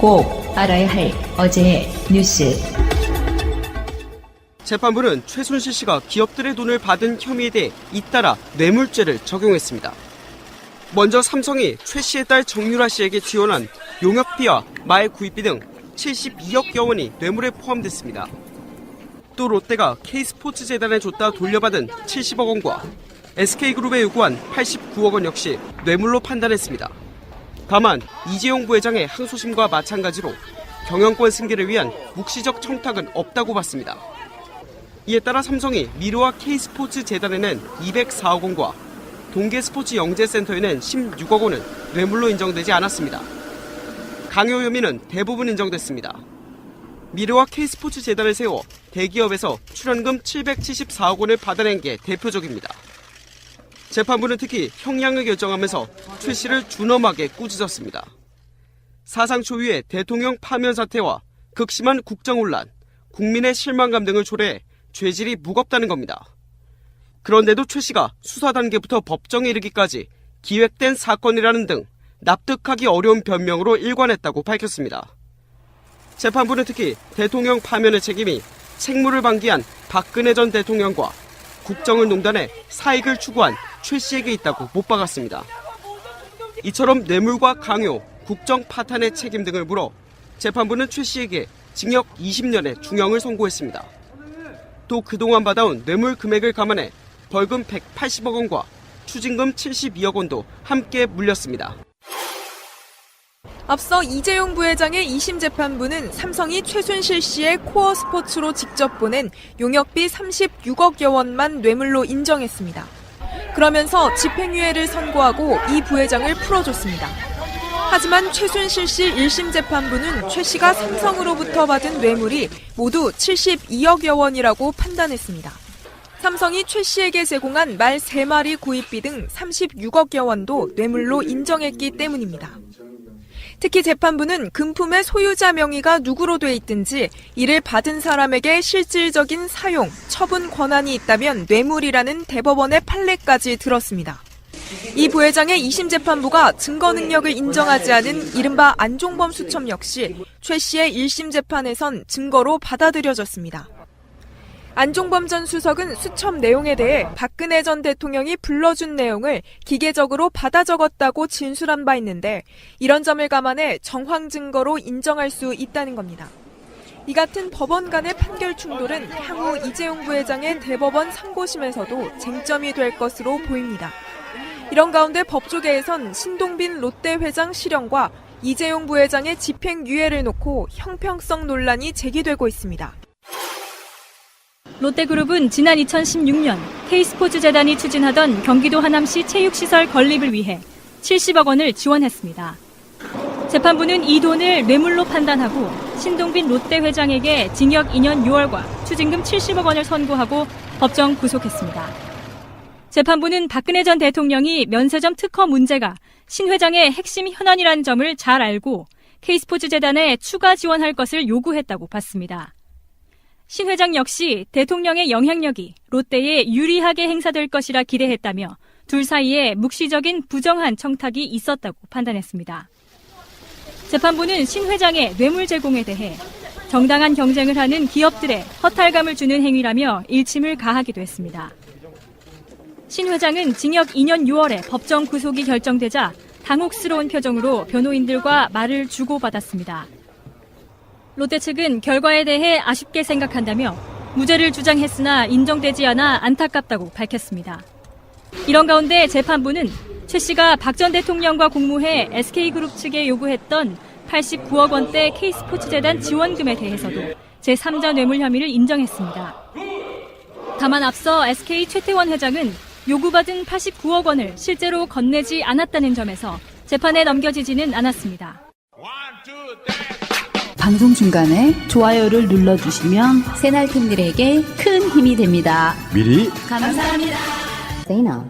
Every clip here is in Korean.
꼭 알아야 할 어제의 뉴스. 재판부는 최순실 씨가 기업들의 돈을 받은 혐의에 대해 잇따라 뇌물죄를 적용했습니다. 먼저 삼성이 최 씨의 딸 정유라 씨에게 지원한 용역비와 말 구입비 등 72억여 원이 뇌물에 포함됐습니다. 또 롯데가 K스포츠재단에 줬다 돌려받은 70억 원과 SK그룹에 요구한 89억 원 역시 뇌물로 판단했습니다. 다만 이재용 부회장의 항소심과 마찬가지로 경영권 승계를 위한 묵시적 청탁은 없다고 봤습니다. 이에 따라 삼성이 미르와 K스포츠재단에는 204억 원과 동계스포츠영재센터에는 16억 원은 뇌물로 인정되지 않았습니다. 강요 혐의는 대부분 인정됐습니다. 미르와 K스포츠재단을 세워 대기업에서 출연금 774억 원을 받아낸 게 대표적입니다. 재판부는 특히 형량을 결정하면서 최 씨를 준엄하게 꾸짖었습니다. 사상 초유의 대통령 파면 사태와 극심한 국정혼란, 국민의 실망감 등을 초래해 죄질이 무겁다는 겁니다. 그런데도 최 씨가 수사 단계부터 법정에 이르기까지 기획된 사건이라는 등 납득하기 어려운 변명으로 일관했다고 밝혔습니다. 재판부는 특히 대통령 파면의 책임이 책무를 방기한 박근혜 전 대통령과 국정을 농단해 사익을 추구한 최 씨에게 있다고 못 박았습니다. 이처럼 뇌물과 강요, 국정 파탄의 책임 등을 물어 재판부는 최 씨에게 징역 20년의 중형을 선고했습니다. 또 그동안 받아온 뇌물 금액을 감안해 벌금 180억 원과 추징금 72억 원도 함께 물렸습니다. 앞서 이재용 부회장의 2심 재판부는 삼성이 최순실 씨의 코어 스포츠로 직접 보낸 용역비 36억여 원만 뇌물로 인정했습니다. 그러면서 집행유예를 선고하고 이 부회장을 풀어줬습니다. 하지만 최순실 씨 1심 재판부는 최 씨가 삼성으로부터 받은 뇌물이 모두 72억여 원이라고 판단했습니다. 삼성이 최 씨에게 제공한 말 3마리 구입비 등 36억여 원도 뇌물로 인정했기 때문입니다. 특히 재판부는 금품의 소유자 명의가 누구로 돼 있든지 이를 받은 사람에게 실질적인 사용, 처분 권한이 있다면 뇌물이라는 대법원의 판례까지 들었습니다. 이 부회장의 2심 재판부가 증거 능력을 인정하지 않은 이른바 안종범 수첩 역시 최 씨의 1심 재판에선 증거로 받아들여졌습니다. 안종범 전 수석은 수첩 내용에 대해 박근혜 전 대통령이 불러준 내용을 기계적으로 받아 적었다고 진술한 바 있는데 이런 점을 감안해 정황 증거로 인정할 수 있다는 겁니다. 이 같은 법원 간의 판결 충돌은 향후 이재용 부회장의 대법원 상고심에서도 쟁점이 될 것으로 보입니다. 이런 가운데 법조계에선 신동빈 롯데 회장 실형과 이재용 부회장의 집행유예를 놓고 형평성 논란이 제기되고 있습니다. 롯데그룹은 지난 2016년 K스포츠재단이 추진하던 경기도 하남시 체육시설 건립을 위해 70억 원을 지원했습니다. 재판부는 이 돈을 뇌물로 판단하고 신동빈 롯데 회장에게 징역 2년 6월과 추징금 70억 원을 선고하고 법정 구속했습니다. 재판부는 박근혜 전 대통령이 면세점 특허 문제가 신 회장의 핵심 현안이라는 점을 잘 알고 K스포츠재단에 추가 지원할 것을 요구했다고 봤습니다. 신 회장 역시 대통령의 영향력이 롯데에 유리하게 행사될 것이라 기대했다며 둘 사이에 묵시적인 부정한 청탁이 있었다고 판단했습니다. 재판부는 신 회장의 뇌물 제공에 대해 정당한 경쟁을 하는 기업들에 허탈감을 주는 행위라며 일침을 가하기도 했습니다. 신 회장은 징역 2년 6월에 법정 구속이 결정되자 당혹스러운 표정으로 변호인들과 말을 주고받았습니다. 롯데 측은 결과에 대해 아쉽게 생각한다며 무죄를 주장했으나 인정되지 않아 안타깝다고 밝혔습니다. 이런 가운데 재판부는 최 씨가 박 전 대통령과 공모해 SK그룹 측에 요구했던 89억 원대 K스포츠재단 지원금에 대해서도 제3자 뇌물 혐의를 인정했습니다. 다만 앞서 SK 최태원 회장은 요구받은 89억 원을 실제로 건네지 않았다는 점에서 재판에 넘겨지지는 않았습니다. 방송 중간에 좋아요를 눌러주시면 새날팀들에게 큰 힘이 됩니다. 미리 감사합니다. Say no.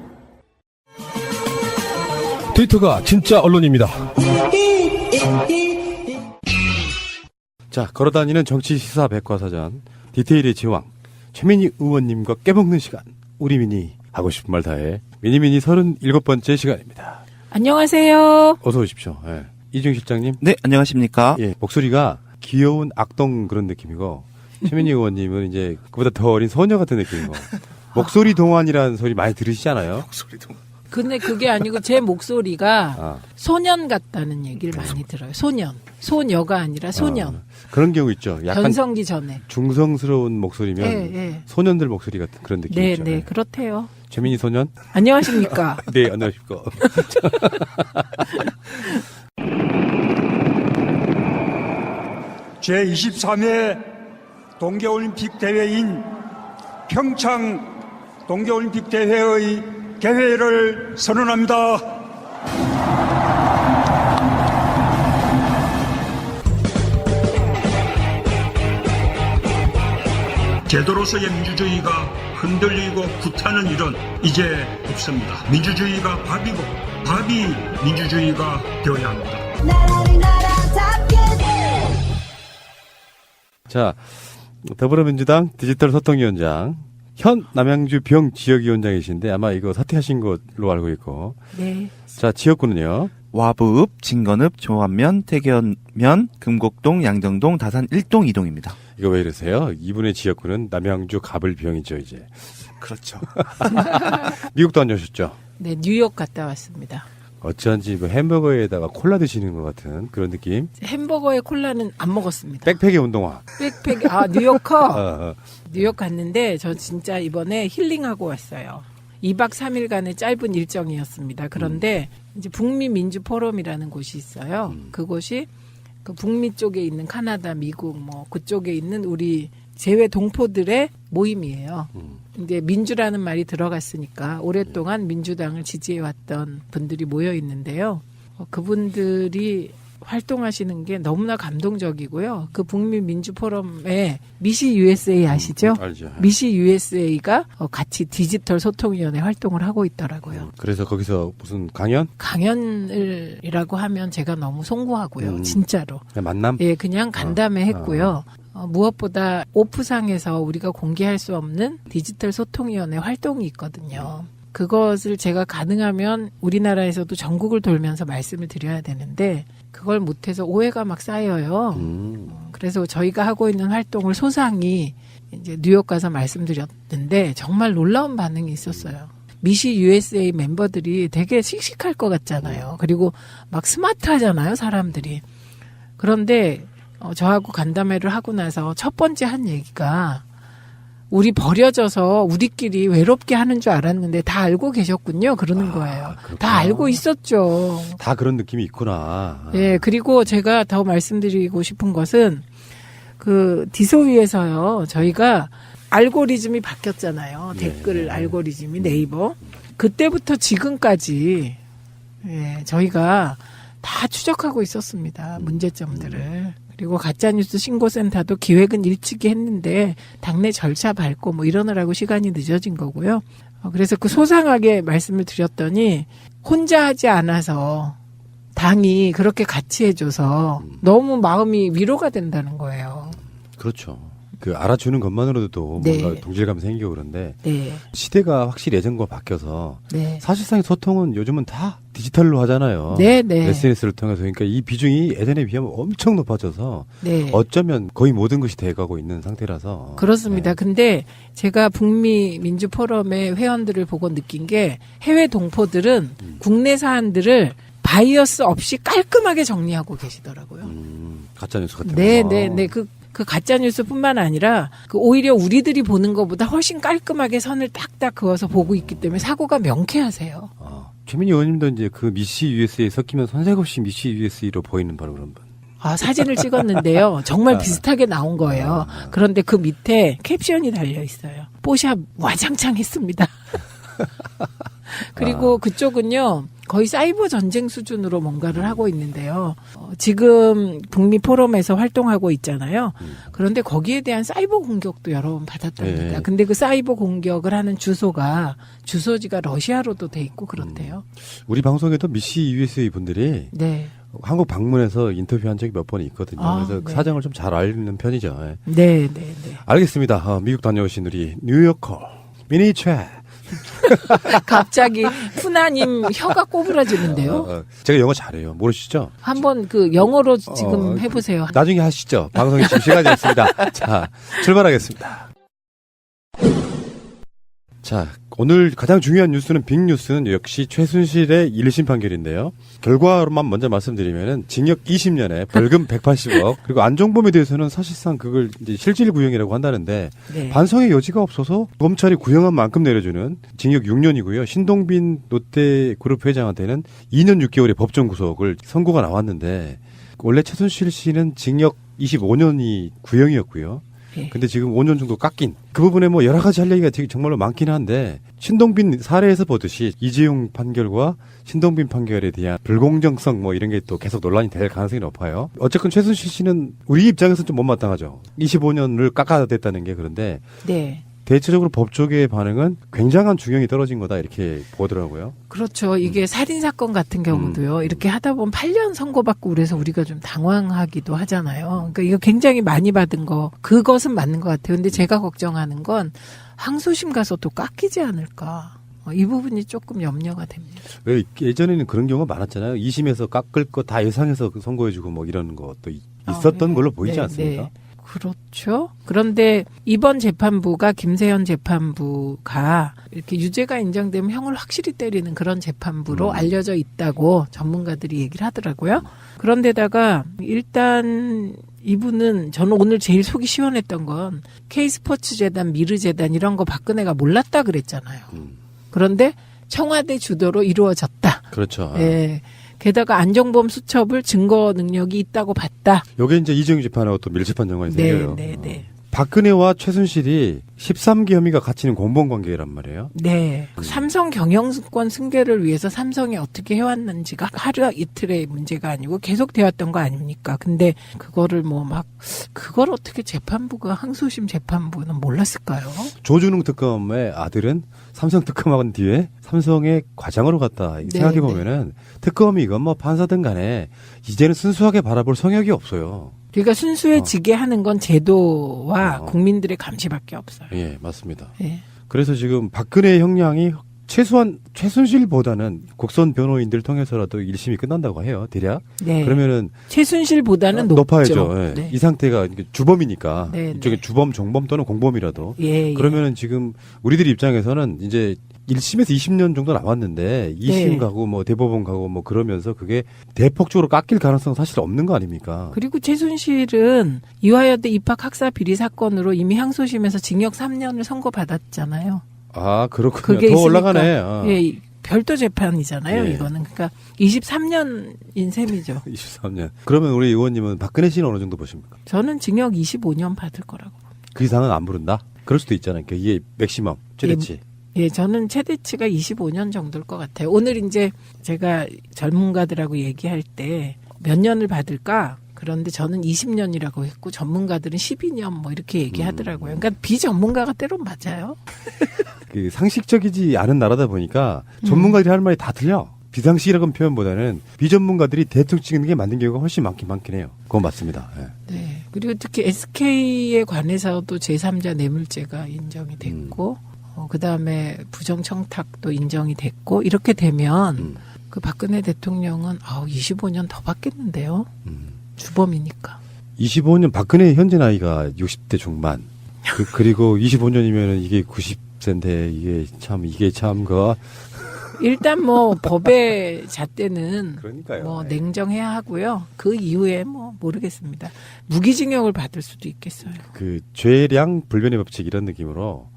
트위터가 진짜 언론입니다. 자, 걸어다니는 정치 시사 백과사전 디테일의 제왕 최민희 의원님과 깨먹는 시간 우리 미니 하고 싶은 말 다해 미니미니 37번째 시간입니다. 안녕하세요. 어서 오십시오. 네. 이중 실장님. 네, 안녕하십니까. 예, 목소리가 귀여운 악동 그런 느낌이고 최민희 의원님은 이제 그보다 더 어린 소녀 같은 느낌이고 목소리 동안이라는 소리 많이 들으시잖아요. 목소리 동안. 근데 그게 아니고 제 목소리가 아. 소년 같다는 얘기를 많이 들어요. 소년. 소녀가 아니라 소년. 그런 경우 있죠. 약간 변성기 전에. 중성스러운 목소리면 예. 소년들 목소리 같은 그런 느낌이 네, 있죠. 네, 그렇대요. 최민희 소년? 안녕하십니까. 네, 안녕하십니까. 제23회 동계올림픽 대회인 평창 동계올림픽 대회의 개회를 선언합니다. 제도로서의 민주주의가 흔들리고 구타는 일은 이제 없습니다. 민주주의가 밥이고 밥이 민주주의가 되어야 합니다. 자, 더불어민주당 디지털 소통위원장 현 남양주 병 지역위원장이신데 아마 이거 사퇴하신 걸로 알고 있고. 네. 자, 지역구는요. 와부읍, 진건읍, 조안면, 태견면, 금곡동, 양정동, 다산 1동 2동입니다. 이거 왜 이러세요? 이분의 지역구는 남양주 가불병이죠, 이제. 그렇죠. 미국도 다녀오셨죠? 네, 뉴욕 갔다 왔습니다. 어쩐지 뭐 햄버거에다가 콜라 드시는 것 같은 그런 느낌. 햄버거에 콜라는 안 먹었습니다. 백팩의 운동화. 백팩, 뉴요커. 어. 뉴욕 갔는데 저 진짜 이번에 힐링하고 왔어요. 2박 3일간의 짧은 일정이었습니다. 그런데 이제 북미 민주 포럼이라는 곳이 있어요. 그곳이 그 북미 쪽에 있는 카나다, 미국 뭐 그쪽에 있는 우리 재외 동포들의 모임이에요. 이제 민주라는 말이 들어갔으니까 오랫동안 민주당을 지지해왔던 분들이 모여 있는데요. 그분들이 활동하시는 게 너무나 감동적이고요. 그 북미 민주 포럼에 미시 USA 아시죠? 알죠. 미시 USA가 같이 디지털 소통위원회 활동을 하고 있더라고요. 그래서 거기서 무슨 강연? 강연이라고 하면 제가 너무 송구하고요. 진짜로. 그냥 만남? 예, 그냥 간담회 했고요. 무엇보다 오프상에서 우리가 공개할 수 없는 디지털 소통위원회 활동이 있거든요. 그것을 제가 가능하면 우리나라에서도 전국을 돌면서 말씀을 드려야 되는데 그걸 못해서 오해가 막 쌓여요. 그래서 저희가 하고 있는 활동을 소상히 이제 뉴욕 가서 말씀드렸는데 정말 놀라운 반응이 있었어요. 미시 USA 멤버들이 되게 씩씩할 것 같잖아요. 그리고 막 스마트하잖아요, 사람들이. 그런데 저하고 간담회를 하고 나서 첫 번째 한 얘기가 우리 버려져서 우리끼리 외롭게 하는 줄 알았는데 다 알고 계셨군요. 그러는 거예요. 그렇구나. 다 알고 있었죠. 다 그런 느낌이 있구나. 예, 그리고 제가 더 말씀드리고 싶은 것은 그 디소위에서요. 저희가 알고리즘이 바뀌었잖아요. 댓글 알고리즘이 네이버. 그때부터 지금까지 저희가 다 추적하고 있었습니다. 문제점들을. 그리고 가짜뉴스 신고센터도 기획은 일찍이 했는데 당내 절차 밟고 뭐 이러느라고 시간이 늦어진 거고요. 그래서 그 소상하게 말씀을 드렸더니 혼자 하지 않아서 당이 그렇게 같이 해줘서 너무 마음이 위로가 된다는 거예요. 그렇죠. 그 알아주는 것만으로도 네. 뭔가 동질감이 생기고 그런데 네. 시대가 확실히 예전과 바뀌어서 네. 사실상 소통은 요즘은 다 디지털로 하잖아요. 네, 네. SNS를 통해서 그러니까 이 비중이 예전에 비하면 엄청 높아져서 네. 어쩌면 거의 모든 것이 돼가고 있는 상태라서 그렇습니다. 네. 근데 제가 북미 민주 포럼의 회원들을 보고 느낀 게 해외 동포들은 국내 사안들을 바이어스 없이 깔끔하게 정리하고 계시더라고요. 가짜뉴스 같은 네, 거. 네, 네. 그 가짜뉴스뿐만 아니라 그 오히려 우리들이 보는 것보다 훨씬 깔끔하게 선을 딱딱 그어서 보고 있기 때문에 사고가 명쾌하세요. 최민희 의원님도 이제 그 미시 USA에 섞이면 손색 없이 미시 USA로 보이는 바로 그런 분. 사진을 찍었는데요. 정말 비슷하게 나온 거예요. 그런데 그 밑에 캡션이 달려 있어요. 뽀샵 와장창 했습니다. 그리고 그쪽은요. 거의 사이버 전쟁 수준으로 뭔가를 하고 있는데요. 지금 북미 포럼에서 활동하고 있잖아요. 그런데 거기에 대한 사이버 공격도 여러 번 받았답니다. 네. 근데 그 사이버 공격을 하는 주소지가 러시아로도 돼 있고 그렇대요. 우리 방송에도 미시 USA 분들이 네. 한국 방문해서 인터뷰한 적이 몇 번 있거든요. 그래서 그 네. 사정을 좀 잘 알는 편이죠. 네, 네, 네. 알겠습니다. 미국 다녀오신 우리 뉴요커 미니 최 갑자기 푸나님 혀가 꼬부라지는데요. 제가 영어 잘해요. 모르시죠? 한번 그 영어로 지금 해보세요. 나중에 하시죠. 방송이 지금 시간이 없습니다. 자, 출발하겠습니다. 자, 오늘 가장 중요한 뉴스는 빅뉴스는 역시 최순실의 1심 판결인데요. 결과로만 먼저 말씀드리면은 징역 20년에 벌금 180억 그리고 안종범에 대해서는 사실상 그걸 이제 실질 구형이라고 한다는데 네. 반성의 여지가 없어서 검찰이 구형한 만큼 내려주는 징역 6년이고요. 신동빈 롯데그룹 회장한테는 2년 6개월의 법정 구속을 선고가 나왔는데 원래 최순실 씨는 징역 25년이 구형이었고요. 근데 지금 5년 정도 깎인 그 부분에 뭐 여러 가지 할 얘기가 되게 정말로 많긴 한데 신동빈 사례에서 보듯이 이재용 판결과 신동빈 판결에 대한 불공정성 뭐 이런 게 또 계속 논란이 될 가능성이 높아요. 어쨌건 최순실 씨는 우리 입장에서 좀 못마땅하죠. 25년을 깎아댔다는 게. 그런데 네. 대체적으로 법조계의 반응은 굉장한 중형이 떨어진 거다 이렇게 보더라고요. 그렇죠. 이게 살인사건 같은 경우도요. 이렇게 하다 보면 8년 선고받고 그래서 우리가 좀 당황하기도 하잖아요. 그러니까 이거 굉장히 많이 받은 거 그것은 맞는 것 같아요. 근데 제가 걱정하는 건 항소심 가서 또 깎이지 않을까. 이 부분이 조금 염려가 됩니다. 왜 예전에는 그런 경우가 많았잖아요. 2심에서 깎을 거 다 예상해서 선고해주고 뭐 이런 것도 있었던 네. 걸로 보이지 네, 않습니까? 네. 그렇죠. 그런데 이번 재판부가 김세현 재판부가 이렇게 유죄가 인정되면 형을 확실히 때리는 그런 재판부로 알려져 있다고 전문가들이 얘기를 하더라고요. 그런데다가 일단 이분은 저는 오늘 제일 속이 시원했던 건 K스포츠재단, 미르재단 이런 거 박근혜가 몰랐다 그랬잖아요. 그런데 청와대 주도로 이루어졌다. 그렇죠. 예. 게다가 안종범 수첩을 증거 능력이 있다고 봤다. 요게 이제 이재용 재판하고 또 밀접한 연관이 생겨요. 네. 박근혜와 최순실이 13기 혐의가 갇히는 공범관계란 말이에요. 네. 삼성 경영권 승계를 위해서 삼성이 어떻게 해왔는지가 하루 이틀의 문제가 아니고 계속 되었던 거 아닙니까? 근데 그거를 그걸 어떻게 재판부가 항소심 재판부는 몰랐을까요? 조준웅 특검의 아들은 삼성 특검하고 뒤에 삼성의 과장으로 갔다. 생각해 보면은 특검이 이건 뭐 판사든 간에 이제는 순수하게 바라볼 성역이 없어요. 그러니까 순수해지게 하는 건 제도와 국민들의 감시밖에 없어요. 예, 맞습니다. 예. 그래서 지금 박근혜 형량이 최소한 최순실보다는 국선 변호인들 통해서라도 1심이 끝난다고 해요. 대략. 네. 그러면은 최순실보다는 높아야죠. 예. 네. 이 상태가 주범이니까 네, 이쪽에 네. 주범, 종범 또는 공범이라도 예, 그러면은 지금 우리들 입장에서는 이제 1심에서 20년 정도 남았는데 2심 네. 가고 뭐 대법원 가고 뭐 그러면서 그게 대폭적으로 깎일 가능성은 사실 없는 거 아닙니까? 그리고 최순실은 이화여대 입학 학사 비리 사건으로 이미 항소심에서 징역 3년을 선고받았잖아요. 아, 그렇군요. 그게 더 있으니까, 올라가네. 예, 별도 재판이잖아요. 예. 이거는 그러니까 23년인 셈이죠. 23년. 그러면 우리 의원님은 박근혜 씨는 어느 정도 보십니까? 저는 징역 25년 받을 거라고. 그 이상은 안 부른다? 그럴 수도 있잖아요. 그러니까 이게 맥시멈, 최대치. 예, 저는 최대치가 25년 정도일 것 같아요. 오늘 이제 제가 전문가들하고 얘기할 때 몇 년을 받을까? 그런데 저는 20년이라고 했고 전문가들은 12년 뭐 이렇게 얘기하더라고요. 그러니까 비전문가가 때론 맞아요. 그 상식적이지 않은 나라다 보니까 전문가들이 하는 말이 다 틀려. 비상식이라는 표현보다는 비전문가들이 대충 찍는 게 맞는 경우가 훨씬 많긴 해요. 그건 맞습니다. 예. 네. 그리고 특히 SK에 관해서도 제3자 뇌물죄가 인정이 됐고 그다음에 부정청탁도 인정이 됐고 이렇게 되면 그 박근혜 대통령은 25년 더 받겠는데요. 주범이니까. 25년 박근혜 현재 나이가 60대 중반. 그리고 25년이면 이게 90세인데 이게 참 일단 뭐 법의 잣대는 그러니까요. 뭐 냉정해야 하고요. 그 이후에 뭐 모르겠습니다. 무기징역을 받을 수도 있겠어요. 그 죄량 불변의 법칙 이런 느낌으로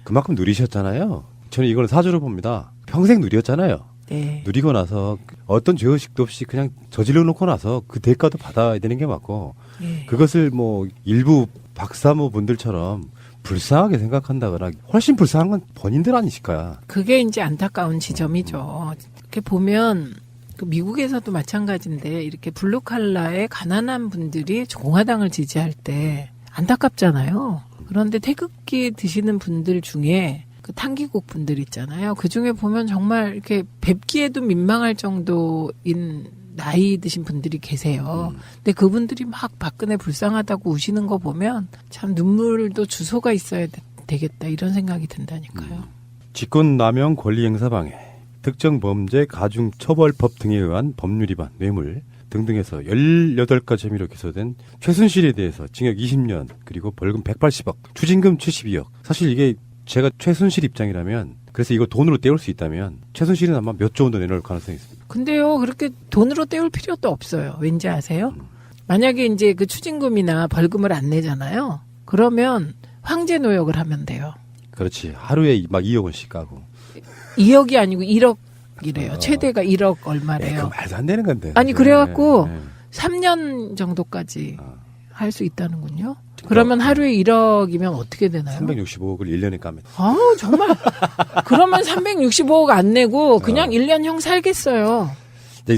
그만큼 누리셨잖아요. 저는 이걸 사주로 봅니다. 평생 누렸잖아요. 네. 누리고 나서 어떤 죄의식도 없이 그냥 저질러 놓고 나서 그 대가도 받아야 되는 게 맞고 네. 그것을 뭐 일부 박사모 분들처럼 불쌍하게 생각한다거나 훨씬 불쌍한 건 본인들 아니실까. 그게 이제 안타까운 지점이죠. 이렇게 보면 그 미국에서도 마찬가지인데 이렇게 블루칼라의 가난한 분들이 공화당을 지지할 때 안타깝잖아요. 그런데 태극기 드시는 분들 중에 그 탄기국 분들 있잖아요. 그 중에 보면 정말 이렇게 뵙기에도 민망할 정도인 나이 드신 분들이 계세요. 근데 그분들이 막 박근혜 불쌍하다고 우시는 거 보면 참 눈물도 주소가 있어야 되겠다 이런 생각이 든다니까요. 직권남용 권리행사방해, 특정범죄 가중처벌법 등에 의한 법률위반, 뇌물 등등에서 18가지 혐의로 기소된 최순실에 대해서 징역 20년 그리고 벌금 180억, 추징금 72억. 사실 이게 제가 최순실 입장이라면, 그래서 이거 돈으로 때울 수 있다면 최순실은 아마 몇 조 원도 내놓을 가능성이 있습니다. 근데요, 그렇게 돈으로 때울 필요도 없어요. 왠지 아세요? 만약에 이제 그 추징금이나 벌금을 안 내잖아요. 그러면 황제 노역을 하면 돼요. 그렇지. 하루에 막 2억 원씩 까고. 2억이 아니고 1억이래요. 최대가 1억 그 얼마래요. 말도 안 되는 건데. 아니, 그래갖고 네. 3년 정도까지 할 수 있다는군요. 그러면 하루에 1억이면 어떻게 되나요? 365억을 1년에 까면. 아우, 정말. 그러면 365억 안 내고 그냥 1년형 살겠어요.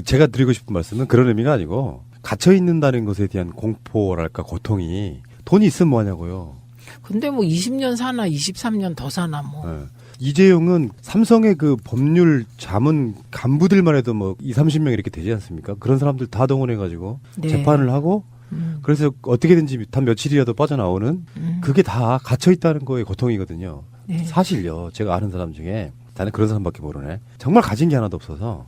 제가 드리고 싶은 말씀은 그런 의미가 아니고, 갇혀 있는다는 것에 대한 공포랄까 고통이 돈이 있으면 뭐하냐고요. 근데 뭐 20년 사나 23년 더 사나 뭐. 네. 이재용은 삼성의 그 법률 자문 간부들만 해도 뭐 20-30명 이렇게 되지 않습니까? 그런 사람들 다 동원해가지고 네. 재판을 하고 그래서 어떻게든지 단 며칠이라도 빠져나오는 그게 다 갇혀 있다는 거의 고통이거든요. 네. 사실요. 제가 아는 사람 중에 나는 그런 사람밖에 모르네. 정말 가진 게 하나도 없어서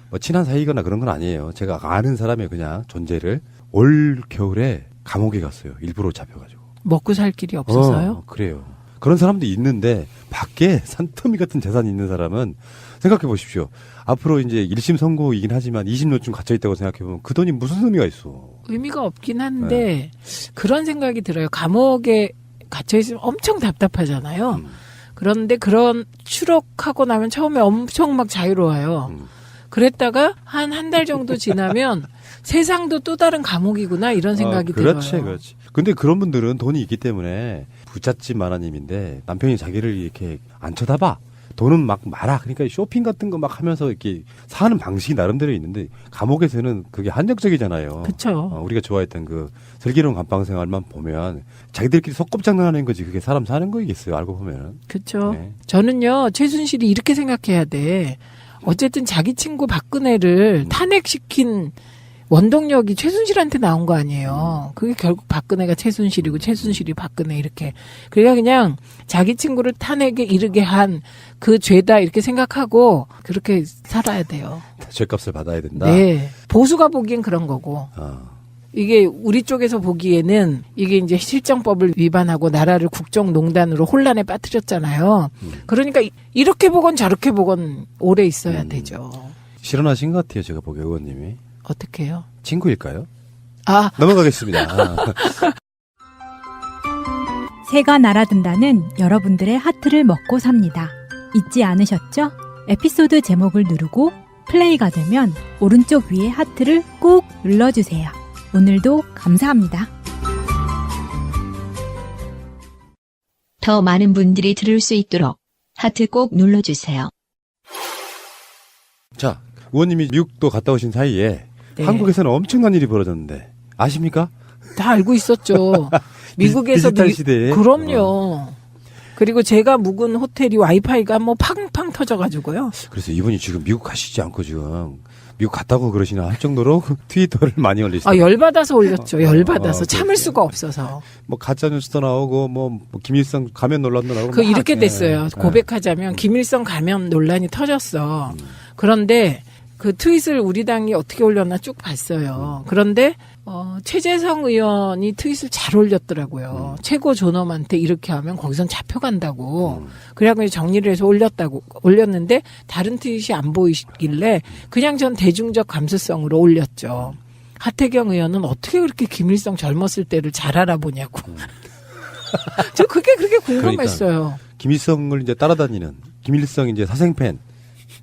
뭐 친한 사이거나 그런 건 아니에요. 제가 아는 사람의 그냥 존재를 올 겨울에 감옥에 갔어요. 일부러 잡혀가지고. 먹고 살 길이 없어서요? 그래요. 그런 사람도 있는데 밖에 산더미 같은 재산이 있는 사람은 생각해 보십시오. 앞으로 이제 1심 선고이긴 하지만 20년쯤 갇혀 있다고 생각해 보면 그 돈이 무슨 의미가 있어. 의미가 없긴 한데 그런 생각이 들어요. 감옥에 갇혀 있으면 엄청 답답하잖아요. 그런데 그런 추록하고 나면 처음에 엄청 막 자유로워요. 그랬다가 한 달 정도 지나면 세상도 또 다른 감옥이구나 이런 생각이 그렇지, 들어요. 그렇지. 근데 그런 분들은 돈이 있기 때문에 부잣집 마나님인데 남편이 자기를 이렇게 안 쳐다봐. 돈은 막 많아. 그러니까 쇼핑 같은 거 막 하면서 이렇게 사는 방식이 나름대로 있는데 감옥에서는 그게 한정적이잖아요. 그렇죠. 우리가 좋아했던 그 슬기로운 감방 생활만 보면 자기들끼리 속곱장난하는 거지 그게 사람 사는 거이겠어요. 알고 보면. 그렇죠. 네. 저는요 최순실이 이렇게 생각해야 돼. 어쨌든 자기 친구 박근혜를 탄핵시킨 원동력이 최순실한테 나온 거 아니에요. 그게 결국 박근혜가 최순실이고 최순실이 박근혜 이렇게. 그러니까 그냥 자기 친구를 탄핵에 이르게 한 그 죄다 이렇게 생각하고 그렇게 살아야 돼요. 죄값을 받아야 된다. 네. 보수가 보기엔 그런 거고. 이게 우리 쪽에서 보기에는 이게 이제 실정법을 위반하고 나라를 국정농단으로 혼란에 빠뜨렸잖아요. 그러니까 이렇게 보건 저렇게 보건 오래 있어야 되죠. 실현하신 것 같아요. 제가 보기에 의원님이. 어떻게 해요? 친구일까요? 아, 넘어가겠습니다. 새가 날아든다는 여러분들의 하트를 먹고 삽니다. 잊지 않으셨죠? 에피소드 제목을 누르고 플레이가 되면 오른쪽 위에 하트를 꾹 눌러주세요. 오늘도 감사합니다. 더 많은 분들이 들을 수 있도록 하트 꼭 눌러주세요. 자, 의원님이 미국도 갔다 오신 사이에 네. 한국에서는 엄청난 일이 벌어졌는데 아십니까? 다 알고 있었죠. 미국에서도 디지털 시대에. 그럼요. 그리고 제가 묵은 호텔이 와이파이가 뭐 팡팡 터져가지고요. 그래서 이분이 지금 미국 가시지 않고 지금 미국 갔다고 그러시나 할 정도로 트위터를 많이 올리시죠. 아, 열받아서 올렸죠. 열받아서 참을 그렇죠. 수가 없어서. 뭐 가짜 뉴스도 나오고 뭐 김일성 가면 논란도 나오고 그 막, 이렇게 예. 됐어요. 예. 고백하자면 김일성 가면 논란이 터졌어. 그런데 그 트윗을 우리 당이 어떻게 올렸나 쭉 봤어요. 그런데 최재성 의원이 트윗을 잘 올렸더라고요. 최고 존엄한테 이렇게 하면 거기선 잡혀간다고. 그래가지고 정리를 해서 올렸는데 다른 트윗이 안 보이길래 그냥 전 대중적 감수성으로 올렸죠. 하태경 의원은 어떻게 그렇게 김일성 젊었을 때를 잘 알아보냐고. 저 그게 그렇게 궁금했어요. 그러니까 김일성을 이제 따라다니는 김일성 이제 사생팬.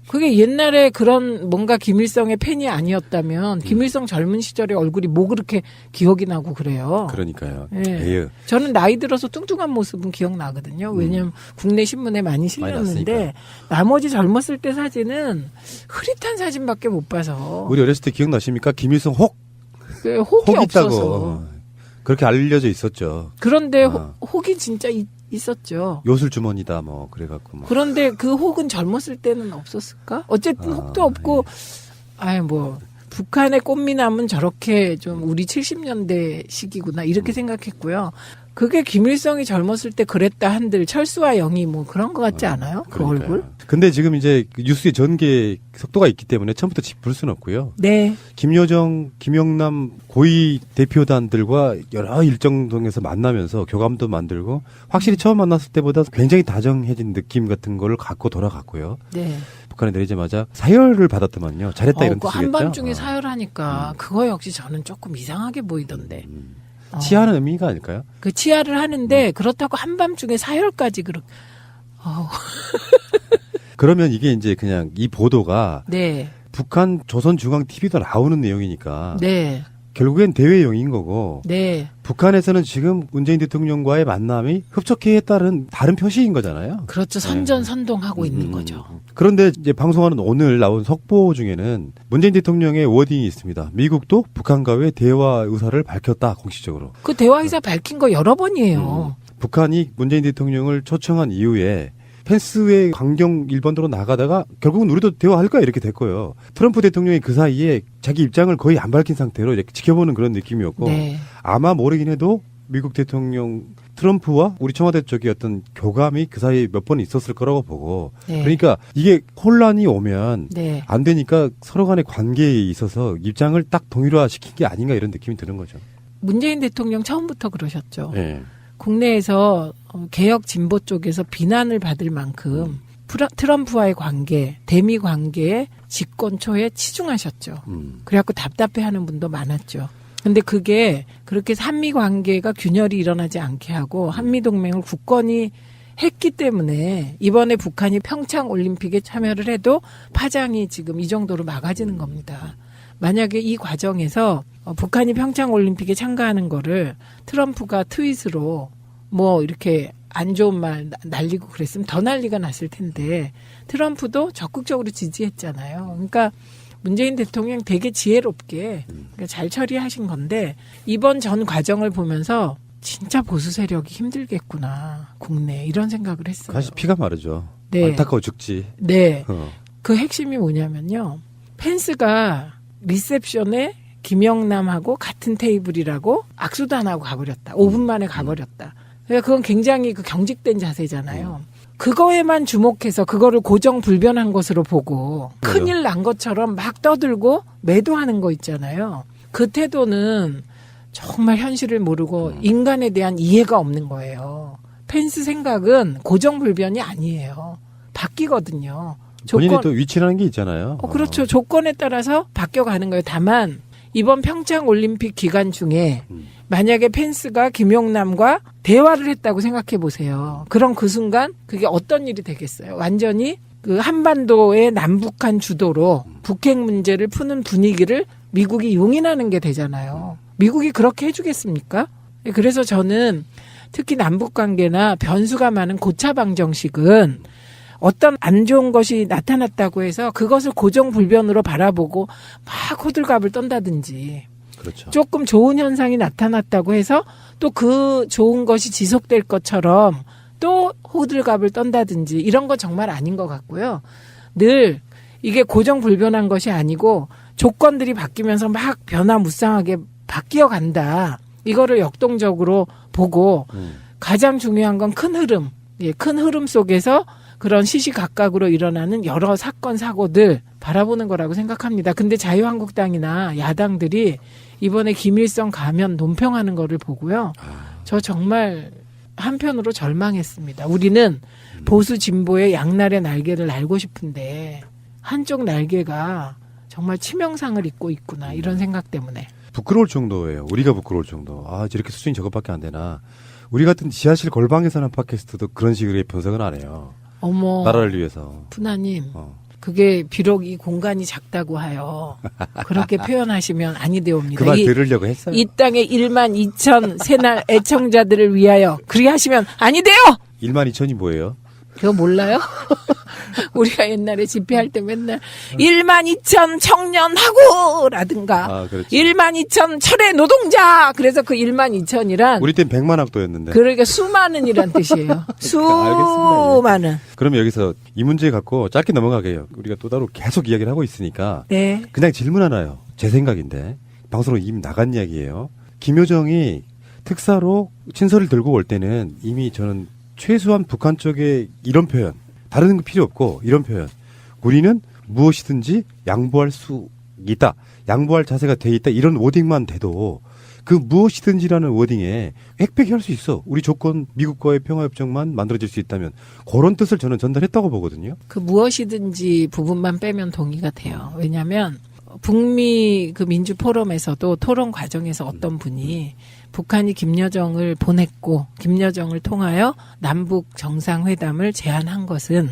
그게 옛날에 그런 뭔가 김일성의 팬이 아니었다면 김일성 젊은 시절의 얼굴이 뭐 그렇게 기억이 나고 그래요. 그러니까요. 예. 에휴. 저는 나이 들어서 뚱뚱한 모습은 기억나거든요. 왜냐하면 국내 신문에 많이 실렸는데 났으니까. 나머지 젊었을 때 사진은 흐릿한 사진밖에 못 봐서 우리 어렸을 때 기억나십니까? 김일성 혹 혹이 없어서. 있다고 그렇게 알려져 있었죠. 그런데 아. 혹이 진짜 있었죠. 요술 주머니다 뭐 그래갖고 뭐. 그런데 그 혹은 젊었을 때는 없었을까? 어쨌든 혹도 없고 아예 뭐 북한의 꽃미남은 저렇게 좀 우리 70년대 시기구나 이렇게 생각했고요. 그게 김일성이 젊었을 때 그랬다 한들 철수와 영희 뭐 그런 것 같지 않아요? 그 그러니까요. 얼굴? 근데 지금 이제 뉴스의 전개 속도가 있기 때문에 처음부터 짚을 수는 없고요. 네. 김여정, 김영남 고위 대표단들과 여러 일정 등에서 만나면서 교감도 만들고 확실히 처음 만났을 때보다 굉장히 다정해진 느낌 같은 걸 갖고 돌아갔고요. 네. 북한에 내리자마자 사열을 받았더만요. 잘했다 이런 그 뜻이겠죠. 한밤중에 사열하니까 그거 역시 저는 조금 이상하게 보이던데. 치하는 의미가 아닐까요? 그 치하를 하는데 그렇다고 한밤중에 사열까지 그러면 이게 이제 그냥 이 보도가 네. 북한 조선중앙TV도 나오는 내용이니까 네. 결국엔 대외용인 거고 네. 북한에서는 지금 문재인 대통령과의 만남이 흡족해에 따른 다른 표시인 거잖아요. 그렇죠. 선전선동하고 있는 거죠. 그런데 이제 방송하는 오늘 나온 속보 중에는 문재인 대통령의 워딩이 있습니다. 미국도 북한과의 대화 의사를 밝혔다 공식적으로. 그 대화 의사 밝힌 거 여러 번이에요. 북한이 문재인 대통령을 초청한 이후에 펜스의 강경 일본으로 나가다가 결국은 우리도 대화할까 이렇게 됐고요. 트럼프 대통령이 그 사이에 자기 입장을 거의 안 밝힌 상태로 이렇게 지켜보는 그런 느낌이었고 네. 아마 모르긴 해도 미국 대통령 트럼프와 우리 청와대 쪽의 어떤 교감이 그 사이에 몇 번 있었을 거라고 보고 네. 그러니까 이게 혼란이 오면 네. 안 되니까 서로 간의 관계에 있어서 입장을 딱 동일화시킨 게 아닌가 이런 느낌이 드는 거죠. 문재인 대통령 처음부터 그러셨죠. 네. 국내에서 개혁 진보 쪽에서 비난을 받을 만큼 트럼프와의 관계, 대미 관계에 집권 초에 치중하셨죠. 그래갖고 답답해하는 분도 많았죠. 근데 그게 그렇게 한미 관계가 균열이 일어나지 않게 하고 한미 동맹을 굳건히 했기 때문에 이번에 북한이 평창 올림픽에 참여를 해도 파장이 지금 이 정도로 막아지는 겁니다. 만약에 이 과정에서 북한이 평창 올림픽에 참가하는 거를 트럼프가 트윗으로 뭐 이렇게 안 좋은 말 날리고 그랬으면 더 난리가 났을 텐데 트럼프도 적극적으로 지지했잖아요. 그러니까 문재인 대통령 되게 지혜롭게 잘 처리하신 건데 이번 전 과정을 보면서 진짜 보수 세력이 힘들겠구나 국내 이런 생각을 했어요. 사실 피가 마르죠. 네. 안타까워 죽지. 네. 그 핵심이 뭐냐면요. 펜스가 리셉션에 김영남하고 같은 테이블이라고 악수도 안 하고 가버렸다. 5분 만에 가버렸다. 그러니까 그건 굉장히 그 경직된 자세잖아요. 그거에만 주목해서 그거를 고정불변한 것으로 보고 큰일 난 것처럼 막 떠들고 매도하는 거 있잖아요. 그 태도는 정말 현실을 모르고 인간에 대한 이해가 없는 거예요. 펜스 생각은 고정불변이 아니에요. 바뀌거든요. 본인이 또 위치라는 게 있잖아요. 그렇죠. 조건에 따라서 바뀌어가는 거예요. 다만 이번 평창 올림픽 기간 중에 만약에 펜스가 김용남과 대화를 했다고 생각해 보세요. 그럼 그 순간 그게 어떤 일이 되겠어요? 완전히 그 한반도의 남북한 주도로 북핵 문제를 푸는 분위기를 미국이 용인하는 게 되잖아요. 미국이 그렇게 해주겠습니까? 그래서 저는 특히 남북관계나 변수가 많은 고차 방정식은 어떤 안 좋은 것이 나타났다고 해서 그것을 고정불변으로 바라보고 막 호들갑을 떤다든지 그렇죠. 조금 좋은 현상이 나타났다고 해서 또 그 좋은 것이 지속될 것처럼 또 호들갑을 떤다든지 이런 거 정말 아닌 것 같고요. 늘 이게 고정불변한 것이 아니고 조건들이 바뀌면서 막 변화무쌍하게 바뀌어 간다. 이거를 역동적으로 보고 가장 중요한 건 큰 흐름. 예, 큰 흐름 속에서 그런 시시각각으로 일어나는 여러 사건 사고들 바라보는 거라고 생각합니다. 근데 자유한국당이나 야당들이 이번에 김일성 가면 논평하는 거를 보고요. 저 정말 한편으로 절망했습니다. 우리는 보수 진보의 양날의 날개를 날고 싶은데 한쪽 날개가 정말 치명상을 입고 있구나 이런 생각 때문에. 부끄러울 정도예요. 우리가 부끄러울 정도. 아, 저렇게 수준이 저것밖에 안 되나. 우리 같은 지하실 골방에서 하는 팟캐스트도 그런 식으로 분석은 안 해요. 어머. 나라를 위해서. 푸나님. 그게 비록 이 공간이 작다고 하여 그렇게 표현하시면 아니되옵니다. 그 말 들으려고 했어요. 이 땅의 1만 2천 새날 애청자들을 위하여 그리 하시면 아니돼요. 1만 2천이 뭐예요? 그거 몰라요? 우리가 옛날에 집회할 때 맨날 1만 2천 청년하고 라든가 1만 2천 철의 노동자 그래서 그 1만 2천이란 우리 땐 100만 학도였는데 그러니까 수많은이란 뜻이에요. 수많은. 예. 그러면 여기서 이 문제 갖고 짧게 넘어가게 해요. 우리가 또 따로 계속 이야기를 하고 있으니까 네. 그냥 질문 하나요. 제 생각인데 방송으로 이미 나간 이야기예요. 김여정이 특사로 친서를 들고 올 때는 이미 저는 최소한 북한 쪽에 이런 표현, 다른 거 필요 없고 이런 표현, 우리는 무엇이든지 양보할 수 있다, 양보할 자세가 돼 있다, 이런 워딩만 돼도 그 무엇이든지라는 워딩에 획백할 수 있어. 우리 조건 미국과의 평화협정만 만들어질 수 있다면 그런 뜻을 저는 전달했다고 보거든요. 그 무엇이든지 부분만 빼면 동의가 돼요. 왜냐하면 북미 그 민주 포럼에서도 토론 과정에서 어떤 분이 북한이 김여정을 보냈고 김여정을 통하여 남북 정상회담을 제안한 것은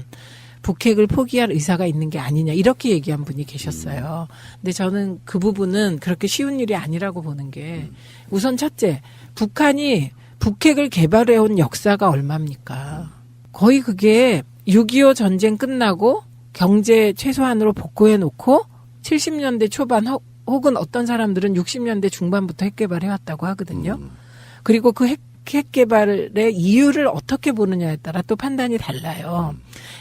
북핵을 포기할 의사가 있는 게 아니냐 이렇게 얘기한 분이 계셨어요. 근데 저는 그 부분은 그렇게 쉬운 일이 아니라고 보는 게 우선 첫째, 북한이 북핵을 개발해온 역사가 얼마입니까? 거의 그게 6.25 전쟁 끝나고 경제 최소한으로 복구해놓고 70년대 초반 혹은 어떤 사람들은 60년대 중반부터 핵 개발해왔다고 하거든요. 그리고 그 핵 개발의 이유를 어떻게 보느냐에 따라 또 판단이 달라요.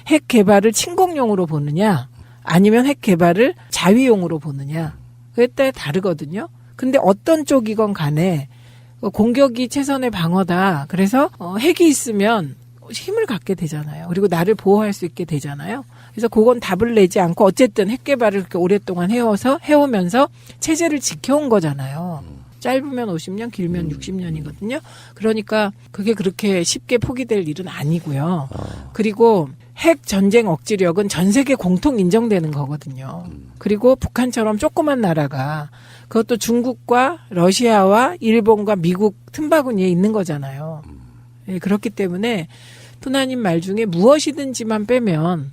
핵 개발을 침공용으로 보느냐 아니면 핵 개발을 자위용으로 보느냐 그에 따라 다르거든요. 근데 어떤 쪽이건 간에 공격이 최선의 방어다. 그래서 핵이 있으면 힘을 갖게 되잖아요. 그리고 나를 보호할 수 있게 되잖아요. 그래서 그건 답을 내지 않고 어쨌든 핵 개발을 그렇게 오랫동안 해오면서 체제를 지켜온 거잖아요. 짧으면 50년, 길면 60년이거든요. 그러니까 그게 그렇게 쉽게 포기될 일은 아니고요. 그리고 핵 전쟁 억지력은 전 세계 공통 인정되는 거거든요. 그리고 북한처럼 조그만 나라가 그것도 중국과 러시아와 일본과 미국 틈바구니에 있는 거잖아요. 네, 그렇기 때문에 토나님 말 중에 무엇이든지만 빼면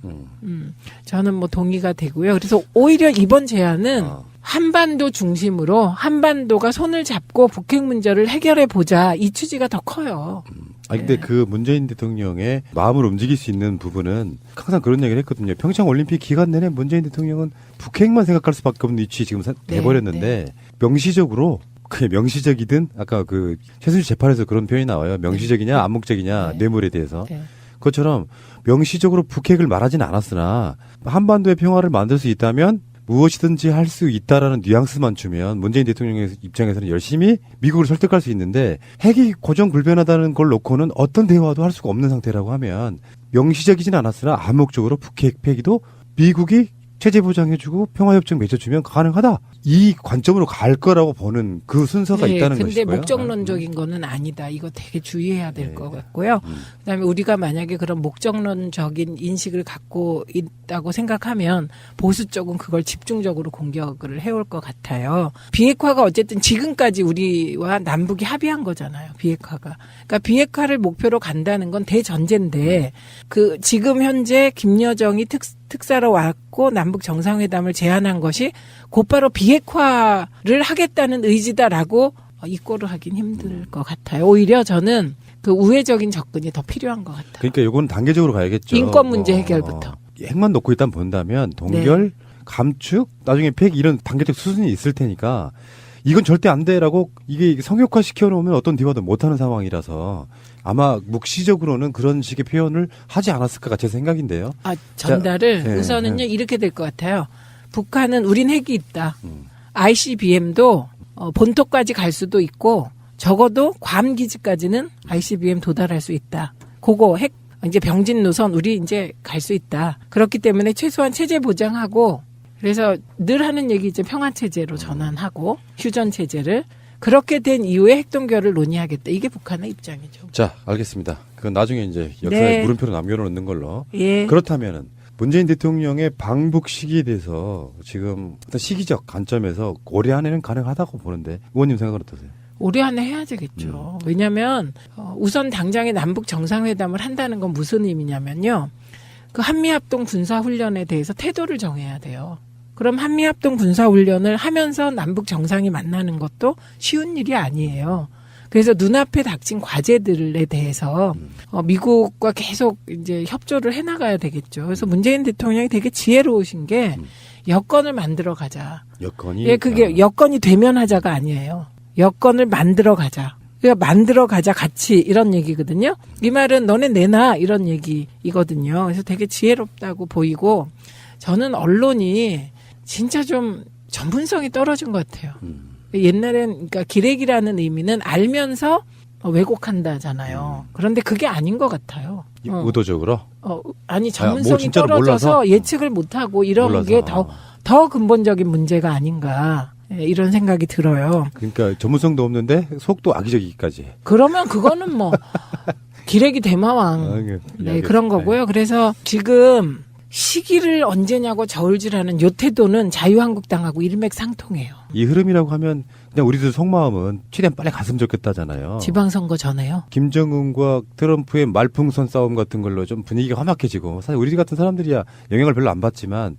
저는 뭐 동의가 되고요. 그래서 오히려 이번 제안은 한반도 중심으로 한반도가 손을 잡고 북핵 문제를 해결해 보자 이 취지가 더 커요. 근데 그 문재인 대통령의 마음을 움직일 수 있는 부분은 항상 그런 얘기를 했거든요. 평창 올림픽 기간 내내 문재인 대통령은 북핵만 생각할 수밖에 없는 위치 지금 돼버렸는데 명시적으로 그게 명시적이든 아까 그 최순실 재판에서 그런 표현이 나와요. 명시적이냐 암묵적이냐 뇌물에 대해서. 그것처럼 명시적으로 북핵을 말하진 않았으나 한반도의 평화를 만들 수 있다면 무엇이든지 할 수 있다라는 뉘앙스만 주면 문재인 대통령의 입장에서는 열심히 미국을 설득할 수 있는데 핵이 고정불변하다는 걸 놓고는 어떤 대화도 할 수가 없는 상태라고 하면 명시적이진 않았으나 암묵적으로 북핵 폐기도 미국이 체제 보장해주고 평화협정 맺어주면 가능하다. 이 관점으로 갈 거라고 보는 그 순서가 있다는 것이고요. 근데 목적론적인 거는 아니다. 이거 되게 주의해야 될 것 같고요. 그다음에 우리가 만약에 그런 목적론적인 인식을 갖고 있다고 생각하면 보수 쪽은 그걸 집중적으로 공격을 해올 것 같아요. 비핵화가 어쨌든 지금까지 우리와 남북이 합의한 거잖아요. 비핵화가. 그러니까 비핵화를 목표로 간다는 건 대전제인데 그 지금 현재 김여정이 특사로 왔고 남북 정상회담을 제안한 것이 곧바로 비핵화를 하겠다는 의지다라고 이꼬를 하긴 힘들 것 같아요. 오히려 저는 그 우회적인 접근이 더 필요한 것 같아요. 그러니까 이건 단계적으로 가야겠죠. 인권 문제 해결부터. 핵만 놓고 일단 본다면 동결, 감축, 나중에 폐기 이런 단계적 수순이 있을 테니까 이건 절대 안 돼라고 이게 성역화 시켜놓으면 어떤 대화도 못하는 상황이라서 아마 묵시적으로는 그런 식의 표현을 하지 않았을까 제 생각인데요. 전달을 우선은요 이렇게 될 것 같아요. 북한은 우린 핵이 있다. ICBM도 본토까지 갈 수도 있고 적어도 괌 기지까지는 ICBM 도달할 수 있다. 그거 핵 이제 병진 노선 우리 이제 갈 수 있다. 그렇기 때문에 최소한 체제 보장하고 그래서 늘 하는 얘기 이제 평화 체제로 전환하고 휴전 체제를 그렇게 된 이후에 핵동결을 논의하겠다. 이게 북한의 입장이죠. 자, 알겠습니다. 그건 나중에 이제 역사에 물음표로 남겨놓는 걸로. 그렇다면은 문재인 대통령의 방북 시기에 대해서 지금 어떤 시기적 관점에서 올해 안에는 가능하다고 보는데 의원님 생각은 어떠세요? 올해 안에 해야 되겠죠. 왜냐하면 우선 당장에 남북 정상회담을 한다는 건 무슨 의미냐면요. 그 한미합동 군사훈련에 대해서 태도를 정해야 돼요. 그럼 한미합동 군사훈련을 하면서 남북 정상이 만나는 것도 쉬운 일이 아니에요. 그래서 눈앞에 닥친 과제들에 대해서 미국과 계속 이제 협조를 해나가야 되겠죠. 그래서 문재인 대통령이 되게 지혜로우신 게 여건을 만들어 가자. 여건이? 예, 그게 여건이 되면 하자가 아니에요. 여건을 만들어 가자. 그러니까 만들어 가자 같이 이런 얘기거든요. 이 말은 너네 내놔 이런 얘기이거든요. 그래서 되게 지혜롭다고 보이고 저는 언론이 진짜 좀 전문성이 떨어진 것 같아요. 옛날엔 그러니까 기레기라는 의미는 알면서 왜곡한다잖아요. 그런데 그게 아닌 것 같아요. 의도적으로? 아니 전문성이 진짜로 떨어져서 몰라서? 예측을 못하고 이런 몰라서. 게 더 근본적인 문제가 아닌가 이런 생각이 들어요. 그러니까 전문성도 없는데 속도 악의적이기까지. 그러면 그거는 뭐 기레기 대마왕 네, 그런 거고요. 그래서 지금 시기를 언제냐고 저울질하는 요 태도는 자유한국당하고 일맥상통해요. 이 흐름이라고 하면 그냥 우리들 속마음은 최대한 빨리 갔으면 좋겠다잖아요. 지방선거 전에요. 김정은과 트럼프의 말풍선 싸움 같은 걸로 좀 분위기가 험악해지고 사실 우리 같은 사람들이야 영향을 별로 안 받지만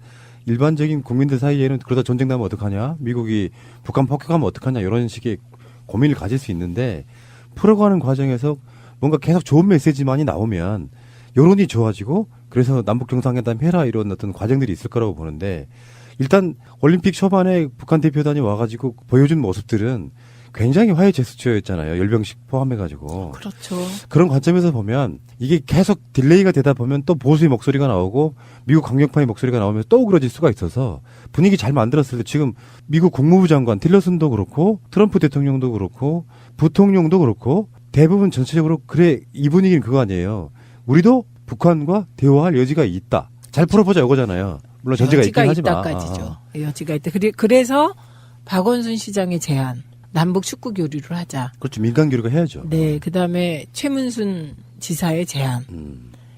일반적인 국민들 사이에는 그러다 전쟁 나면 어떡하냐, 미국이 북한 폭격하면 어떡하냐 이런 식의 고민을 가질 수 있는데 풀어가는 과정에서 뭔가 계속 좋은 메시지만이 나오면 여론이 좋아지고 그래서 남북 정상회담 해라 이런 어떤 과정들이 있을 거라고 보는데 일단 올림픽 초반에 북한 대표단이 와가지고 보여준 모습들은 굉장히 화해 제스처였잖아요. 열병식 포함해가지고. 그렇죠. 그런 관점에서 보면 이게 계속 딜레이가 되다 보면 또 보수의 목소리가 나오고 미국 강력파의 목소리가 나오면서 또 우그러질 수가 있어서 분위기 잘 만들었을 때 지금 미국 국무부 장관 틸러슨도 그렇고 트럼프 대통령도 그렇고 부통령도 그렇고 대부분 전체적으로 그래 이 분위기는 그거 아니에요. 우리도 북한과 대화할 여지가 있다. 잘 풀어보자 이거잖아요. 물론 전제가 있긴 하지만. 있다까지죠. 여지가 있다. 그래서 박원순 시장의 제안. 남북 축구 교류를 하자. 그렇죠. 민간 교류가 해야죠. 네. 그다음에 최문순 지사의 제안.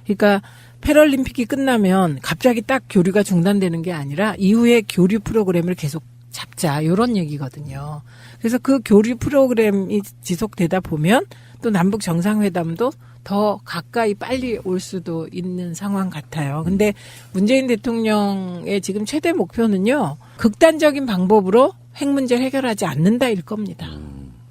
그러니까 패럴림픽이 끝나면 갑자기 딱 교류가 중단되는 게 아니라 이후에 교류 프로그램을 계속 잡자. 이런 얘기거든요. 그래서 그 교류 프로그램이 지속되다 보면 또 남북 정상회담도 더 가까이 빨리 올 수도 있는 상황 같아요. 근데 문재인 대통령의 지금 최대 목표는요. 극단적인 방법으로 핵 문제를 해결하지 않는다일 겁니다.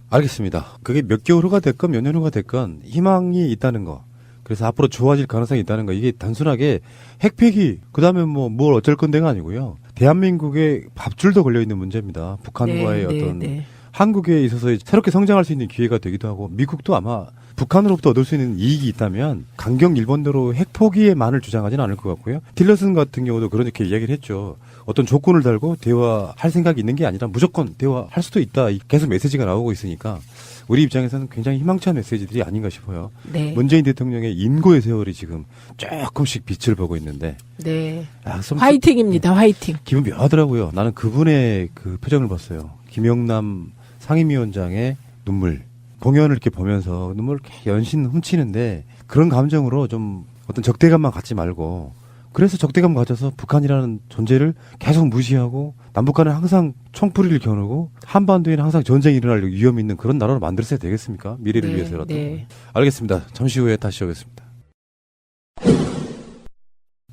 알겠습니다. 그게 몇 개월 후가 됐건 몇 년 후가 됐건 희망이 있다는 거. 그래서 앞으로 좋아질 가능성이 있다는 거. 이게 단순하게 핵폐기 그다음에 뭘 어쩔 건데가 아니고요. 대한민국의 밥줄도 걸려있는 문제입니다. 북한과의 어떤 한국에 있어서 새롭게 성장할 수 있는 기회가 되기도 하고 미국도 아마 북한으로부터 얻을 수 있는 이익이 있다면 강경 일본대로 핵 포기에만을 주장하지는 않을 것 같고요. 틸러슨 같은 경우도 그렇게 이야기를 했죠. 어떤 조건을 달고 대화할 생각이 있는 게 아니라 무조건 대화할 수도 있다. 계속 메시지가 나오고 있으니까 우리 입장에서는 굉장히 희망찬 메시지들이 아닌가 싶어요. 네. 문재인 대통령의 인고의 세월이 지금 조금씩 빛을 보고 있는데 네. 화이팅입니다. 화이팅. 기분 묘하더라고요. 나는 그분의 그 표정을 봤어요. 김영남 상임위원장의 눈물. 공연을 이렇게 보면서 눈물을 이렇게 연신 훔치는데 그런 감정으로 좀 어떤 적대감만 갖지 말고 그래서 적대감 가져서 북한이라는 존재를 계속 무시하고 남북 간에 항상 총풀이를 겨누고 한반도에는 항상 전쟁이 일어날 위험이 있는 그런 나라로 만들었어야 되겠습니까? 미래를 위해서라도. 네. 알겠습니다. 잠시 후에 다시 오겠습니다.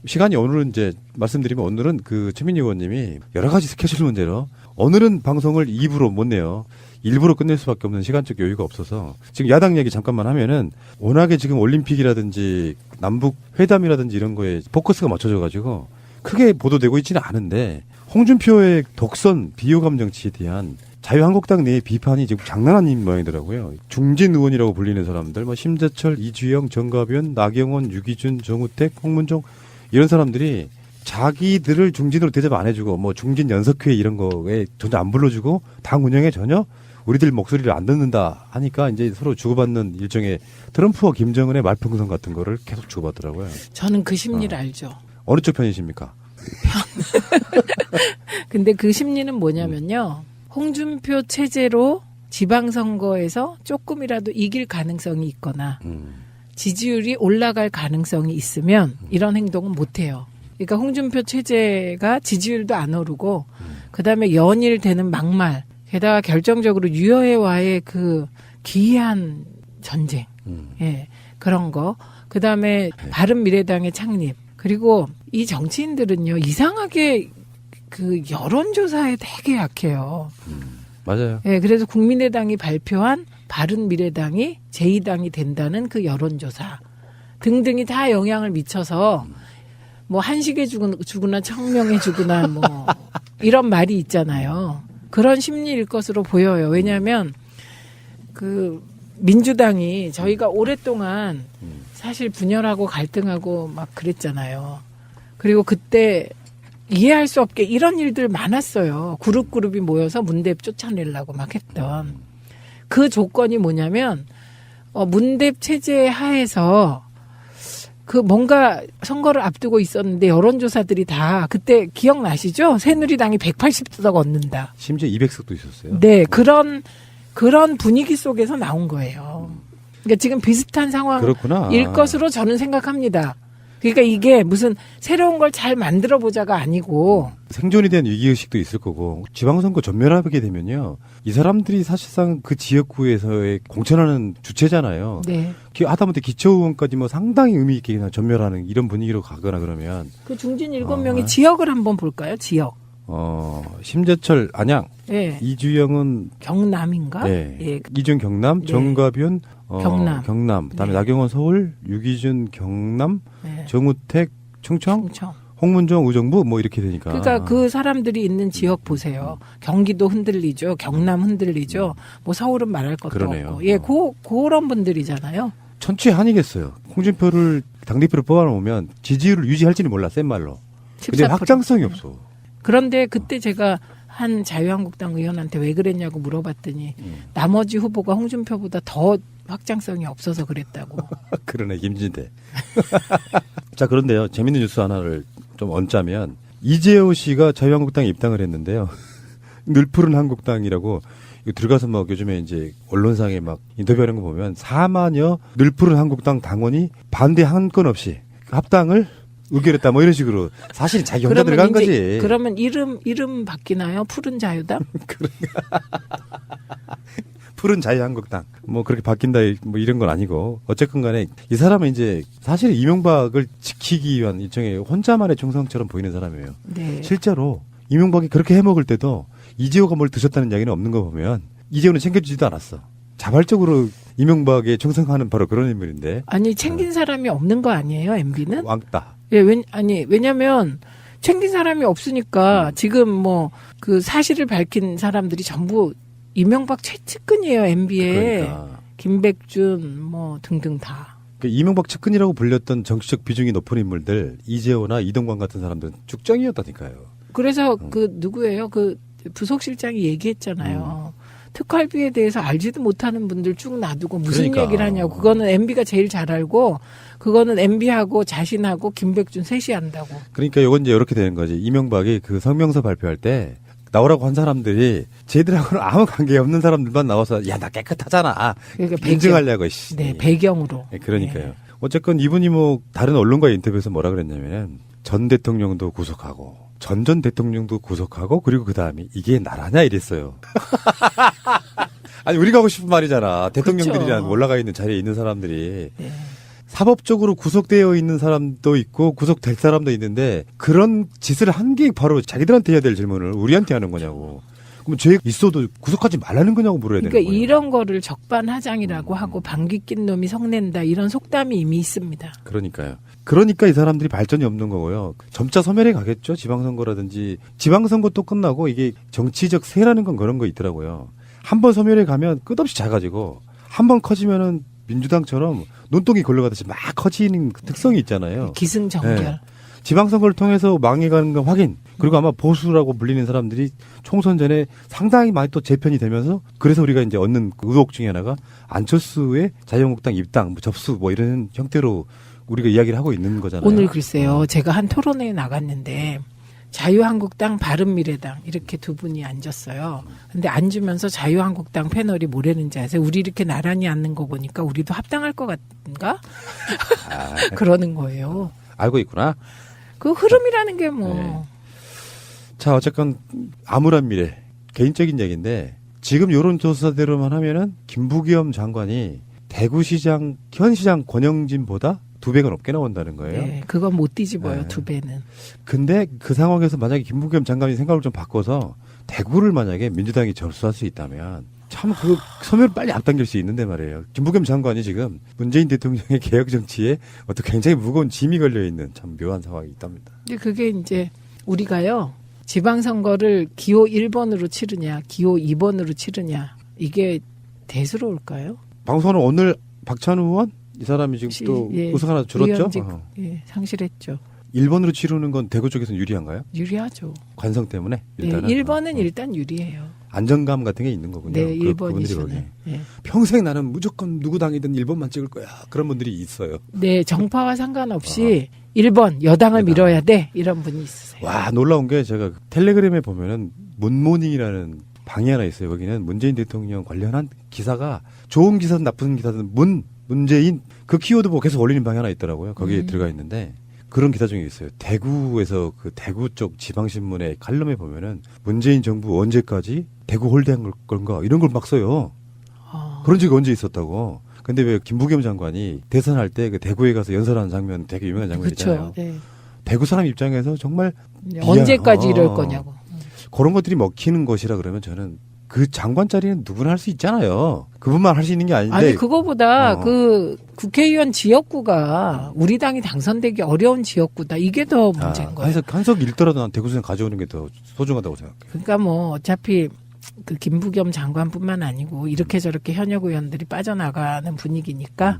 시간이 오늘은 이제 말씀드리면 오늘은 그 최민희 의원님이 여러 가지 스케줄 문제로 오늘은 방송을 2부로 못 내요. 일부러 끝낼 수밖에 없는 시간적 여유가 없어서 지금 야당 얘기 잠깐만 하면은 워낙에 지금 올림픽이라든지 남북 회담이라든지 이런 거에 포커스가 맞춰져 가지고 크게 보도되고 있지는 않은데 홍준표의 독선 비호감 정치에 대한 자유한국당 내의 비판이 지금 장난 아닌 모양이더라고요. 중진 의원이라고 불리는 사람들 심재철, 이주영, 정가변, 나경원, 유기준, 정우택, 홍문종 이런 사람들이 자기들을 중진으로 대접 안 해주고 중진 연석회 이런 거에 전혀 안 불러주고 당 운영에 전혀 우리들 목소리를 안 듣는다 하니까 이제 서로 주고받는 일종의 트럼프와 김정은의 말풍선 같은 거를 계속 주고받더라고요. 저는 그 심리를 알죠. 어느 쪽 편이십니까? 근데 그 심리는 뭐냐면요. 홍준표 체제로 지방선거에서 조금이라도 이길 가능성이 있거나 지지율이 올라갈 가능성이 있으면 이런 행동은 못해요. 그러니까 홍준표 체제가 지지율도 안 오르고 그다음에 연일되는 막말 게다가 결정적으로 유여해와의 그 기이한 전쟁 그런 거 그다음에 바른미래당의 창립 그리고 이 정치인들은요 이상하게 그 여론조사에 되게 약해요. 맞아요. 그래서 국민의당이 발표한 바른미래당이 제2당이 된다는 그 여론조사 등등이 다 영향을 미쳐서 한식에 주구나 청명에 주구나 이런 말이 있잖아요. 그런 심리일 것으로 보여요. 왜냐하면 그 민주당이 저희가 오랫동안 사실 분열하고 갈등하고 막 그랬잖아요. 그리고 그때 이해할 수 없게 이런 일들 많았어요. 그룹이 모여서 문대입 쫓아내려고 막 했던. 그 조건이 뭐냐면 문대입 체제 하에서 그 뭔가 선거를 앞두고 있었는데 여론조사들이 다 그때 기억나시죠? 새누리당이 180석 얻는다. 심지어 200석도 있었어요. 네, 그런 분위기 속에서 나온 거예요. 그러니까 지금 비슷한 상황일 그렇구나. 것으로 저는 생각합니다. 그러니까 이게 무슨 새로운 걸 잘 만들어 보자가 아니고 생존에 대한 위기의식도 있을 거고 지방선거 전멸하게 되면요. 이 사람들이 사실상 그 지역구에서의 공천하는 주체잖아요. 네. 하다못해 기초의원까지 뭐 상당히 의미 있게 그냥 전멸하는 이런 분위기로 가거나 그러면 그 중진 7명의 지역을 한번 볼까요? 지역. 심재철 안양, 네. 이주영은 경남인가? 네. 예. 이준 경남, 네. 정가변 경남. 그다음에 네. 나경원 서울, 유기준 경남, 네. 정우택 충청, 충청. 홍문정 의정부 뭐 이렇게 되니까. 그러니까 그 사람들이 있는 지역 보세요. 경기도 흔들리죠. 경남 흔들리죠. 뭐 서울은 말할 것도 그러네요. 없고. 예, 그런 분들이잖아요. 천추의 한이겠어요. 홍준표를 당대표로 뽑아놓으면 지지율을 유지할지는 몰라, 센 말로. 근데 14%. 확장성이 없어. 그런데 그때 제가 한 자유한국당 의원한테 왜 그랬냐고 물어봤더니 나머지 후보가 홍준표보다 더 확장성이 없어서 그랬다고. 그러네, 김진대. 자, 그런데요. 재밌는 뉴스 하나를 좀 얹자면 이재호 씨가 자유한국당에 입당을 했는데요. 늘 푸른 한국당이라고 이거 들어가서 막 요즘에 이제 언론상에 막 인터뷰하는 거 보면 4만여 늘 푸른 한국당 당원이 반대 한 건 없이 합당을 의결했다 뭐 이런 식으로 사실 자기 혼자 들어간 거지. 그러면 이름 바뀌나요? 푸른 자유당? 푸른 자유한국당 뭐 그렇게 바뀐다 뭐 이런 건 아니고 어쨌건 간에 이 사람은 이제 사실 이명박을 지키기 위한 일종의 혼자만의 충성처럼 보이는 사람이에요. 네. 실제로 이명박이 그렇게 해먹을 때도 이재호가 뭘 드셨다는 이야기는 없는 거 보면 이재호는 챙겨주지도 않았어. 자발적으로 이명박에 충성하는 바로 그런 인물인데. 아니 챙긴 사람이 없는 거 아니에요? MB는? 왕따. 예, 왜냐면 챙긴 사람이 없으니까 지금 뭐 그 사실을 밝힌 사람들이 전부 이명박 최측근이에요, MB에. 그러니까. 김백준 뭐 등등 다. 그 이명박 측근이라고 불렸던 정치적 비중이 높은 인물들 이재호나 이동관 같은 사람들은 쭉정이었다니까요. 그래서 그 누구예요? 그 부속실장이 얘기했잖아요. 특활비에 대해서 알지도 못하는 분들 쭉 놔두고 무슨 그러니까. 얘기를 하냐고. 그거는 MB가 제일 잘 알고 그거는 MB하고 자신하고 김백준 셋이 한다고. 그러니까 이건 이제 이렇게 되는 거지. 이명박이 그 성명서 발표할 때 나오라고 한 사람들이 쟤들하고는 아무 관계 없는 사람들만 나와서 야, 나 깨끗하잖아. 그러니까 인증하려고. 씨. 네, 배경으로. 네, 그러니까요. 네. 어쨌건 이분이 뭐 다른 언론과의 인터뷰에서 뭐라 그랬냐면 전 대통령도 구속하고 전 대통령도 구속하고 그리고 그 다음에 이게 나라냐 이랬어요. 아니 우리가 하고 싶은 말이잖아. 대통령들이란 그렇죠. 올라가 있는 자리에 있는 사람들이 네. 사법적으로 구속되어 있는 사람도 있고 구속될 사람도 있는데 그런 짓을 한 게 바로 자기들한테 해야 될 질문을 우리한테 하는 거냐고. 그럼 죄 있어도 구속하지 말라는 거냐고 물어야 되는 그러니까 거예요. 이런 거를 적반하장이라고 하고 방귀 낀 놈이 성낸다 이런 속담이 이미 있습니다. 그러니까요. 그러니까 이 사람들이 발전이 없는 거고요. 점차 소멸해 가겠죠. 지방선거라든지. 지방선거 또 끝나고 이게 정치적 세라는 건 그런 거 있더라고요. 한 번 소멸해 가면 끝없이 작아지고 한 번 커지면은 민주당처럼 눈덩이 걸려가듯이 막 커지는 그 특성이 있잖아요. 기승전결. 네. 지방선거를 통해서 망해가는 건 확인. 그리고 아마 보수라고 불리는 사람들이 총선 전에 상당히 많이 또 재편이 되면서 그래서 우리가 이제 얻는 그 의혹 중에 하나가 안철수의 자유한국당 입당, 뭐 접수 뭐 이런 형태로 우리가 이야기를 하고 있는 거잖아요. 오늘 글쎄요. 제가 한 토론회에 나갔는데 자유한국당, 바른미래당 이렇게 두 분이 앉았어요. 근데 앉으면서 자유한국당 패널이 뭐라는지 아세요? 우리 이렇게 나란히 앉는 거 보니까 우리도 합당할 것 같은가? 그러는 거예요. 알고 있구나. 그 흐름이라는 게 뭐. 네. 자, 어쨌건 암울한 미래. 개인적인 얘기인데 지금 여론조사대로만 하면은 김부겸 장관이 대구시장 현 시장 권영진보다 2배가 넘게 나온다는 거예요. 네, 그건 못 뒤집어요. 네. 2배는. 근데 그 상황에서 만약에 김부겸 장관이 생각을 좀 바꿔서 대구를 만약에 민주당이 접수할 수 있다면 참 그 소멸을 빨리 앞당길 수 있는데 말이에요. 김부겸 장관이 지금 문재인 대통령의 개혁 정치에 어떤 굉장히 무거운 짐이 걸려 있는 참 묘한 상황이 있답니다. 근데 그게 이제 우리가요. 지방선거를 기호 1번으로 치르냐, 기호 2번으로 치르냐. 이게 대수로울까요? 방송은 오늘 박찬우 의원 이 사람이 지금 또 예, 우승 하나 줄었죠. 의원직, 예, 상실했죠. 1번으로 치르는 건 대구 쪽에서는 유리한가요? 유리하죠. 관성 때문에 네, 일단은 1번은 일단 유리해요. 안정감 같은 게 있는 거군요. 네, 그분들이 1번이시네. 보기에. 네. 평생 나는 무조건 누구 당이든 1번만 찍을 거야. 그런 분들이 있어요. 네, 정파와 상관없이 1번 여당을 여당. 밀어야 돼 이런 분이 있으세요. 와, 놀라운 게 제가 텔레그램에 보면은 문모닝이라는 방이 하나 있어요. 거기는 문재인 대통령 관련한 기사가 좋은 기사든 나쁜 기사든 문재인 그 키워드 보고 계속 올리는 방이 하나 있더라고요. 거기에 들어가 있는데 그런 기사 중에 있어요. 대구에서 그 대구 쪽 지방신문의 칼럼에 보면은 문재인 정부 언제까지 대구 홀대한 건가 이런 걸 막 써요. 그런 적이 언제 있었다고. 근데 왜 김부겸 장관이 대선할 때 그 대구에 가서 연설하는 장면 되게 유명한 장면이잖아요. 그렇죠. 네. 대구 사람 입장에서 정말 언제까지 미안- 이럴 거냐고. 그런 것들이 먹히는 것이라 그러면 저는 그 장관 자리는 누구나 할 수 있잖아요. 그분만 할 수 있는 게 아닌데. 아니 그거보다 어. 그 국회의원 지역구가 우리 당이 당선되기 어려운 지역구다. 이게 더 문제인 거예요. 한석 일더라도 난 대구선 가져오는 게 더 소중하다고 생각해요. 그러니까 뭐 어차피 그 김부겸 장관뿐만 아니고 이렇게 저렇게 현역 의원들이 빠져나가는 분위기니까.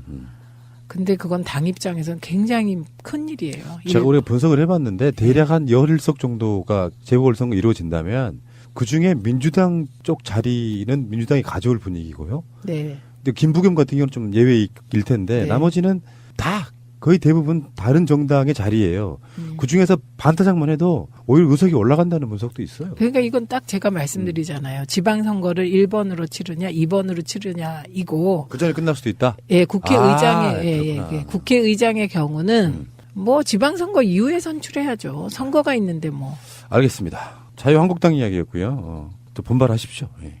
근데 그건 당 입장에서는 굉장히 큰 일이에요. 제가 우리가 분석을 해봤는데 대략 한 11석 정도가 재보궐선거 이루어진다면 그중에 민주당 쪽 자리는 민주당이 가져올 분위기고요. 네. 근데 김부겸 같은 경우는 좀 예외일 텐데 네. 나머지는 다 거의 대부분 다른 정당의 자리예요. 그중에서 반타작만 해도 오히려 의석이 올라간다는 분석도 있어요. 그러니까 이건 딱 제가 말씀드리잖아요. 지방선거를 1번으로 치르냐 2번으로 치르냐 이고 그 전에 끝날 수도 있다. 예, 국회의장의 그렇구나. 예, 국회의장의 경우는 뭐 지방선거 이후에 선출해야죠. 선거가 있는데 뭐. 알겠습니다. 자유한국당 이야기였고요. 또 분발하십시오. 예.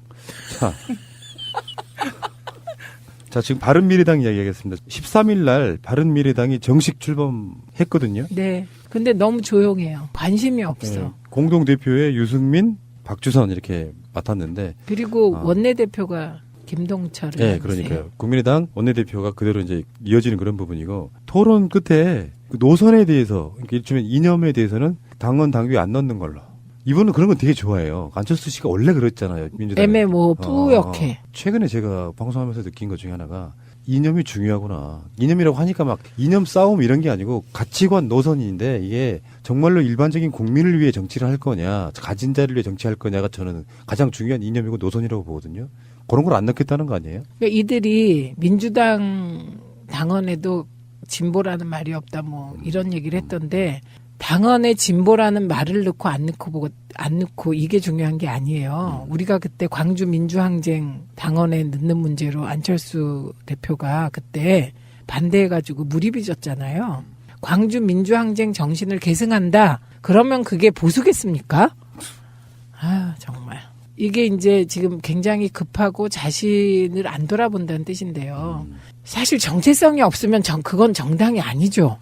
자, 지금 바른미래당 이야기하겠습니다. 13일 날 바른미래당이 정식 출범했거든요. 네. 근데 너무 조용해요. 관심이 없어. 예. 공동대표에 유승민, 박주선 이렇게 맡았는데. 그리고 원내대표가 김동철을. 네, 그러니까요. 국민의당 원내대표가 그대로 이제 이어지는 그런 부분이고 토론 끝에 그 노선에 대해서 그러니까 일종의 이념에 대해서는 당원 당규에 안 넣는 걸로. 이분은 그런 거 되게 좋아해요. 안철수 씨가 원래 그랬잖아요. 민주당. 애매모 뿌옇게. 최근에 제가 방송하면서 느낀 것 중에 하나가 이념이 중요하구나. 이념이라고 하니까 막 이념 싸움 이런 게 아니고 가치관 노선인데 이게 정말로 일반적인 국민을 위해 정치를 할 거냐, 가진 자를 위해 정치할 거냐가 저는 가장 중요한 이념이고 노선이라고 보거든요. 그런 걸 안 넣겠다는 거 아니에요? 그러니까 이들이 민주당 당원에도 진보라는 말이 없다 뭐 이런 얘기를 했던데 당원의 진보라는 말을 넣고 안 넣고 이게 중요한 게 아니에요. 우리가 그때 광주 민주항쟁 당원에 넣는 문제로 안철수 대표가 그때 반대해가지고 무리빚었잖아요. 광주 민주항쟁 정신을 계승한다. 그러면 그게 보수겠습니까? 아 정말. 이게 이제 지금 굉장히 급하고 자신을 안 돌아본다는 뜻인데요. 사실 정체성이 없으면 그건 정당이 아니죠.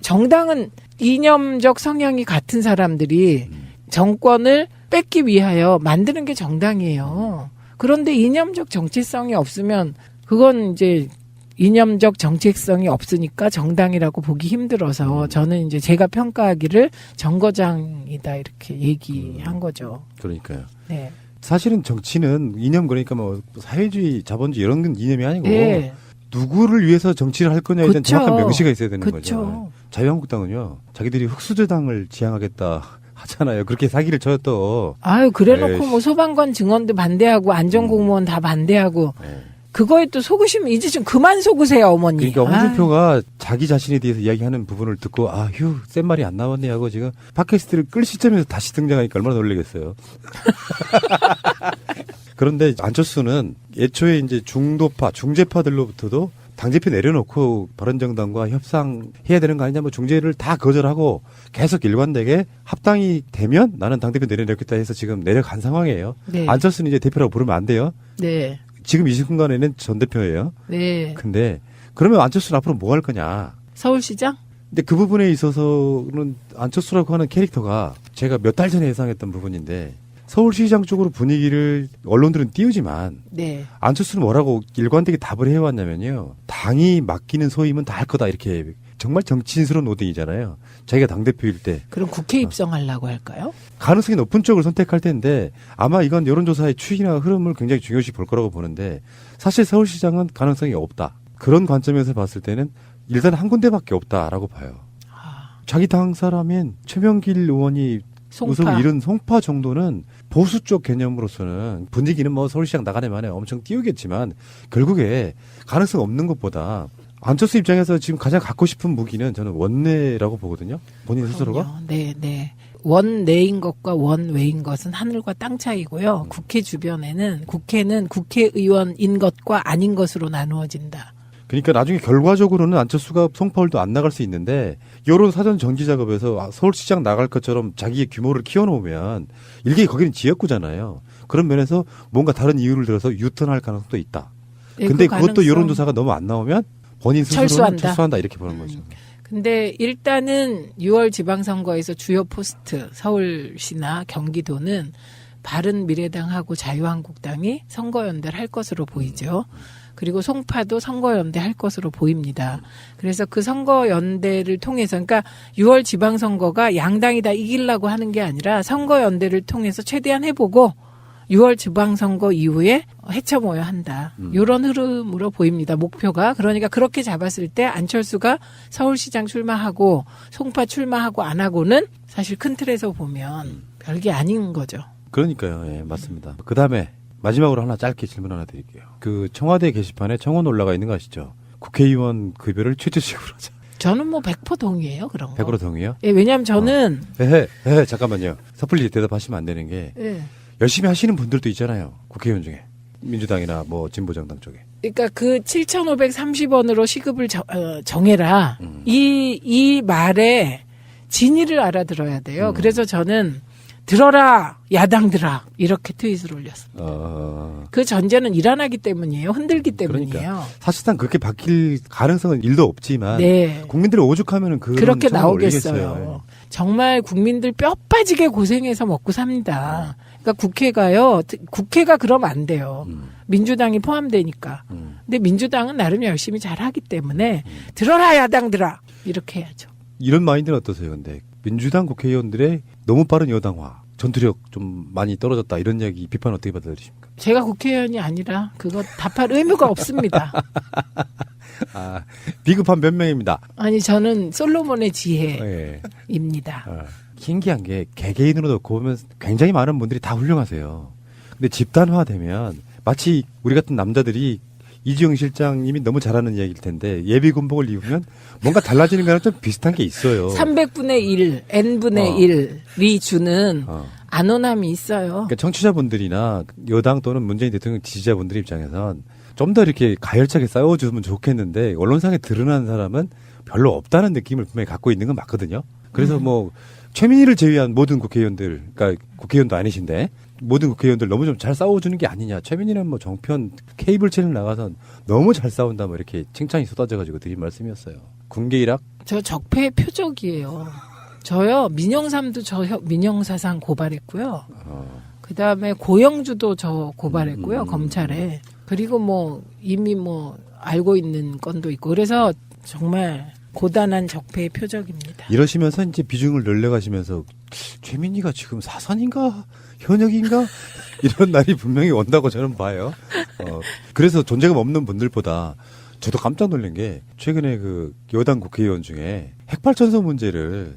정당은 이념적 성향이 같은 사람들이 정권을 뺏기 위하여 만드는 게 정당이에요. 그런데 이념적 정체성이 없으면 그건 이제 이념적 정체성이 없으니까 정당이라고 보기 힘들어서 저는 이제 제가 평가하기를 정거장이다 이렇게 얘기한 거죠. 그러니까요. 네. 사실은 정치는 이념 그러니까 뭐 사회주의, 자본주의 이런 건 이념이 아니고 네. 누구를 위해서 정치를 할 거냐에 대한 그쵸. 정확한 명시가 있어야 되는 그쵸. 거죠. 자유한국당은요. 자기들이 흑수저당을 지향하겠다 하잖아요. 그렇게 사기를 쳐요 또. 아유 그래놓고 에이씨. 뭐 소방관 증원도 반대하고 안전공무원 다 반대하고 그거에 또 속으시면 이제 좀 그만 속으세요 어머니. 그러니까 홍준표가 자기 자신에 대해서 이야기하는 부분을 듣고 센 말이 안 나왔네 하고 지금 팟캐스트를 끌 시점에서 다시 등장하니까 얼마나 놀라겠어요. 그런데 안철수는 애초에 이제 중도파, 중재파들로부터도 당대표 내려놓고 바른정당과 협상해야 되는 거 아니냐, 뭐 중재를 다 거절하고 계속 일관되게 합당이 되면 나는 당대표 내려놓겠다 해서 지금 내려간 상황이에요. 네. 안철수는 이제 대표라고 부르면 안 돼요. 네. 지금 이 순간에는 전 대표예요. 네. 근데 그러면 안철수는 앞으로 뭐 할 거냐. 서울시장? 근데 그 부분에 있어서는 안철수라고 하는 캐릭터가 제가 몇 달 전에 예상했던 부분인데 서울시장 쪽으로 분위기를 언론들은 띄우지만 네. 안철수는 뭐라고 일관되게 답을 해왔냐면요. 당이 맡기는 소임은 다 할 거다 이렇게 정말 정치인스러운 오딩이잖아요. 자기가 당대표일 때. 그럼 국회 입성하려고 할까요? 가능성이 높은 쪽을 선택할 텐데 아마 이건 여론조사의 추이나 흐름을 굉장히 중요시 볼 거라고 보는데 사실 서울시장은 가능성이 없다. 그런 관점에서 봤을 때는 일단 한 군데밖에 없다라고 봐요. 자기 당 사람인 최명길 의원이 송파. 우승을 이룬 송파 정도는 보수 쪽 개념으로서는 분위기는 뭐 서울시장 나가네 만에 엄청 띄우겠지만 결국에 가능성 없는 것보다 안철수 입장에서 지금 가장 갖고 싶은 무기는 저는 원내라고 보거든요. 본인 스스로가. 그럼요. 네, 네. 원내인 것과 원외인 것은 하늘과 땅 차이고요. 국회 주변에는 국회는 국회의원인 것과 아닌 것으로 나누어진다. 그러니까 나중에 결과적으로는 안철수가 송파울도 안 나갈 수 있는데 이런 사전 정지 작업에서 서울시장 나갈 것처럼 자기의 규모를 키워놓으면 일개 거기는 지역구잖아요. 그런 면에서 뭔가 다른 이유를 들어서 유턴할 가능성도 있다. 네, 근데 그 그것도 가능성- 여론조사가 너무 안 나오면 본인 스스로는 철수한다. 철수한다 이렇게 보는 거죠. 근데 일단은 6월 지방선거에서 주요 포스트 서울시나 경기도는 바른미래당하고 자유한국당이 선거연대를 할 것으로 보이죠. 그리고 송파도 선거연대 할 것으로 보입니다. 그래서 그 선거연대를 통해서 그러니까 6월 지방선거가 양당이 다 이기려고 하는 게 아니라 선거연대를 통해서 최대한 해보고 6월 지방선거 이후에 헤쳐모여야 한다. 이런 흐름으로 보입니다. 목표가. 그러니까 그렇게 잡았을 때 안철수가 서울시장 출마하고 송파 출마하고 안 하고는 사실 큰 틀에서 보면 별게 아닌 거죠. 그러니까요. 예, 맞습니다. 그다음에 마지막으로 하나 짧게 질문 하나 드릴게요. 그 청와대 게시판에 청원 올라가 있는 거 아시죠? 국회의원 급여를 최저시급으로 하자. 저는 뭐 100% 동의해요. 그런 거. 100% 동의요? 예, 왜냐하면 저는 잠깐만요. 섣불리 대답하시면 안 되는 게 예. 열심히 하시는 분들도 있잖아요. 국회의원 중에. 민주당이나 뭐 진보정당 쪽에. 그러니까 그 7,530원으로 시급을 정해라. 이 말에 진위를 알아들어야 돼요. 그래서 저는 들어라 야당들아 이렇게 트윗을 올렸습니다. 그 전제는 일어나기 때문이에요. 흔들기 때문이에요. 그러니까 사실상 그렇게 바뀔 가능성은 일도 없지만 네. 국민들이 오죽하면 그렇게 청원을 나오겠어요. 올리겠어요. 정말 국민들 뼈 빠지게 고생해서 먹고 삽니다. 그러니까 국회가요. 국회가 그러면 안 돼요. 민주당이 포함되니까. 근데 민주당은 나름 열심히 잘하기 때문에 들어라 야당들아 이렇게 해야죠. 이런 마인드는 어떠세요? 근데 민주당 국회의원들의 너무 빠른 여당화, 전투력 좀 많이 떨어졌다 이런 이야기 비판 어떻게 받아들이십니까? 제가 국회의원이 아니라 그거 답할 의무가 없습니다. 아, 비급한 변명입니다. 아니 저는 솔로몬의 지혜입니다. 예. 신기한 게 개개인으로 놓고 보면 굉장히 많은 분들이 다 훌륭하세요. 근데 집단화되면 마치 우리 같은 남자들이 이주영 실장님이 너무 잘하는 이야기일 텐데 예비 군복을 입으면 뭔가 달라지는 거랑 좀 비슷한 게 있어요. 300분의 1, n분의 1이 주는 안온함이 있어요. 그러니까 청취자분들이나 여당 또는 문재인 대통령 지지자분들 입장에선 좀 더 이렇게 가열차게 싸워주면 좋겠는데 언론상에 드러난 사람은 별로 없다는 느낌을 분명히 갖고 있는 건 맞거든요. 그래서 뭐 최민희를 제외한 모든 국회의원들, 그러니까 국회의원도 아니신데 모든 국회의원들 너무 좀 잘 싸워주는 게 아니냐. 최민희는 뭐 정편 케이블 채널 나가서 너무 잘 싸운다 뭐 이렇게 칭찬이 쏟아져가지고 드린 말씀이었어요. 군계일학? 저 적폐의 표적이에요. 저요 민영삼도 민영사상 고발했고요. 그 다음에 고영주도 저 고발했고요 검찰에. 그리고 뭐 이미 뭐 알고 있는 건도 있고 그래서 정말 고단한 적폐의 표적입니다. 이러시면서 이제 비중을 늘려가시면서 최민희가 지금 사선인가 현역인가 이런 날이 분명히 온다고 저는 봐요. 그래서 존재감 없는 분들보다 저도 깜짝 놀란 게 최근에 그 여당 국회의원 중에 핵발전소 문제를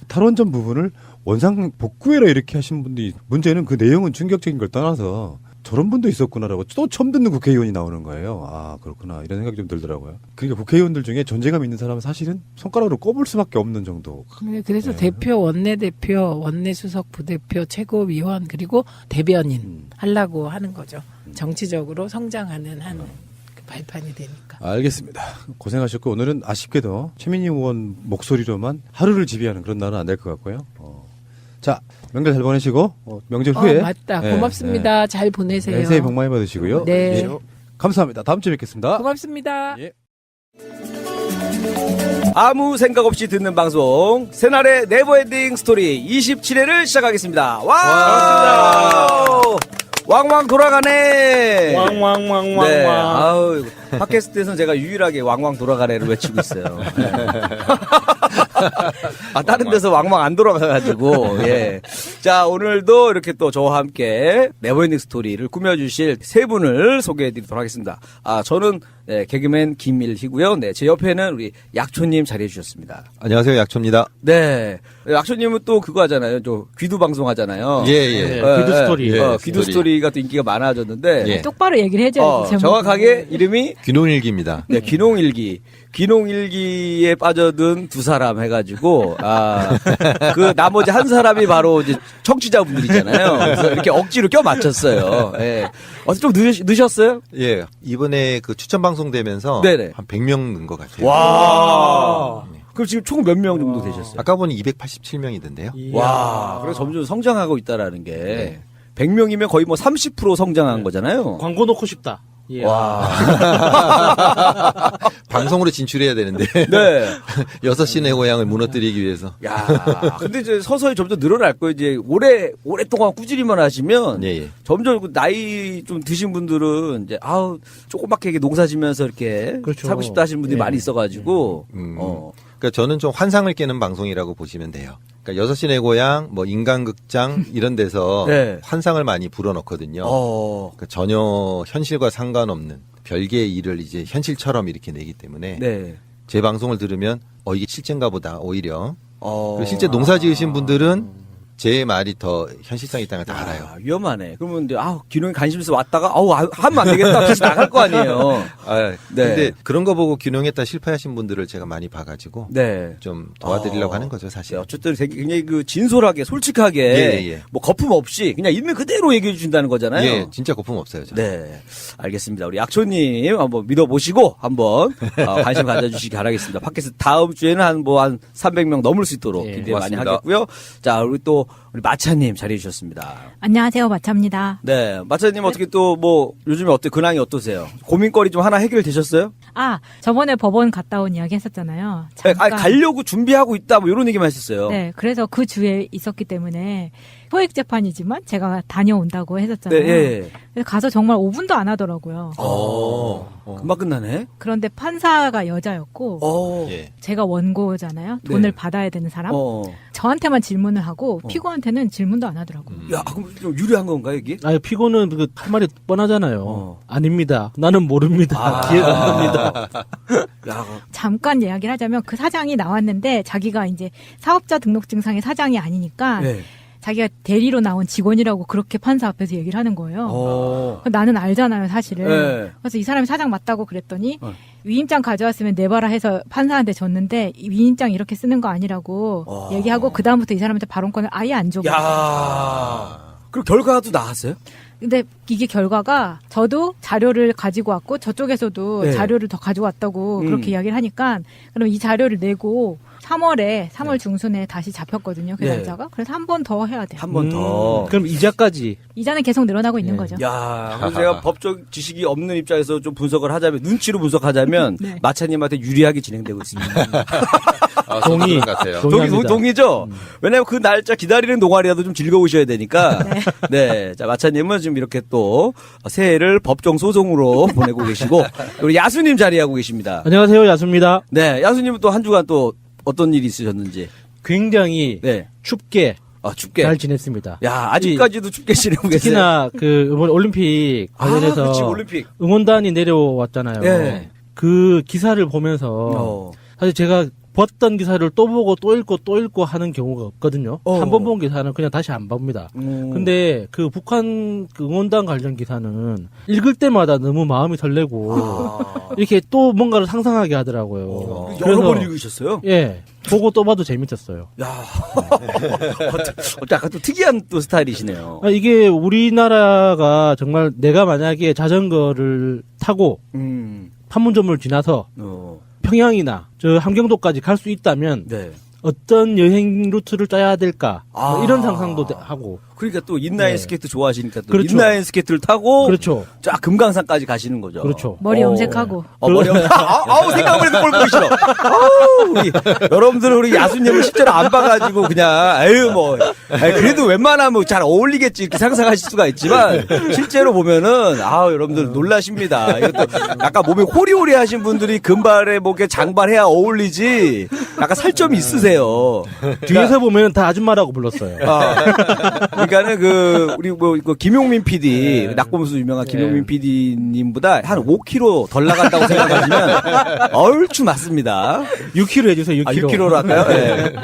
탈원전 부분을 원상 복구해라 이렇게 하신 분들이 문제는 그 내용은 충격적인 걸 떠나서 저런 분도 있었구나라고 또 처음 듣는 국회의원이 나오는 거예요. 아 그렇구나 이런 생각이 좀 들더라고요. 그러니까 국회의원들 중에 존재감 있는 사람은 사실은 손가락으로 꼽을 수밖에 없는 정도. 그래서 대표, 원내대표, 원내수석, 부대표, 최고위원 그리고 대변인 하려고 하는 거죠. 정치적으로 성장하는 한 그 발판이 되니까. 알겠습니다. 고생하셨고 오늘은 아쉽게도 최민희 의원 목소리로만 하루를 지배하는 그런 날은 안 될 것 같고요. 자 명절 잘 보내시고 명절 후에 맞다. 고맙습니다. 잘 보내세요. 네, 새해 복 많이 받으시고요. 네. 예, 감사합니다. 다음 주에 뵙겠습니다. 고맙습니다. 예. 아무 생각 없이 듣는 방송 새날의 네버엔딩 스토리 27회를 시작하겠습니다. 와! 왕왕 돌아가네. 왕왕왕왕왕. 네. 아우 팟캐스트에서는 제가 유일하게 왕왕 돌아가네를 외치고 있어요. 네. 다른 데서 왕왕 안 돌아가가지고, 예. 자, 오늘도 이렇게 또 저와 함께 네버엔딩 스토리를 꾸며주실 세 분을 소개해드리도록 하겠습니다. 저는, 네, 개그맨 김일희고요. 네, 제 옆에는 우리 약초님 자리해주셨습니다. 안녕하세요, 약초입니다. 네. 약초님은 또 그거 하잖아요. 저 귀두 방송 하잖아요. 예. 귀두 스토리. 귀두 스토리가 또 인기가 많아졌는데. 예. 똑바로 얘기를 해줘야지. 정확하게 이름이 귀농일기입니다. 네, 귀농일기. 귀농일기에 빠져든 두 사람 해가지고, 그 나머지 한 사람이 바로 이제 청취자분들이잖아요. 그래서 이렇게 억지로 껴 맞췄어요. 예. 좀 늦으셨어요? 예. 이번에 그 추천 방송 되면서 네네. 한 100명 는 것 같아요. 와. 그럼 지금 총 몇 명 정도 되셨어요? 아까 보니 287명이던데요. 와. 그래서 점점 성장하고 있다라는 게. 100명이면 거의 뭐 30% 성장한 거잖아요. 광고 넣고 싶다. 예. 와. 방송으로 진출해야 되는데. 네. 6시 내 고향을 무너뜨리기 위해서. 야, 근데 이제 서서히 점점 늘어날 거예요. 이제 오랫동안 꾸준히만 하시면 예. 점점 나이 좀 드신 분들은 이제 조그맣게 농사 지면서 이렇게 그렇죠. 살고 싶다 하시는 분들이 많이 있어가지고 그러니까 저는 좀 환상을 깨는 방송이라고 보시면 돼요. 그러니까 6시 내 고향, 뭐 인간극장 이런 데서 네. 환상을 많이 불어넣거든요. 그러니까 전혀 현실과 상관없는 별개의 일을 이제 현실처럼 이렇게 내기 때문에 네. 제 방송을 들으면 이게 실제인가 보다 오히려. 그리고 실제 농사 지으신 분들은 제 말이 더 현실성이 있다는 걸 다 알아요. 위험하네. 그러면 이제 귀농에 관심 있어 왔다가 하면 안 되겠다. 다시 나갈 거 아니에요. 네. 근데 그런 거 보고 귀농했다 실패하신 분들을 제가 많이 봐가지고 네. 좀 도와드리려고 하는 거죠, 사실. 네, 어쨌든 되게 굉장히 그 진솔하게 솔직하게 예. 뭐 거품 없이 그냥 있는 그대로 얘기해 주신다는 거잖아요. 예, 진짜 거품 없어요. 저는. 네, 알겠습니다. 우리 약초님 한번 믿어보시고 한번 관심 가져주시기 바라겠습니다. 팟캐스트 다음 주에는 한 300명 넘을 수 있도록 기대 많이 고맙습니다. 하겠고요. 자, 우리 마차님 자리해 주셨습니다. 안녕하세요, 마차입니다. 네, 마차님 어떻게 또 요즘에 근황이 어떠세요? 고민거리 좀 하나 해결되셨어요? 저번에 법원 갔다 온 이야기 했었잖아요. 가려고 준비하고 있다 이런 얘기만 했었어요. 네, 그래서 그 주에 있었기 때문에 소액 재판이지만 제가 다녀온다고 했었잖아요. 네, 예. 그래서 가서 정말 5분도 안 하더라고요. 금방 끝나네. 그런데 판사가 여자였고 예. 제가 원고잖아요. 돈을 네. 받아야 되는 사람. 저한테만 질문을 하고 피고한테는 질문도 안 하더라고요. 야, 그럼 좀 유리한 건가 여기? 피고는 할 말이 뻔하잖아요. 아닙니다. 나는 모릅니다. 기회가 안 됩니다. 잠깐 이야기를 하자면 그 사장이 나왔는데 자기가 이제 사업자 등록증상의 사장이 아니니까 네. 자기가 대리로 나온 직원이라고 그렇게 판사 앞에서 얘기를 하는 거예요. 나는 알잖아요, 사실은. 네. 그래서 이 사람이 사장 맞다고 그랬더니 위임장 가져왔으면 내봐라 해서 판사한테 줬는데 이 위임장 이렇게 쓰는 거 아니라고 얘기하고 그다음부터 이 사람한테 발언권을 아예 안 줘. 그리고 결과도 나왔어요? 근데 이게 결과가 저도 자료를 가지고 왔고 저쪽에서도 네. 자료를 더 가져왔다고 그렇게 이야기를 하니까 그럼 이 자료를 내고 3월 중순에 다시 잡혔거든요. 그 네. 날짜가. 그래서 한 번 더 해야 돼요. 한 번 더. 그럼 이자까지. 이자는 계속 늘어나고 있는 거죠. 야, 그래서 제가 법적 지식이 없는 입장에서 좀 분석을 하자면 눈치로 분석하자면 네. 마차님한테 유리하게 진행되고 있습니다. 동의. 같아요. 동의죠? 왜냐면 그 날짜 기다리는 동안이라도 좀 즐거우셔야 되니까. 네. 자, 마차님은 지금 이렇게 또 새해를 법정 소송으로 보내고 계시고 우리 야수님 자리하고 계십니다. 안녕하세요, 야수입니다. 네. 야수님은 또 한 주간 또 어떤 일이 있으셨는지. 굉장히 네. 춥게 춥게. 잘 지냈습니다. 야, 아직까지도 춥게 지내고 계세요. 특히나 이번 올림픽 관련해서 그렇지, 올림픽. 응원단이 내려왔잖아요. 네. 그 기사를 보면서 사실 제가 봤던 기사를 또 보고 또 읽고 하는 경우가 없거든요. 한 번 본 기사는 그냥 다시 안 봅니다. 근데 그 북한 응원단 관련 기사는 읽을 때마다 너무 마음이 설레고 이렇게 또 뭔가를 상상하게 하더라고요. 여러 번 읽으셨어요? 예. 보고 또 봐도 재밌었어요. 야, 약간 또 특이한 또 스타일이시네요. 이게 우리나라가 정말 내가 만약에 자전거를 타고 판문점을 지나서 평양이나 저 함경도까지 갈 수 있다면 네. 어떤 여행 루트를 짜야 될까 이런 상상도 하고. 그러니까 또 인라인 스케이트 좋아하시니까 또 그렇죠. 인라인 스케이트를 타고 그렇죠. 쫙 금강산까지 가시는 거죠. 그렇죠. 머리 염색하고. 머리 생각만 해도 꼴 보기 싫어. 우리 여러분들 우리 야수님을 실제로 안 봐가지고 그냥 그래도 웬만하면 잘 어울리겠지 이렇게 상상하실 수가 있지만 실제로 보면은 여러분들 놀라십니다. 이것도 약간 몸이 호리호리하신 분들이 금발에 목에 장발해야 어울리지. 약간 살점이 있으세요. 뒤에서 보면 다 아줌마라고 불렀어요. 그러니까는 우리 김용민 PD, 낙곰수 유명한 김용민 PD님보다 한 5kg 덜 나간다고 생각하시면 얼추 맞습니다. 6kg 해주세요. 6kg. 6kg로 할까요? 네.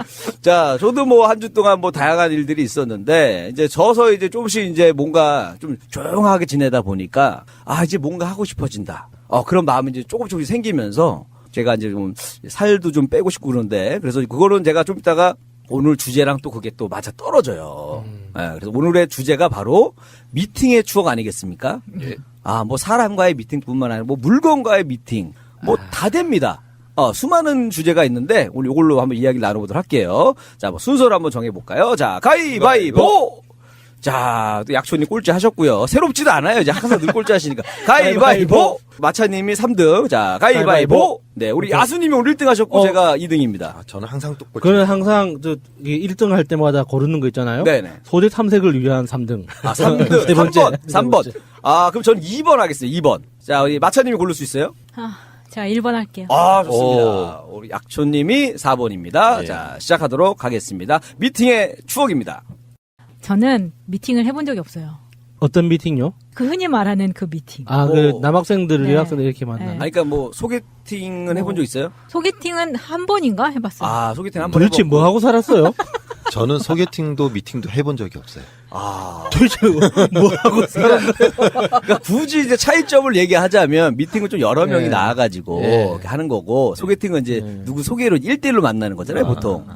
자, 저도 뭐 한 주 동안 뭐 다양한 일들이 있었는데 이제 져서 이제 조금씩 이제 뭔가 좀 조용하게 지내다 보니까 이제 뭔가 하고 싶어진다. 그런 마음이 이제 조금씩 생기면서 제가 이제 좀 살도 좀 빼고 싶고 그런데 그래서 그거는 제가 좀 이따가 오늘 주제랑 또 그게 또 맞아 떨어져요. 네, 그래서 오늘의 주제가 바로 미팅의 추억 아니겠습니까? 예. 뭐 사람과의 미팅뿐만 아니라 뭐 물건과의 미팅 뭐 다 됩니다. 수많은 주제가 있는데 오늘 이걸로 한번 이야기를 나눠보도록 할게요. 자, 뭐 순서를 한번 정해볼까요? 자, 가위바위보! 자, 또 약초님 꼴찌 하셨고요. 새롭지도 않아요. 이제 항상 늘 꼴찌 하시니까. 가위바위보! 마차님이 3등. 자, 가위바위보! 네, 우리 야수님이 오늘 1등 하셨고 제가 2등입니다. 저는 항상 똑같이. 그는 항상 1등 할 때마다 고르는 거 있잖아요. 네네. 소재 탐색을 위한 3등. 3등. 세 번째. 3번. 그럼 저는 2번 하겠습니다. 2번. 자, 우리 마차님이 고를 수 있어요? 제가 1번 할게요. 좋습니다. 우리 약초님이 4번입니다. 예. 자, 시작하도록 하겠습니다. 미팅의 추억입니다. 저는 미팅을 해본 적이 없어요. 어떤 미팅요? 그 흔히 말하는 그 미팅. 오. 남학생들, 네. 여학생들 이렇게 만나는. 네. 그러니까 뭐 소개팅은 해본 적 있어요? 소개팅은 한 번인가 해봤어요. 소개팅 한번 도대체 뭐 하고 살았어요? 저는 소개팅도 미팅도 해본 적이 없어요. 도대체 뭐 하고 살았어요? 그러니까 굳이 이제 차이점을 얘기하자면 미팅은 좀 여러 명이 네. 나와가지고 이렇게 하는 거고 소개팅은 이제 누구 소개로 1대1로 만나는 거잖아요, 보통.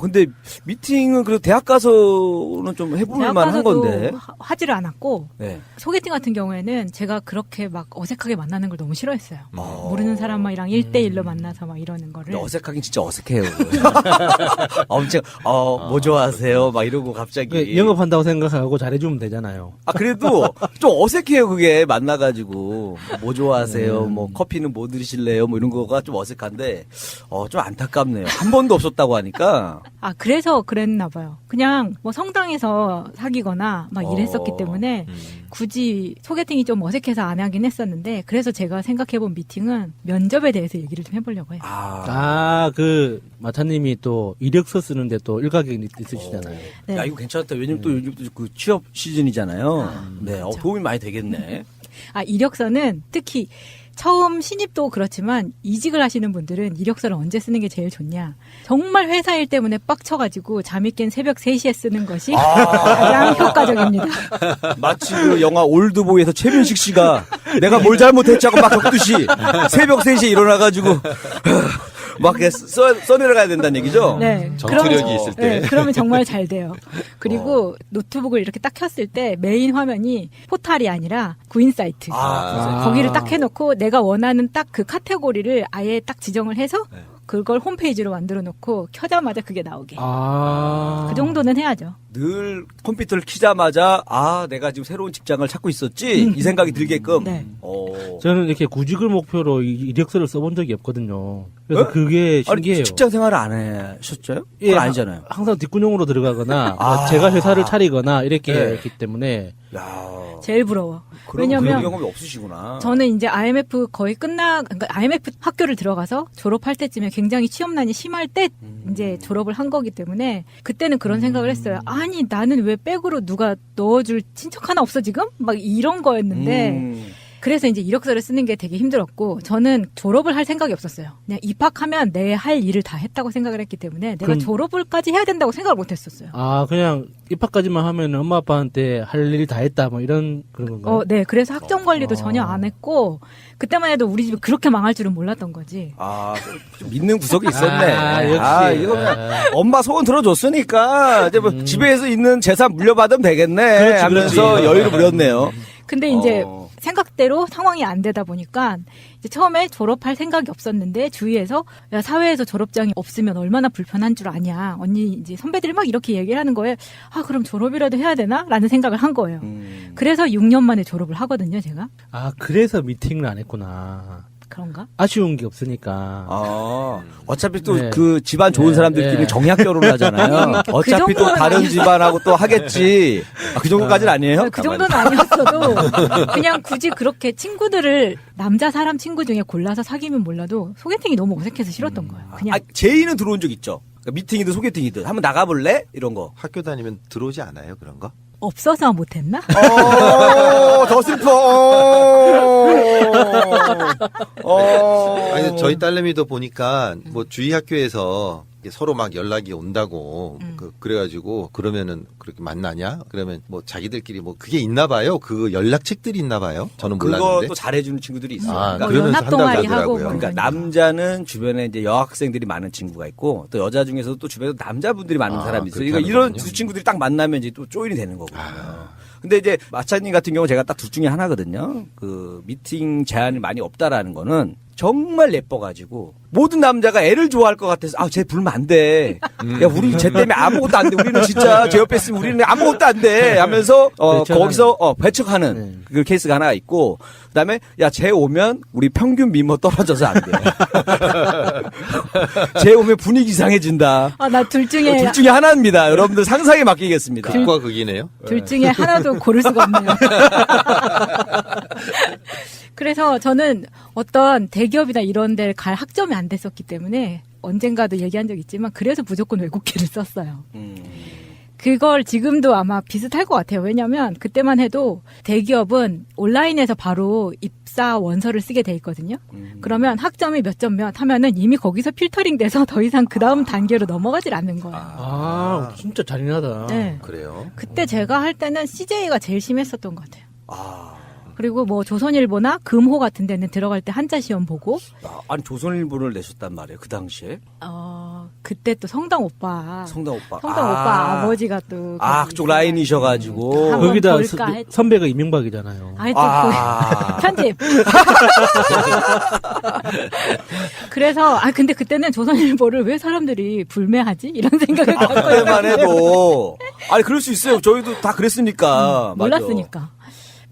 근데 미팅은 그래도 대학 가서는 좀 해볼 대학 만한 가서도 건데. 하지를 않았고 네. 소개팅 같은 경우에는 제가 그렇게 막 어색하게 만나는 걸 너무 싫어했어요. 모르는 사람이랑 1대1로 만나서 막 이러는 거를. 근데 어색하긴 진짜 어색해요. 엄청 뭐 좋아하세요? 막 이러고 갑자기. 영업한다고 생각하고 잘해주면 되잖아요. 그래도 좀 어색해요. 그게 만나가지고 뭐 좋아하세요? 뭐 커피는 뭐 드실래요? 뭐 이런 거가 좀 어색한데 좀 안타깝네요. 한 번도 없었다고 하니까. 그래서 그랬나 봐요. 그냥 뭐 성당에서 사귀거나 막 이랬었기 때문에 굳이 소개팅이 좀 어색해서 안 하긴 했었는데 그래서 제가 생각해본 미팅은 면접에 대해서 얘기를 좀 해보려고 해요. 마차님이 또 이력서 쓰는데 또 일가견이 있으시잖아요. 네. 야, 이거 괜찮다. 왜냐면 또 요즘 그 취업 시즌이잖아요. 네, 그렇죠. 도움이 많이 되겠네. 이력서는 특히 처음 신입도 그렇지만 이직을 하시는 분들은 이력서를 언제 쓰는 게 제일 좋냐. 정말 회사 일 때문에 빡쳐가지고 잠이 깬 새벽 3시에 쓰는 것이 가장 효과적입니다. 마치 그 영화 올드보이에서 최민식 씨가 내가 뭘 잘못했지 하고 막 겪듯이 새벽 3시에 일어나가지고 막 써내려가야 된다는 얘기죠? 네. 정투력이 있을 때. 네, 그러면 정말 잘 돼요. 그리고 노트북을 이렇게 딱 켰을 때 메인 화면이 포탈이 아니라 구인 사이트. 거기를 딱 해놓고 내가 원하는 딱 그 카테고리를 아예 딱 지정을 해서 그걸 홈페이지로 만들어 놓고 켜자마자 그게 나오게. 그 정도는 해야죠. 늘 컴퓨터를 키자마자 내가 지금 새로운 직장을 찾고 있었지 이 생각이 들게끔. 네. 저는 이렇게 구직을 목표로 이력서를 써본 적이 없거든요. 그래서 그게 신기해요. 직장 생활을 안 하셨죠? 그건 아니잖아요. 항상 뒷구녕으로 들어가거나 제가 회사를 차리거나 이렇게 했기 때문에. 제일 부러워. 그런 왜냐면 경험이 없으시구나. 저는 이제 IMF 그러니까 IMF 학교를 들어가서 졸업할 때쯤에 굉장히 취업난이 심할 때 이제 졸업을 한 거기 때문에 그때는 그런 생각을 했어요. 아니 나는 왜 백으로 누가 넣어줄 친척 하나 없어 지금? 막 이런 거였는데 그래서 이제 이력서를 쓰는 게 되게 힘들었고 저는 졸업을 할 생각이 없었어요. 그냥 입학하면 내 할 일을 다 했다고 생각을 했기 때문에 내가 졸업을까지 해야 된다고 생각을 못 했었어요. 그냥 입학까지만 하면 엄마 아빠한테 할 일 다 했다 뭐 이런 그런 건가요? 네. 그래서 학점 관리도 전혀 안 했고 그때만 해도 우리 집이 그렇게 망할 줄은 몰랐던 거지. 좀 믿는 구석이 있었네. 역시. 이거 그냥 엄마 소원 들어줬으니까 이제 뭐 집에서 있는 재산 물려받으면 되겠네. 그렇지, 하면서 그렇지. 여유를 부렸네요. 근데 이제 생각대로 상황이 안 되다 보니까 이제 처음에 졸업할 생각이 없었는데 주위에서 야, 사회에서 졸업장이 없으면 얼마나 불편한 줄 아냐. 언니 이제 선배들이 막 이렇게 얘기를 하는 거에 그럼 졸업이라도 해야 되나? 라는 생각을 한 거예요. 그래서 6년 만에 졸업을 하거든요, 제가. 그래서 미팅을 안 했구나. 그런가? 아쉬운 게 없으니까. 어차피 또 네. 그 집안 좋은 네, 사람들끼리 네. 정략 결혼을 하잖아요. 어차피 또 정도는 다른 집안하고 또 하겠지. 그 정도까지는 아니에요? 그 정도는 아니었어도 그냥 굳이 그렇게 친구들을 남자 사람 친구 중에 골라서 사귀면 몰라도 소개팅이 너무 어색해서 싫었던 거예요. 그냥 제의는 들어온 적 있죠. 그러니까 미팅이든 소개팅이든 한번 나가볼래? 이런 거. 학교 다니면 들어오지 않아요 그런 거? 없어서 못했나? 더 슬퍼. 아니 저희 딸내미도 보니까 뭐 주위 학교에서 서로 막 연락이 온다고 그래가지고 그러면은 그렇게 만나냐? 그러면 뭐 자기들끼리 뭐 그게 있나 봐요. 그 연락책들이 있나 봐요. 저는 몰랐는데. 그것도 잘해주는 친구들이 있어요. 아, 그러니까, 그러면서 연합 동아리 한다고 하고 하더라고요. 그러니까 남자는 주변에 이제 여학생들이 많은 친구가 있고 또 여자 중에서도 또 주변에 남자분들이 많은 사람이 있어요. 그렇게 그러니까 하는 이런 거군요. 두 친구들이 딱 만나면 이제 또 조인이 되는 거거든요. 근데 이제 마차님 같은 경우 제가 딱 둘 중에 하나거든요. 그 미팅 제한이 많이 없다라는 거는 정말 예뻐가지고 모든 남자가 애를 좋아할 것 같아서 쟤 부르면 안 돼. 야 우리 쟤 때문에 아무것도 안 돼. 우리는 진짜 제 옆에 있으면 우리는 아무것도 안 돼. 하면서 거기서 배척하는 그 케이스가 하나 있고 그다음에 야 쟤 오면 우리 평균 미모 떨어져서 안 돼. 쟤 오면 분위기 이상해진다. 나 둘 중에 하나입니다. 여러분들 상상에 맡기겠습니다. 극과 극이네요. 둘 중에 하나도 고를 수가 없네요. 그래서 저는 어떤 대기업이나 이런 데를 갈 학점이 안 됐었기 때문에 언젠가도 얘기한 적 있지만 그래서 무조건 외국계를 썼어요. 그걸 지금도 아마 비슷할 것 같아요. 왜냐하면 그때만 해도 대기업은 온라인에서 바로 입사 원서를 쓰게 돼 있거든요. 그러면 학점이 몇 점 몇 하면은 이미 거기서 필터링 돼서 더 이상 그 다음 단계로 넘어가질 않는 거예요. 진짜 잔인하다. 네. 그래요. 그때 제가 할 때는 CJ가 제일 심했었던 것 같아요. 그리고 뭐 조선일보나 금호 같은 데는 들어갈 때 한자 시험 보고. 아니 조선일보를 내셨단 말이에요. 그 당시에. 그때 또 성당 오빠 아. 아버지가 또 그쪽 라인이셔가지고 한번 거기다 볼까 했- 선배가 이명박이잖아요. 하여튼 편집. 그래서 근데 그때는 조선일보를 왜 사람들이 불매하지? 이런 생각을 갖고 그때만 해도 아니 그럴 수 있어요. 저희도 다 그랬으니까. 몰랐으니까.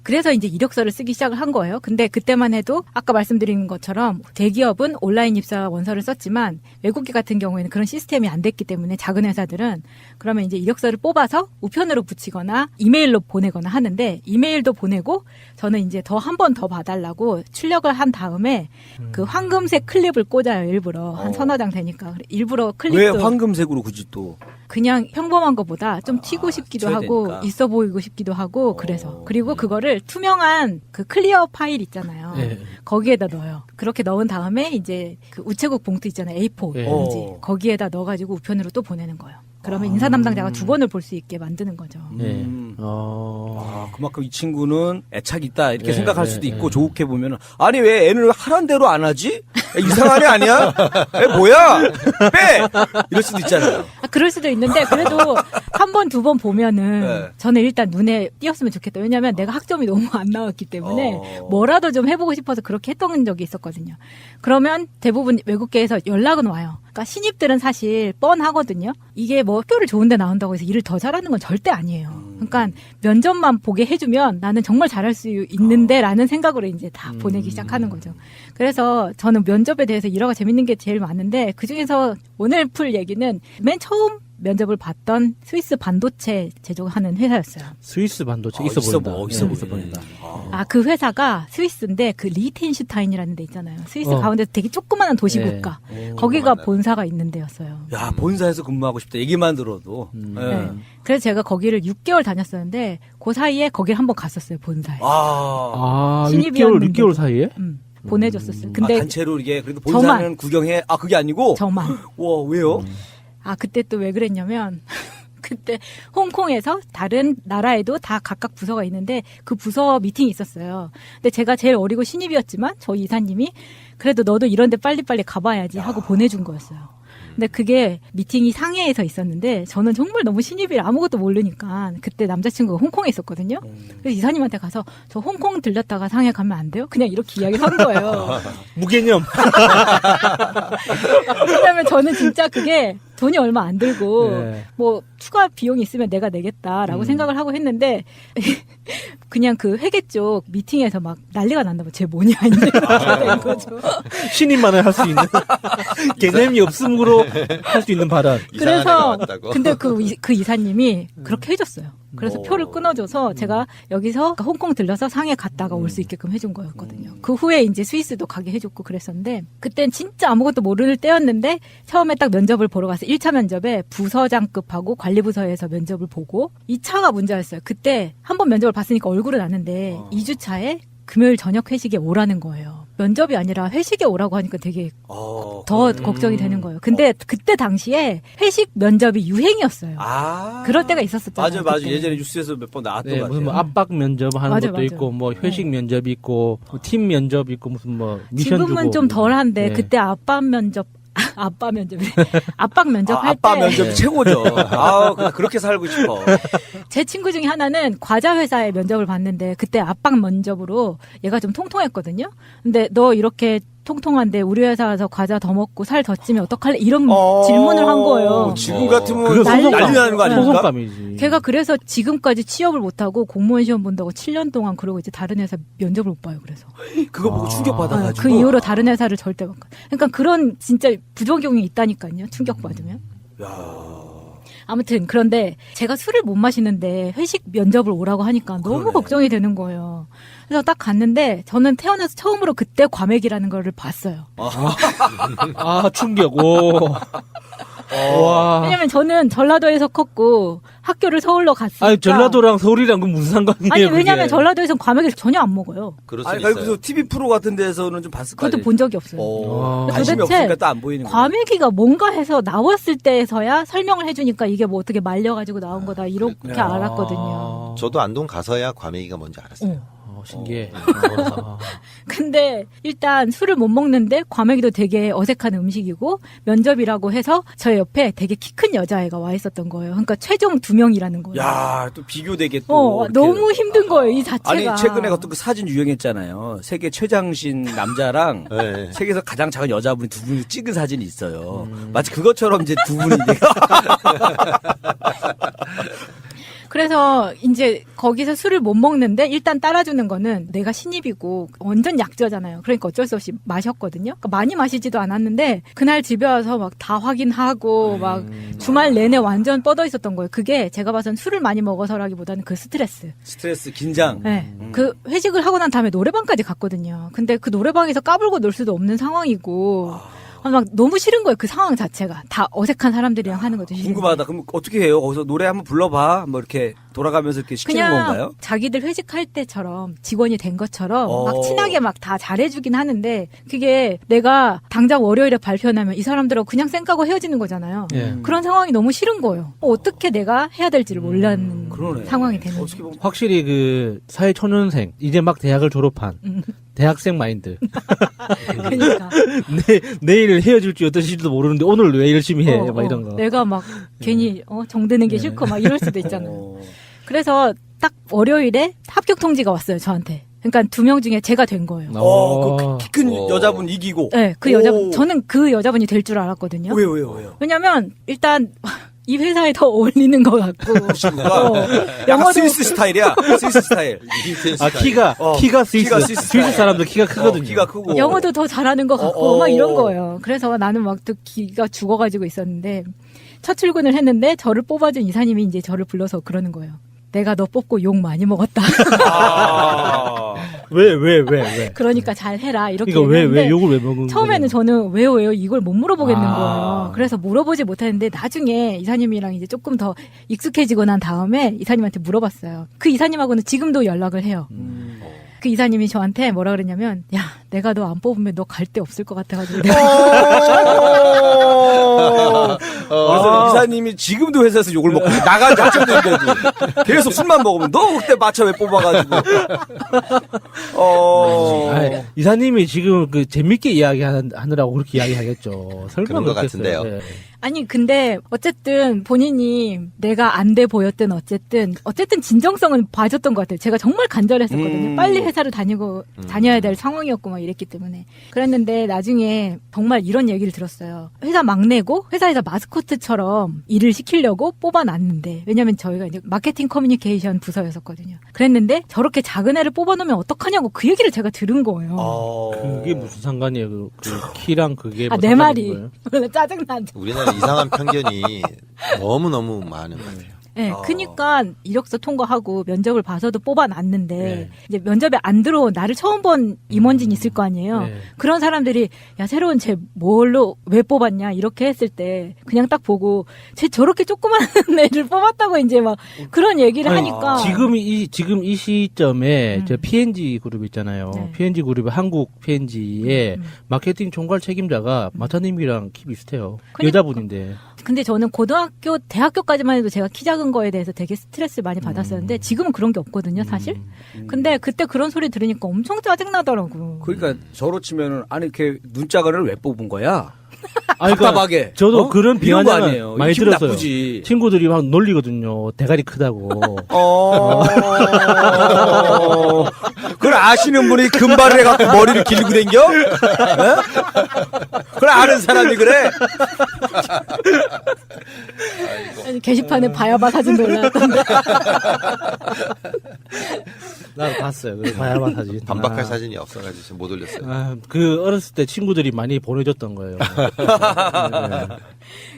그래서 이제 이력서를 쓰기 시작을 한 거예요. 근데 그때만 해도 아까 말씀드린 것처럼 대기업은 온라인 입사 원서를 썼지만 외국계 같은 경우에는 그런 시스템이 안 됐기 때문에 작은 회사들은 그러면 이제 이력서를 뽑아서 우편으로 붙이거나 이메일로 보내거나 하는데 이메일도 보내고 저는 이제 더 한 번 더 봐달라고 출력을 한 다음에 그 황금색 클립을 꽂아요. 일부러 한 서너 장 되니까 일부러 클립도 왜 황금색으로 굳이 또 그냥 평범한 것보다 좀 튀고 싶기도 튀어야 하고 되니까. 있어 보이고 싶기도 하고 그래서 그리고 그거를 투명한 그 클리어 파일 있잖아요. 네. 거기에다 넣어요. 그렇게 넣은 다음에 이제 그 우체국 봉투 있잖아요. A4 네. 봉지 거기에다 넣어가지고 우편으로 또 보내는 거예요. 그러면 인사 담당자가 두 번을 볼 수 있게 만드는 거죠. 네. 그만큼 이 친구는 애착이 있다 이렇게 네, 생각할 네, 수도 있고 네. 좋게 보면은 아니 왜 애는 하란 대로 안 하지? 이상한 애 아니야? 애 뭐야? 빼! 이럴 수도 있잖아요. 그럴 수도 있는데 그래도 한 번, 두 번 보면은 네. 저는 일단 눈에 띄었으면 좋겠다. 왜냐하면 내가 학점이 너무 안 나왔기 때문에 뭐라도 좀 해보고 싶어서 그렇게 했던 적이 있었거든요. 그러면 대부분 외국계에서 연락은 와요. 그러니까 신입들은 사실 뻔하거든요. 이게 뭐 학교를 좋은데 나온다고 해서 일을 더 잘하는 건 절대 아니에요. 그러니까 면접만 보게 해주면 나는 정말 잘할 수 있는데라는 생각으로 이제 다 보내기 시작하는 거죠. 그래서 저는 면접에 대해서 일화가 재밌는 게 제일 많은데 그중에서 오늘 풀 얘기는 맨 처음 면접을 봤던 스위스 반도체 제조하는 회사였어요. 스위스 반도체 아, 있어 있어 보인다. 보- 있어 네, 보이네. 그 회사가 스위스인데 그 리텐슈타인이라는 데 있잖아요. 스위스 가운데 되게 조그마한 도시 네. 국가. 거기가 본사가 있는 데였어요. 야 본사에서 근무하고 싶다 얘기만 들어도. 네. 그래서 제가 거기를 6개월 다녔었는데 그 사이에 거기를 한번 갔었어요. 본사에. 6개월, 신입이었는데도. 6개월 사이에? 보내줬었어요. 근데 단체로 이게 그래도 본사는 구경해. 그게 아니고. 저만. 와 왜요? 그때 또 왜 그랬냐면 그때 홍콩에서 다른 나라에도 다 각각 부서가 있는데 그 부서 미팅이 있었어요. 근데 제가 제일 어리고 신입이었지만 저희 이사님이 그래도 너도 이런 데 빨리빨리 가봐야지 하고 보내준 거였어요. 근데 그게 미팅이 상해에서 있었는데 저는 정말 너무 신입이라 아무것도 모르니까 그때 남자친구가 홍콩에 있었거든요. 그래서 이사님한테 가서 저 홍콩 들렸다가 상해 가면 안 돼요? 그냥 이렇게 이야기를 한 거예요. 무개념. 왜냐면 저는 진짜 그게 돈이 얼마 안 들고 네. 뭐 추가 비용이 있으면 내가 내겠다라고 생각을 하고 했는데 그냥 그 회계 쪽 미팅에서 막 난리가 났나 봐. 쟤 뭐냐 이제 된 거죠. 신임만을 할 수 있는 개념이 없음으로 할 수 있는 발언. 그래서 근데 그 이사님이 그렇게 해줬어요. 그래서 표를 끊어줘서 제가 여기서 홍콩 들러서 상해 갔다가 올 수 있게끔 해준 거였거든요. 그 후에 이제 스위스도 가게 해줬고 그랬었는데 그땐 진짜 아무것도 모르는 때였는데 처음에 딱 면접을 보러 가서 1차 면접에 부서장급하고 관리부서에서 면접을 보고 2차가 문제였어요. 그때 한 번 면접을 봤으니까 얼굴은 아는데 2주차에 금요일 저녁 회식에 오라는 거예요. 면접이 아니라 회식에 오라고 하니까 되게 더 걱정이 되는 거예요. 근데 그때 당시에 회식 면접이 유행이었어요. 그럴 때가 있었었잖아요. 맞아요. 그때. 예전에 뉴스에서 몇 번 나왔던 네, 것 무슨 같아요. 뭐 압박 면접 하는 맞아, 것도 맞아. 있고, 뭐 회식 면접이 있고, 뭐팀 면접 있고, 무슨 뭐 미션 지금은 주고. 좀 덜한데 네. 그때 압박 면접 압박 면접 할 때 아빠 면접 최고죠. 그렇게 살고 싶어. 제 친구 중에 하나는 과자 회사에 면접을 봤는데 그때 압박 면접으로 얘가 좀 통통했거든요. 근데 너 이렇게 통통한데 우리 회사에서 과자 더 먹고 살 더 찌면 어떡할래? 이런 질문을 한 거예요. 지금 같으면 그거 난리 소송감. 나는 거 아닙니까? 소송감이지. 걔가 그래서 지금까지 취업을 못하고 공무원 시험 본다고 7년 동안 그러고 이제 다른 회사 면접을 못 봐요. 그래서 그거 보고 충격받아가지고. 그 이후로 다른 회사를 절대 못 가. 그러니까 그런 진짜 부작용이 있다니까요. 충격받으면. 아무튼 그런데 제가 술을 못 마시는데 회식 면접을 오라고 하니까 너무 그러네. 걱정이 되는 거예요. 그래서 딱 갔는데 저는 태어나서 처음으로 그때 과메기라는 거를 봤어요. 아, 충격. 오. 와. 왜냐면 저는 전라도에서 컸고 학교를 서울로 갔으니까. 아니, 전라도랑 서울이랑 그 무슨 상관이에요? 아니 그게? 왜냐면 전라도에서는 과메기를 전혀 안 먹어요. 그럴 수 아니, 있어요. 그래서 TV 프로 같은 데서는 좀 봤을 거 그것도 아니에요. 본 적이 없어요. 관심이 도대체 없으니까 또 안 보이는 거예요. 과메기가 뭔가 해서 나왔을 때에서야 설명을 해주니까 이게 뭐 어떻게 말려가지고 나온 거다 이렇게 알았거든요. 저도 안동 가서야 과메기가 뭔지 알았어요. 신기해. 근데 일단 술을 못 먹는데 과메기도 되게 어색한 음식이고 면접이라고 해서 저 옆에 되게 키 큰 여자애가 와 있었던 거예요. 그러니까 최종 2명이라는 거예요. 야, 또 비교되게 또. 이렇게. 너무 힘든 거예요, 이 자체가. 아니, 최근에 어떤 그 사진 유행했잖아요. 세계 최장신 남자랑 네. 세계에서 가장 작은 여자분이 두 분이 찍은 사진이 있어요. 마치 그것처럼 이제 두 분이 이제 그래서 이제 거기서 술을 못 먹는데 일단 따라주는 거는 내가 신입이고 완전 약자잖아요. 그러니까 어쩔 수 없이 마셨거든요. 그러니까 많이 마시지도 않았는데 그날 집에 와서 막 다 확인하고 막 주말 내내 완전 뻗어 있었던 거예요. 그게 제가 봐선 술을 많이 먹어서라기보다는 그 스트레스. 긴장. 네. 그 회식을 하고 난 다음에 노래방까지 갔거든요. 근데 그 노래방에서 까불고 놀 수도 없는 상황이고 막 너무 싫은 거예요. 그 상황 자체가. 다 어색한 사람들이랑 하는 것도 싫은데. 궁금하다. 그럼 어떻게 해요? 거기서 노래 한번 불러봐. 뭐 이렇게 돌아가면서 이렇게 시키는 그냥 건가요? 자기들 회식할 때처럼 직원이 된 것처럼 어. 막 친하게 막 다 잘해주긴 하는데 그게 내가 당장 월요일에 발표하면 이 사람들하고 그냥 쌩까고 헤어지는 거잖아요. 예. 그런 상황이 너무 싫은 거예요. 어떻게 내가 해야 될지를 몰라는 그러네. 상황이 되는 거예요. 어떻게 보면 확실히 그 사회초년생, 이제 막 대학을 졸업한 대학생 마인드. 그러니까. 내일 헤어질지 어떠실지도 모르는데 오늘 왜 열심히 해? 막 이런 거. 내가 막 괜히 정드는 게 싫고 막 이럴 수도 있잖아요. 그래서 딱 월요일에 합격 통지가 왔어요, 저한테. 그러니까 2명 중에 제가 된 거예요. 그 키 큰 여자분 이기고. 네, 그 여자분. 저는 그 여자분이 될 줄 알았거든요. 왜요? 왜냐면 일단 이 회사에 더 어울리는 것 같고. 영어도 스위스 스타일이야. 스위스 스타일. 아, 키가 스위스 사람들 키가 크거든요. 키가 크고. 영어도 더 잘하는 것 같고 막 이런 거예요. 그래서 나는 막 또 기가 죽어가지고 있었는데 첫 출근을 했는데 저를 뽑아준 이사님이 이제 저를 불러서 그러는 거예요. 내가 너 뽑고 욕 많이 먹었다. 왜? 그러니까 잘 해라 이렇게. 이거 했는데 왜 욕을 왜 먹은 처음에는 저는 왜요 이걸 못 물어보겠는 아. 거예요. 그래서 물어보지 못했는데 나중에 이사님이랑 이제 조금 더 익숙해지고 난 다음에 이사님한테 물어봤어요. 그 이사님하고는 지금도 연락을 해요. 그 이사님이 저한테 뭐라 그랬냐면 야 내가 너 안 뽑으면 너 갈 데 없을 것 같아가지고 그래서 이사님이 지금도 회사에서 욕을 먹고 나간 작정인데도 계속 술만 먹으면 너 그때 마차 왜 뽑아가지고 아니, 이사님이 지금 그 재밌게 이야기하느라고 그렇게 이야기하겠죠. 설마 그런 것 그렇겠어요. 같은데요. 네. 아니 근데 어쨌든 본인이 내가 안 돼 보였든 어쨌든 진정성은 봐줬던 것 같아요. 제가 정말 간절했었거든요. 빨리 회사를 다녀야 될 상황이었고 막 이랬기 때문에. 그랬는데 나중에 정말 이런 얘기를 들었어요. 회사 막내고 회사에서 마스코트처럼 일을 시키려고 뽑아놨는데, 왜냐면 저희가 이제 마케팅 커뮤니케이션 부서였었거든요. 그랬는데 저렇게 작은 애를 뽑아놓으면 어떡하냐고 그 얘기를 제가 들은 거예요. 그게 무슨 상관이에요? 그 키랑 그게 내 말이 짜증나죠. 우리나라 이상한 편견이 너무너무 많은 것 같아요. 네, 그니까 이력서 통과하고 면접을 봐서도 뽑아놨는데 이제 면접에 안 들어온 나를 처음 본 임원진이 있을 거 아니에요. 그런 사람들이 야 새로운 쟤 뭘로 왜 뽑았냐 이렇게 했을 때 그냥 딱 보고 쟤 저렇게 조그만 애를 뽑았다고 이제 막 그런 얘기를 하니까 지금 이 시점에 저 P&G 그룹 있잖아요. P&G 그룹의 한국 P&G의 마케팅 총괄 책임자가 마타님이랑 키 비슷해요. 여자분인데. 근데 저는 고등학교, 대학교까지만 해도 제가 키 작은 거에 대해서 되게 스트레스를 많이 받았었는데 지금은 그런 게 없거든요, 사실. 근데 그때 그런 소리 들으니까 엄청 짜증나더라고. 그러니까 저로 치면은 아니 이렇게 눈짜가를 왜 뽑은 거야? 답답하게. 저도 그런 이런 거 비아냥을 아니에요. 많이 기분 들었어요. 나쁘지. 친구들이 막 놀리거든요. 대가리 크다고. 그걸 아시는 분이 금발을 해갖고 머리를 길고 댕겨? 그걸 아는 사람이 그래? 아니, 게시판에 바야바 사진도 올라왔던데. 나도 봤어요. 그 바야바 사진. 반박할 사진이 없어가지고 못 올렸어요. 그 어렸을 때 친구들이 많이 보내줬던 거예요. 네.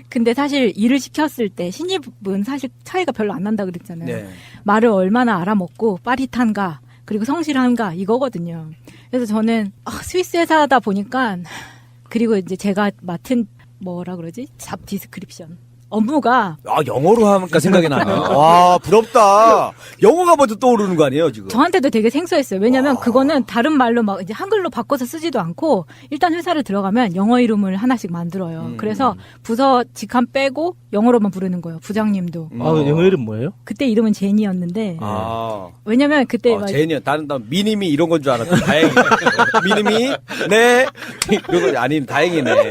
근데 사실 일을 시켰을 때 신입은 사실 차이가 별로 안 난다 그랬잖아요. 네. 말을 얼마나 알아먹고 빠릿한가 그리고 성실한가 이거거든요. 그래서 저는 스위스 회사다 보니까 그리고 이제 제가 맡은 뭐라 그러지? 잡 디스크립션. 업무가 영어로 하니까 생각이 나네요. 와 부럽다. 영어가 먼저 떠오르는 거 아니에요 지금? 저한테도 되게 생소했어요. 왜냐면 그거는 다른 말로 막 이제 한글로 바꿔서 쓰지도 않고 일단 회사를 들어가면 영어 이름을 하나씩 만들어요. 그래서 부서 직함 빼고 영어로만 부르는 거예요. 부장님도. 영어 이름 뭐예요? 그때 이름은 제니였는데 왜냐면 그때 막 제니야. 다른 미니미 이런 건 줄 알았더니 다행이네. 미니미 네 이런 거 아니 다행이네.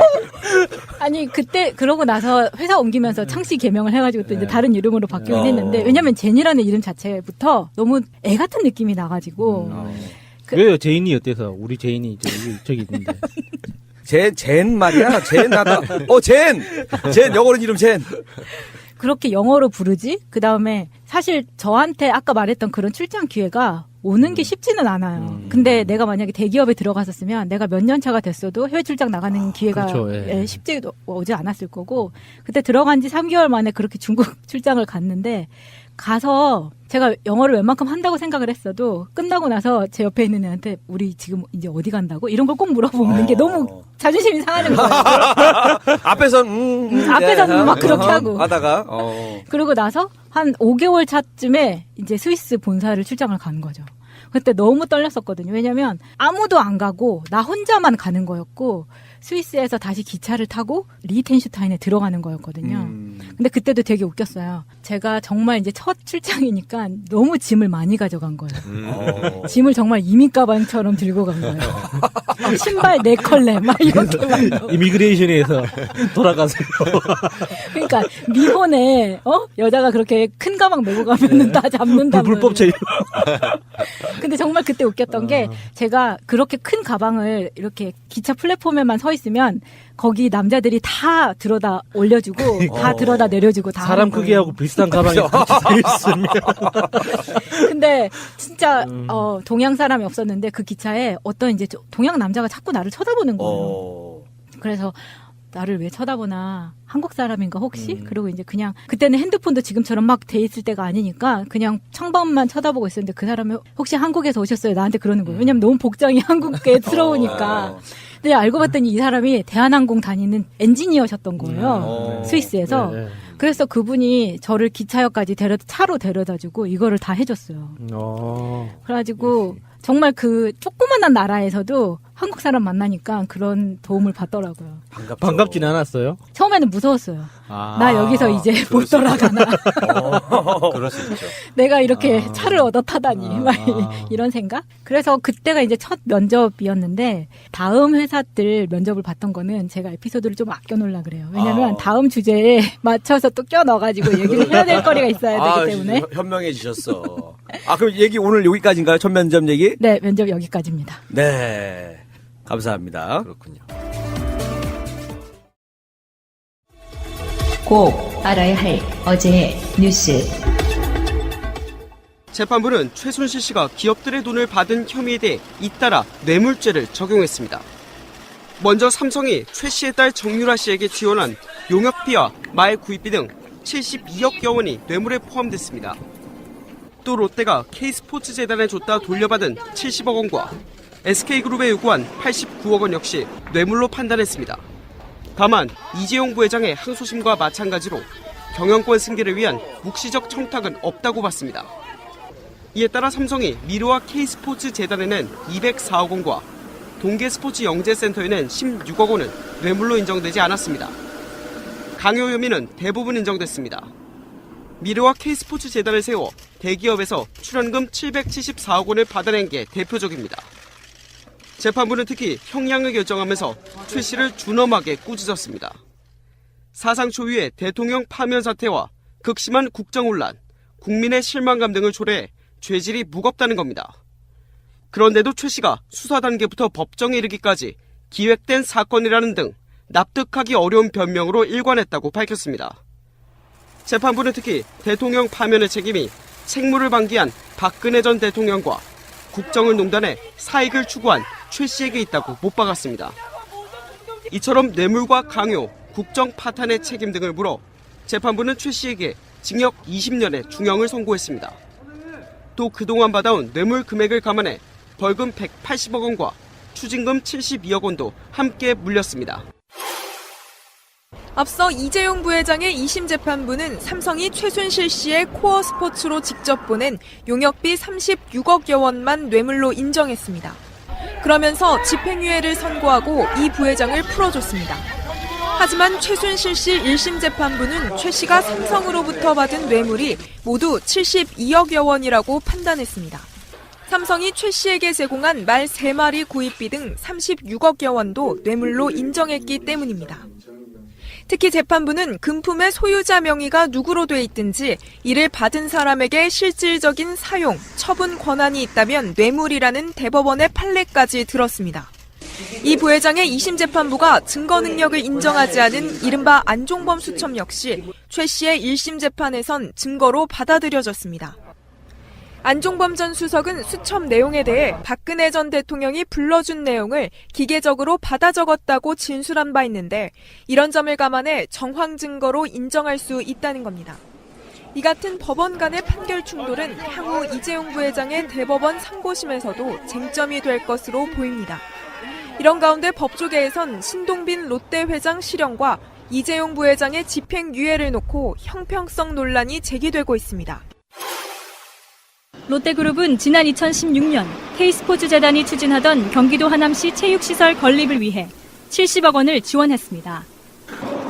아니 그때 그러고 나서 회사 옮기면서 창씨 개명을 해가지고 또 이제 다른 이름으로 바뀌긴 했는데 왜냐면 제니라는 이름 자체부터 너무 애 같은 느낌이 나가지고 왜요? 제인이 어때서? 우리 제인이 저기 있는데. 젠 말이야. 젠 하다. 젠 영어로 이름 젠. 그렇게 영어로 부르지? 그 다음에 사실 저한테 아까 말했던 그런 출장 기회가 오는 게 쉽지는 않아요. 근데 내가 만약에 대기업에 들어갔었으면 내가 몇 년 차가 됐어도 해외 출장 나가는 기회가 그렇죠, 쉽지 오지 않았을 거고 그때 들어간 지 3개월 만에 그렇게 중국 출장을 갔는데 가서 제가 영어를 웬만큼 한다고 생각을 했어도 끝나고 나서 제 옆에 있는 애한테 우리 지금 이제 어디 간다고? 이런 걸 꼭 물어보는 게 너무 자존심이 상하는 거예요. 앞에서는 막 그렇게 하고 하다가 그러고 나서 한 5개월 차쯤에 이제 스위스 본사를 출장을 간 거죠. 그때 너무 떨렸었거든요. 왜냐면 아무도 안 가고 나 혼자만 가는 거였고 스위스에서 다시 기차를 타고 리텐슈타인에 들어가는 거였거든요. 근데 그때도 되게 웃겼어요. 제가 정말 이제 첫 출장이니까 너무 짐을 많이 가져간 거예요. 짐을 정말 이민 가방처럼 들고 간 거예요. 신발 4컬레 막 이렇게 이미그레이션에서 돌아가세요. 그러니까 미혼에 여자가 그렇게 큰 가방 메고 가면은 다 잡는다고. 불법 체류. 근데 정말 그때 웃겼던 게 제가 그렇게 큰 가방을 이렇게 기차 플랫폼에만 서 있으면 거기 남자들이 다 들어다 올려주고 다 들어다 내려주고 다 사람 크기하고 비슷한 가방에 같이 있으면. 근데 진짜 동양 사람이 없었는데 그 기차에 어떤 이제 동양 남자가 자꾸 나를 쳐다보는 거예요. 그래서 나를 왜 쳐다보나 한국 사람인가 혹시? 그리고 이제 그냥 그때는 핸드폰도 지금처럼 막 돼 있을 때가 아니니까 그냥 창밖만 쳐다보고 있었는데 그 사람이 혹시 한국에서 오셨어요? 나한테 그러는 거예요. 왜냐면 너무 복장이 한국계스러우니까. 근데 알고 봤더니 이 사람이 대한항공 다니는 엔지니어셨던 거예요. 스위스에서. 네. 그래서 그분이 저를 기차역까지 차로 데려다주고 이거를 다 해줬어요. 그래가지고 정말 그 조그만한 나라에서도 한국 사람 만나니까 그런 도움을 받더라고요. 반갑진 않았어요? 처음에는 무서웠어요. 나 여기서 이제 못 돌아가나. 그럴 수 있죠. 내가 이렇게 차를 얻어 타다니. 막 이런 생각? 그래서 그때가 이제 첫 면접이었는데 다음 회사들 면접을 봤던 거는 제가 에피소드를 좀 아껴놓으려고 그래요. 왜냐면 다음 주제에 맞춰서 또 껴넣어가지고 얘기를 해야 될 거리가 있어야 되기 때문에. 현명해지셨어. 그럼 얘기 오늘 여기까지인가요? 첫 면접 얘기? 네, 면접 여기까지입니다. 네. 감사합니다. 그렇군요. 꼭 알아야 할 어제의 뉴스. 재판부는 최순실 씨가 기업들의 돈을 받은 혐의에 대해 잇따라 뇌물죄를 적용했습니다. 먼저 삼성이 최 씨의 딸 정유라 씨에게 지원한 용역비와 말 구입비 등 72억여 원이 뇌물에 포함됐습니다. 또 롯데가 K스포츠재단에 줬다 돌려받은 70억 원과 SK그룹에 요구한 89억 원 역시 뇌물로 판단했습니다. 다만 이재용 부회장의 항소심과 마찬가지로 경영권 승계를 위한 묵시적 청탁은 없다고 봤습니다. 이에 따라 삼성이 미르와 K스포츠재단에는 204억 원과 동계스포츠영재센터에는 16억 원은 뇌물로 인정되지 않았습니다. 강요 혐의는 대부분 인정됐습니다. 미르와 K스포츠재단을 세워 대기업에서 출연금 774억 원을 받아낸 게 대표적입니다. 재판부는 특히 형량을 결정하면서 최 씨를 준엄하게 꾸짖었습니다. 사상 초유의 대통령 파면 사태와 극심한 국정혼란, 국민의 실망감 등을 초래해 죄질이 무겁다는 겁니다. 그런데도 최 씨가 수사 단계부터 법정에 이르기까지 기획된 사건이라는 등 납득하기 어려운 변명으로 일관했다고 밝혔습니다. 재판부는 특히 대통령 파면의 책임이 책무를 방기한 박근혜 전 대통령과 국정을 농단해 사익을 추구한 최 씨에게 있다고 못 박았습니다. 이처럼 뇌물과 강요, 국정 파탄의 책임 등을 물어 재판부는 최 씨에게 징역 20년의 중형을 선고했습니다. 또 그동안 받아온 뇌물 금액을 감안해 벌금 180억 원과 추징금 72억 원도 함께 물렸습니다. 앞서 이재용 부회장의 2심 재판부는 삼성이 최순실 씨의 코어 스포츠로 직접 보낸 용역비 36억여 원만 뇌물로 인정했습니다. 그러면서 집행유예를 선고하고 이 부회장을 풀어줬습니다. 하지만 최순실 씨 1심 재판부는 최 씨가 삼성으로부터 받은 뇌물이 모두 72억여 원이라고 판단했습니다. 삼성이 최 씨에게 제공한 말 3마리 구입비 등 36억여 원도 뇌물로 인정했기 때문입니다. 특히 재판부는 금품의 소유자 명의가 누구로 돼 있든지 이를 받은 사람에게 실질적인 사용, 처분 권한이 있다면 뇌물이라는 대법원의 판례까지 들었습니다. 이 부회장의 2심 재판부가 증거 능력을 인정하지 않은 이른바 안종범 수첩 역시 최 씨의 1심 재판에선 증거로 받아들여졌습니다. 안종범 전 수석은 수첩 내용에 대해 박근혜 전 대통령이 불러준 내용을 기계적으로 받아 적었다고 진술한 바 있는데 이런 점을 감안해 정황 증거로 인정할 수 있다는 겁니다. 이 같은 법원 간의 판결 충돌은 향후 이재용 부회장의 대법원 상고심에서도 쟁점이 될 것으로 보입니다. 이런 가운데 법조계에선 신동빈 롯데 회장 실형과 이재용 부회장의 집행유예를 놓고 형평성 논란이 제기되고 있습니다. 롯데그룹은 지난 2016년 K스포츠재단이 추진하던 경기도 하남시 체육시설 건립을 위해 70억 원을 지원했습니다.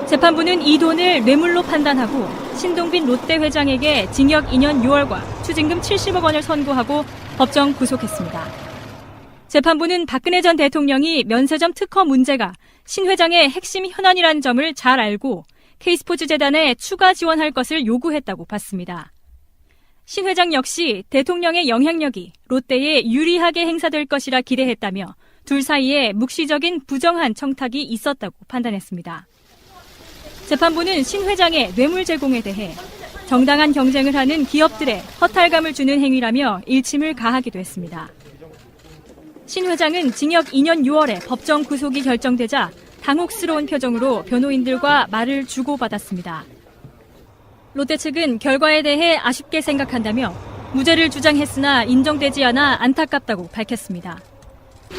재판부는 이 돈을 뇌물로 판단하고 신동빈 롯데 회장에게 징역 2년 6월과 추징금 70억 원을 선고하고 법정 구속했습니다. 재판부는 박근혜 전 대통령이 면세점 특허 문제가 신 회장의 핵심 현안이라는 점을 잘 알고 K스포츠재단에 추가 지원할 것을 요구했다고 봤습니다. 신 회장 역시 대통령의 영향력이 롯데에 유리하게 행사될 것이라 기대했다며 둘 사이에 묵시적인 부정한 청탁이 있었다고 판단했습니다. 재판부는 신 회장의 뇌물 제공에 대해 정당한 경쟁을 하는 기업들에 허탈감을 주는 행위라며 일침을 가하기도 했습니다. 신 회장은 징역 2년 6월에 법정 구속이 결정되자 당혹스러운 표정으로 변호인들과 말을 주고받았습니다. 롯데 측은 결과에 대해 아쉽게 생각한다며 무죄를 주장했으나 인정되지 않아 안타깝다고 밝혔습니다.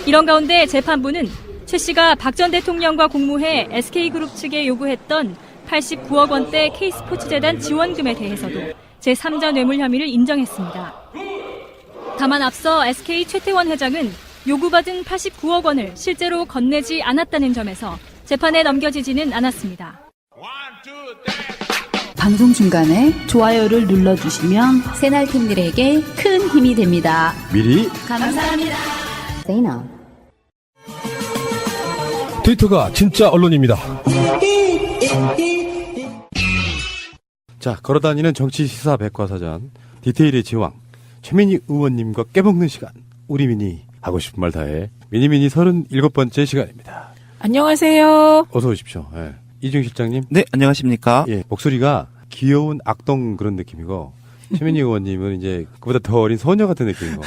이런 가운데 재판부는 최 씨가 박 전 대통령과 공모해 SK그룹 측에 요구했던 89억 원대 K스포츠재단 지원금에 대해서도 제3자 뇌물 혐의를 인정했습니다. 다만 앞서 SK 최태원 회장은 요구받은 89억 원을 실제로 건네지 않았다는 점에서 재판에 넘겨지지는 않았습니다. 방송 중간에 좋아요를 눌러주시면 새날팀들에게 큰 힘이 됩니다. 미리 감사합니다. 트위터가 진짜 언론입니다. 자, 걸어다니는 정치 시사 백과사전 디테일의 제왕 최민희 의원님과 깨먹는 시간. 우리 미니 하고 싶은 말 다해. 미니미니 37번째 시간입니다. 안녕하세요. 어서 오십시오. 예. 이중 실장님. 네, 안녕하십니까. 예, 목소리가 귀여운 악동 그런 느낌이고 최민희 의원님은 이제 그보다 더 어린 소녀 같은 느낌이고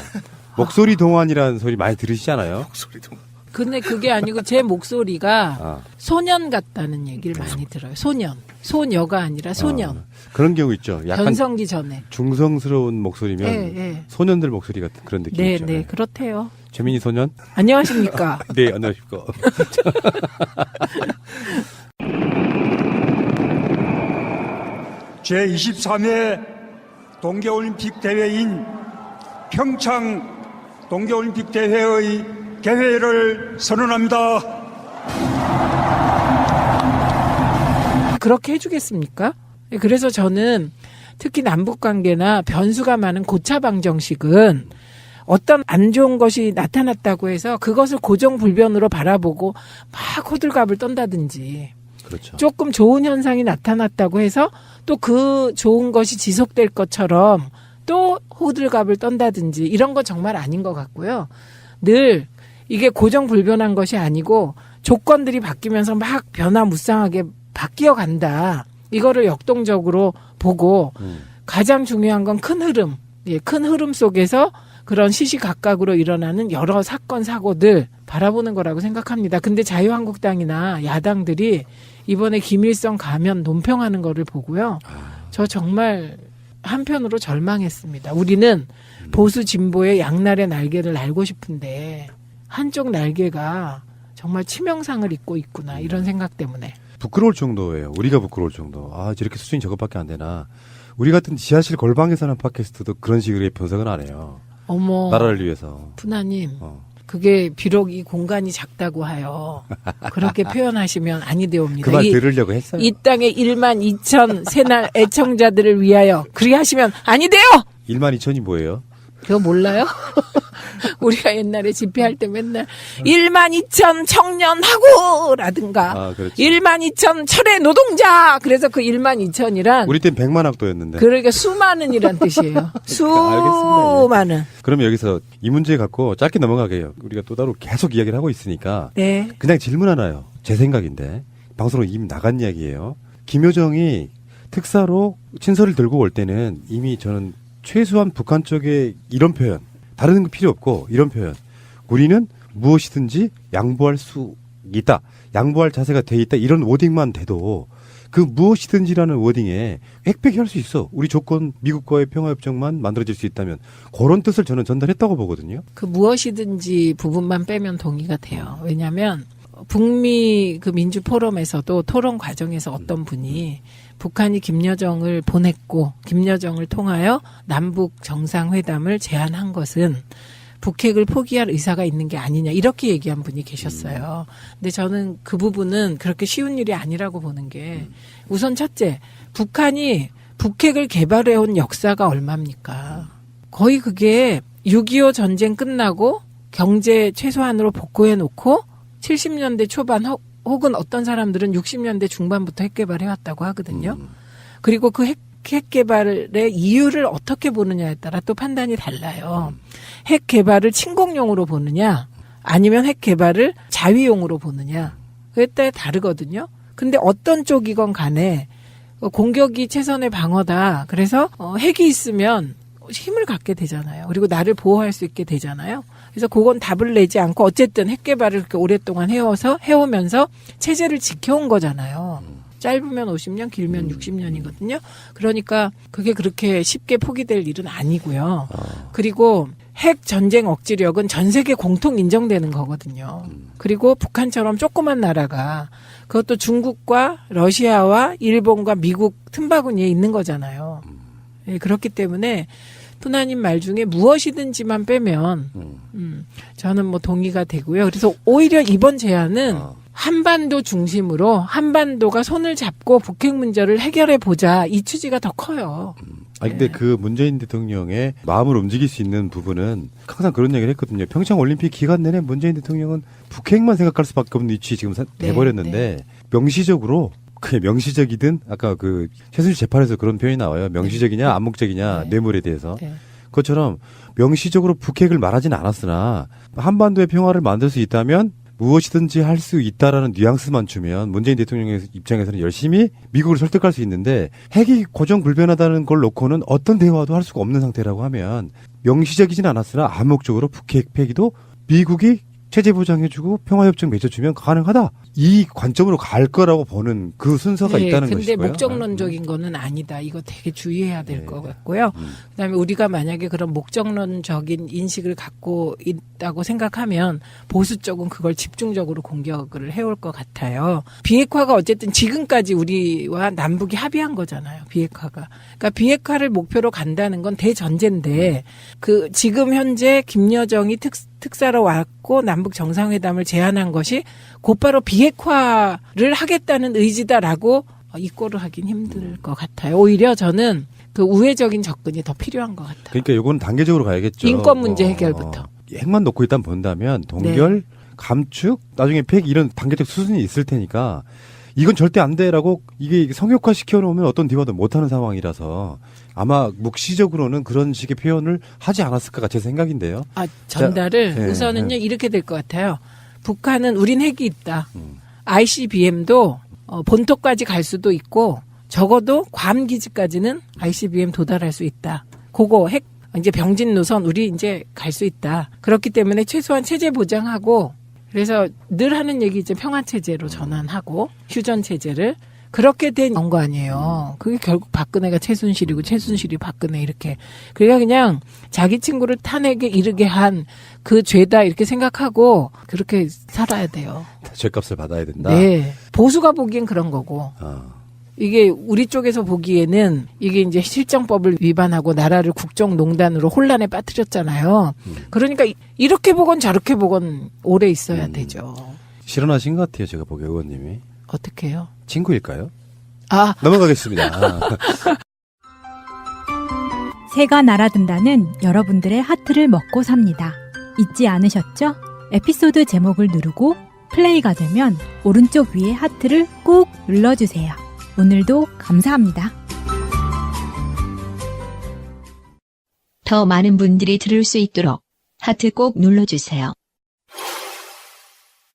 목소리 동안이라는 소리 많이 들으시잖아요. 목소리 동안. 근데 그게 아니고 제 목소리가 소년 같다는 얘기를 많이 들어요. 소년. 소녀가 아니라 소년. 그런 경우 있죠. 약간 변성기 전에. 중성스러운 목소리면 네. 소년들 목소리 같은 그런 느낌 있죠. 네, 그렇대요. 최민희 소년. 안녕하십니까. 네, 안녕하십니까. 제23회 동계올림픽 대회인 평창 동계올림픽 대회의 개회를 선언합니다. 그렇게 해주겠습니까? 그래서 저는 특히 남북관계나 변수가 많은 고차 방정식은 어떤 안 좋은 것이 나타났다고 해서 그것을 고정불변으로 바라보고 막 호들갑을 떤다든지 그렇죠. 조금 좋은 현상이 나타났다고 해서 또 그 좋은 것이 지속될 것처럼 또 호들갑을 떤다든지 이런 거 정말 아닌 것 같고요. 늘 이게 고정불변한 것이 아니고 조건들이 바뀌면서 막 변화무쌍하게 바뀌어 간다. 이거를 역동적으로 보고 가장 중요한 건 큰 흐름. 예, 큰 흐름 속에서 그런 시시각각으로 일어나는 여러 사건, 사고들 바라보는 거라고 생각합니다. 근데 자유한국당이나 야당들이 이번에 김일성 가면 논평하는 거를 보고요. 저 정말 한편으로 절망했습니다. 우리는 보수 진보의 양날의 날개를 날고 싶은데 한쪽 날개가 정말 치명상을 입고 있구나 이런 생각 때문에. 부끄러울 정도예요. 우리가 부끄러울 정도. 아, 저렇게 수준이 저것밖에 안 되나. 우리 같은 지하실 골방에서 하는 팟캐스트도 그런 식의 분석은 안 해요. 어머. 나라를 위해서. 푸나님. 그게 비록 이 공간이 작다고 하여 그렇게 표현하시면 아니되옵니다. 그 말 들으려고 했어요. 이 땅의 1만 2천 새날 애청자들을 위하여 그리 하시면 아니돼요. 1만 2천이 뭐예요? 그거 몰라요? 우리가 옛날에 집회할 때 맨날 1만 2천 청년하고 라든가 1만 2천 철의 노동자. 그래서 그 1만 2천이란 우리 땐 100만 학도였는데. 그러니까 수많은이란 뜻이에요. 수많은. 그러면 여기서 이 문제 갖고 짧게 넘어가게 해요. 우리가 또 따로 계속 이야기를 하고 있으니까 네. 그냥 질문 하나요. 제 생각인데 방송으로 이미 나간 이야기예요. 김여정이 특사로 친서를 들고 올 때는 이미 저는 최소한 북한 쪽에 이런 표현, 다른 거 필요 없고 이런 표현. 우리는 무엇이든지 양보할 수 있다. 양보할 자세가 돼 있다. 이런 워딩만 돼도 그 무엇이든지라는 워딩에 획백이 할 수 있어. 우리 조건 미국과의 평화협정만 만들어질 수 있다면 그런 뜻을 저는 전달했다고 보거든요. 그 무엇이든지 부분만 빼면 동의가 돼요. 왜냐하면 북미 그 민주 포럼에서도 토론 과정에서 어떤 분이 북한이 김여정을 보냈고 김여정을 통하여 남북 정상회담을 제안한 것은 북핵을 포기할 의사가 있는 게 아니냐 이렇게 얘기한 분이 계셨어요. 근데 저는 그 부분은 그렇게 쉬운 일이 아니라고 보는 게 우선 첫째, 북한이 북핵을 개발해온 역사가 얼마입니까? 거의 그게 6.25 전쟁 끝나고 경제 최소한으로 복구해놓고 70년대 초반 혹은 어떤 사람들은 60년대 중반부터 핵 개발해왔다고 하거든요. 그리고 그 핵 개발의 이유를 어떻게 보느냐에 따라 또 판단이 달라요. 핵 개발을 침공용으로 보느냐 아니면 핵 개발을 자위용으로 보느냐 그에 따라 다르거든요. 근데 어떤 쪽이건 간에 공격이 최선의 방어다. 그래서 핵이 있으면 힘을 갖게 되잖아요. 그리고 나를 보호할 수 있게 되잖아요. 그래서 그건 답을 내지 않고 어쨌든 핵 개발을 그렇게 오랫동안 해오면서 체제를 지켜온 거잖아요. 짧으면 50년, 길면 60년이거든요. 그러니까 그게 그렇게 쉽게 포기될 일은 아니고요. 그리고 핵 전쟁 억지력은 전 세계 공통 인정되는 거거든요. 그리고 북한처럼 조그만 나라가 그것도 중국과 러시아와 일본과 미국 틈바구니에 있는 거잖아요. 예, 그렇기 때문에 푸나님 말 중에 무엇이든지만 빼면 저는 뭐 동의가 되고요. 그래서 오히려 이번 제안은 한반도 중심으로 한반도가 손을 잡고 북핵 문제를 해결해 보자 이 취지가 더 커요. 근데 그 문재인 대통령의 마음을 움직일 수 있는 부분은 항상 그런 얘기를 했거든요. 평창 올림픽 기간 내내 문재인 대통령은 북핵만 생각할 수밖에 없는 위치 지금 돼버렸는데 명시적으로 그게 명시적이든 아까 그 최순실 재판에서 그런 표현이 나와요. 명시적이냐 암묵적이냐 뇌물에 대해서. 그것처럼 명시적으로 북핵을 말하지는 않았으나 한반도의 평화를 만들 수 있다면 무엇이든지 할 수 있다라는 뉘앙스만 주면 문재인 대통령의 입장에서는 열심히 미국을 설득할 수 있는데 핵이 고정불변하다는 걸 놓고는 어떤 대화도 할 수가 없는 상태라고 하면 명시적이진 않았으나 암묵적으로 북핵 폐기도 미국이 체제 보장해주고 평화협정 맺어주면 가능하다. 이 관점으로 갈 거라고 보는 그 순서가 있다는 것이고요. 근데 목적론적인 거는 아니다. 이거 되게 주의해야 될 것 같고요. 그다음에 우리가 만약에 그런 목적론적인 인식을 갖고 있다고 생각하면 보수 쪽은 그걸 집중적으로 공격을 해올 것 같아요. 비핵화가 어쨌든 지금까지 우리와 남북이 합의한 거잖아요. 비핵화가. 그러니까 비핵화를 목표로 간다는 건 대전제인데 그 지금 현재 김여정이 특사로 왔고 남북 정상회담을 제안한 것이 곧바로 비핵화를 하겠다는 의지다라고 이꼬를 하긴 힘들 것 같아요. 오히려 저는 그 우회적인 접근이 더 필요한 것 같아요. 그러니까 요거는 단계적으로 가야겠죠. 인권 문제 해결부터. 핵만 놓고 일단 본다면 동결, 감축, 나중에 폐기 이런 단계적 수순이 있을 테니까 이건 절대 안 돼라고 이게 성역화 시켜놓으면 어떤 대화도 못하는 상황이라서 아마 묵시적으로는 그런 식의 표현을 하지 않았을까 제 생각인데요. 전달을 우선은요 이렇게 될 것 같아요. 북한은 우린 핵이 있다. ICBM도 본토까지 갈 수도 있고 적어도 괌 기지까지는 ICBM 도달할 수 있다. 그거 핵 이제 병진 노선 우리 이제 갈 수 있다. 그렇기 때문에 최소한 체제 보장하고 그래서 늘 하는 얘기 이제 평화 체제로 전환하고 휴전 체제를 그렇게 된 거 아니에요. 그게 결국 박근혜가 최순실이고 최순실이 박근혜 이렇게. 그러니까 그냥 자기 친구를 탄핵에 이르게 한 그 죄다 이렇게 생각하고 그렇게 살아야 돼요. 죄값을 받아야 된다. 네. 보수가 보기엔 그런 거고. 이게 우리 쪽에서 보기에는 이게 이제 실정법을 위반하고 나라를 국정농단으로 혼란에 빠뜨렸잖아요. 그러니까 이렇게 보건 저렇게 보건 오래 있어야 되죠. 실현하신 것 같아요. 제가 보기에 의원님이. 어떻게 해요? 친구일까요? 넘어가겠습니다. 새가 날아든다는 여러분들의 하트를 먹고 삽니다. 잊지 않으셨죠? 에피소드 제목을 누르고 플레이가 되면 오른쪽 위에 하트를 꾹 눌러주세요. 오늘도 감사합니다. 더 많은 분들이 들을 수 있도록 하트 꼭 눌러주세요.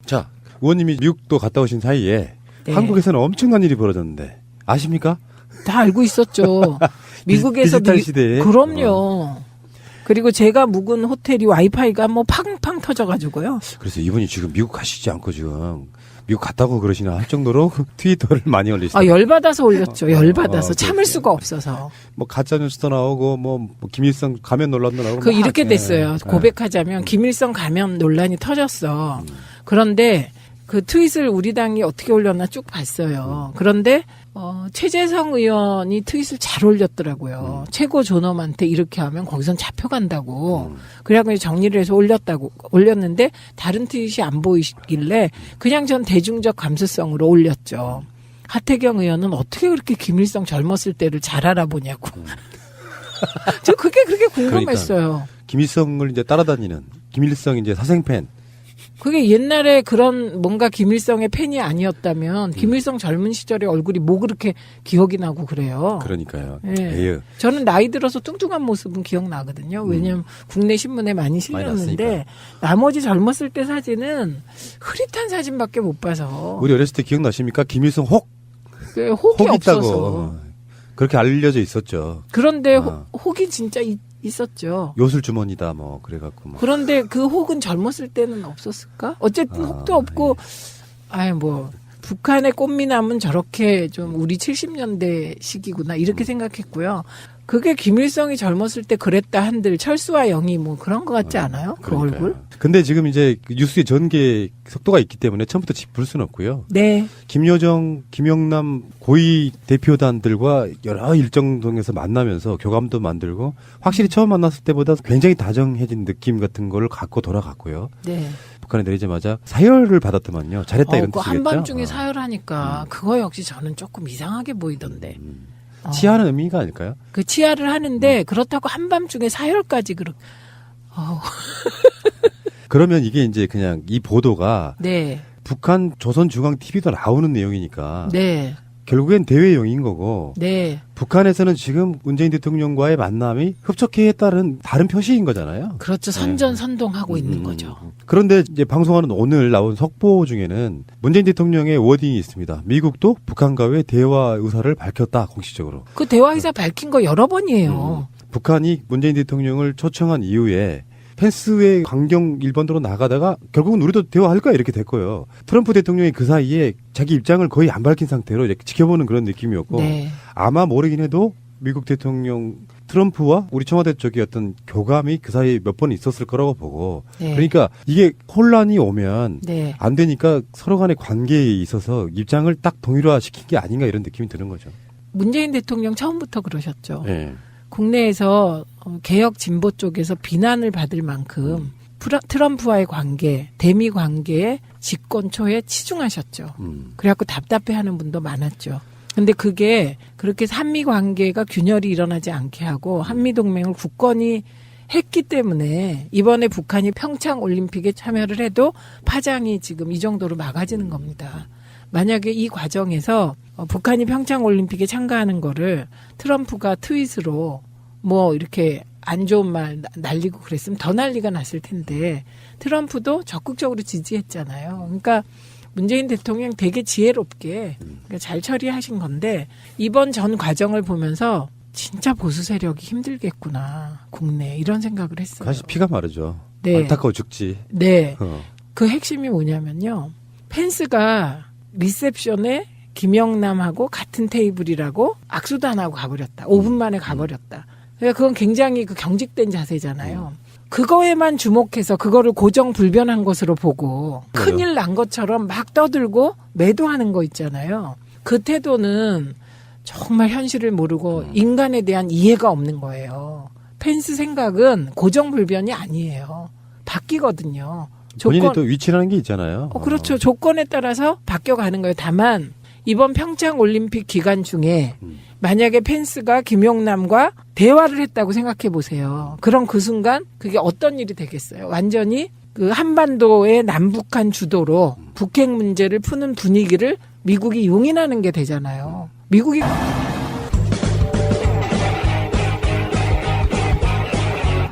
자, 의원님이 미국도 갔다 오신 사이에 한국에서는 엄청난 일이 벌어졌는데 아십니까? 다 알고 있었죠. 미국에서 디지털 시대에. 그럼요. 그리고 제가 묵은 호텔이 와이파이가 뭐 팡팡 터져가지고요. 그래서 이분이 지금 미국 가시지 않고 지금 미국 갔다고 그러시나 할 정도로 트위터를 많이 올리시더라고요. 열받아서 올렸죠. 열받아서 참을 수가 없어서. 뭐 가짜 뉴스도 나오고 뭐 김일성 가면 논란도 나오고. 이렇게 됐어요. 고백하자면 김일성 가면 논란이 터졌어. 그런데 그 트윗을 우리 당이 어떻게 올렸나 쭉 봤어요. 그런데 최재성 의원이 트윗을 잘 올렸더라고요. 최고 존엄한테 이렇게 하면 거기선 잡혀간다고. 그래갖고 정리를 해서 올렸는데 다른 트윗이 안 보이길래 그냥 전 대중적 감수성으로 올렸죠. 하태경 의원은 어떻게 그렇게 김일성 젊었을 때를 잘 알아보냐고. 저 그게 그렇게 궁금했어요. 그러니까 김일성을 이제 따라다니는 김일성 이제 사생팬. 그게 옛날에 그런 뭔가 김일성의 팬이 아니었다면 김일성 젊은 시절의 얼굴이 뭐 그렇게 기억이 나고 그래요. 그러니까요. 네. 저는 나이 들어서 뚱뚱한 모습은 기억나거든요. 왜냐하면 국내 신문에 많이 실렸는데 나머지 젊었을 때 사진은 흐릿한 사진밖에 못 봐서. 우리 어렸을 때 기억나십니까? 김일성 혹. 혹이 없어서. 그렇게 알려져 있었죠. 그런데 혹이 진짜 있었죠. 요술 주머니다 뭐 그래갖고 뭐. 그런데 그 혹은 젊었을 때는 없었을까? 어쨌든 혹도 없고 뭐 북한의 꽃미남은 저렇게 좀 우리 70년대 시기구나 이렇게 생각했고요. 그게 김일성이 젊었을 때 그랬다 한들 철수와 영희 뭐 그런 것 같지 않아요? 그 그러니까요. 얼굴? 근데 지금 이제 뉴스의 전개 속도가 있기 때문에 처음부터 짚을 수는 없고요. 네. 김여정, 김영남 고위 대표단들과 여러 일정 등에서 만나면서 교감도 만들고 확실히 처음 만났을 때보다 굉장히 다정해진 느낌 같은 걸 갖고 돌아갔고요. 네. 북한에 내리자마자 사열을 받았더만요. 잘했다 이런 그 뜻이겠죠. 한밤중에 사열하니까 그거 역시 저는 조금 이상하게 보이던데. 치하는 의미가 아닐까요? 그 치하를 하는데 그렇다고 한밤중에 사열까지 그러면 이게 이제 그냥 이 보도가 네. 북한 조선중앙TV도 나오는 내용이니까 네. 결국엔 대외용인 거고 네. 북한에서는 지금 문재인 대통령과의 만남이 흡족회에 따른 다른 표시인 거잖아요. 그렇죠. 선전선동하고 있는 거죠. 그런데 이제 방송하는 오늘 나온 속보 중에는 문재인 대통령의 워딩이 있습니다. 미국도 북한과의 대화 의사를 밝혔다 공식적으로. 그 대화 의사 밝힌 거 여러 번이에요. 북한이 문재인 대통령을 초청한 이후에 펜스의 강경 일본으로 나가다가 결국은 우리도 대화할 거야 이렇게 됐고요. 트럼프 대통령이 그 사이에 자기 입장을 거의 안 밝힌 상태로 이렇게 지켜보는 그런 느낌이었고 네. 아마 모르긴 해도 미국 대통령 트럼프와 우리 청와대 쪽이 어떤 교감이 그 사이에 몇 번 있었을 거라고 보고 네. 그러니까 이게 혼란이 오면 네. 안 되니까 서로 간의 관계에 있어서 입장을 딱 동일화시킨 게 아닌가 이런 느낌이 드는 거죠. 문재인 대통령 처음부터 그러셨죠. 네. 국내에서 개혁 진보 쪽에서 비난을 받을 만큼 트럼프와의 관계, 대미 관계에 집권 초에 치중하셨죠. 그래갖고 답답해하는 분도 많았죠. 근데 그게 그렇게 한미 관계가 균열이 일어나지 않게 하고 한미 동맹을 굳건히 했기 때문에 이번에 북한이 평창 올림픽에 참여를 해도 파장이 지금 이 정도로 막아지는 겁니다. 만약에 이 과정에서 북한이 평창 올림픽에 참가하는 거를 트럼프가 트윗으로 뭐 이렇게 안 좋은 말 날리고 그랬으면 더 난리가 났을 텐데 트럼프도 적극적으로 지지했잖아요. 그러니까 문재인 대통령 되게 지혜롭게 잘 처리하신 건데 이번 전 과정을 보면서 진짜 보수 세력이 힘들겠구나 국내 이런 생각을 했어요. 사실 피가 마르죠. 네. 안타까워 죽지. 네. 그 핵심이 뭐냐면요. 펜스가 리셉션에 김영남하고 같은 테이블이라고 악수도 안 하고 가버렸다. 5분 만에 가버렸다. 그러니까 그건 굉장히 그 경직된 자세잖아요. 그거에만 주목해서 그거를 고정불변한 것으로 보고 큰일 난 것처럼 막 떠들고 매도하는 거 있잖아요. 그 태도는 정말 현실을 모르고 인간에 대한 이해가 없는 거예요. 펜스 생각은 고정불변이 아니에요. 바뀌거든요. 본인이 또 위치라는 게 있잖아요. 그렇죠. 조건에 따라서 바뀌어가는 거예요. 다만 이번 평창 올림픽 기간 중에 만약에 펜스가 김용남과 대화를 했다고 생각해 보세요. 그럼 그 순간 그게 어떤 일이 되겠어요? 완전히 그 한반도의 남북한 주도로 북핵 문제를 푸는 분위기를 미국이 용인하는 게 되잖아요. 미국이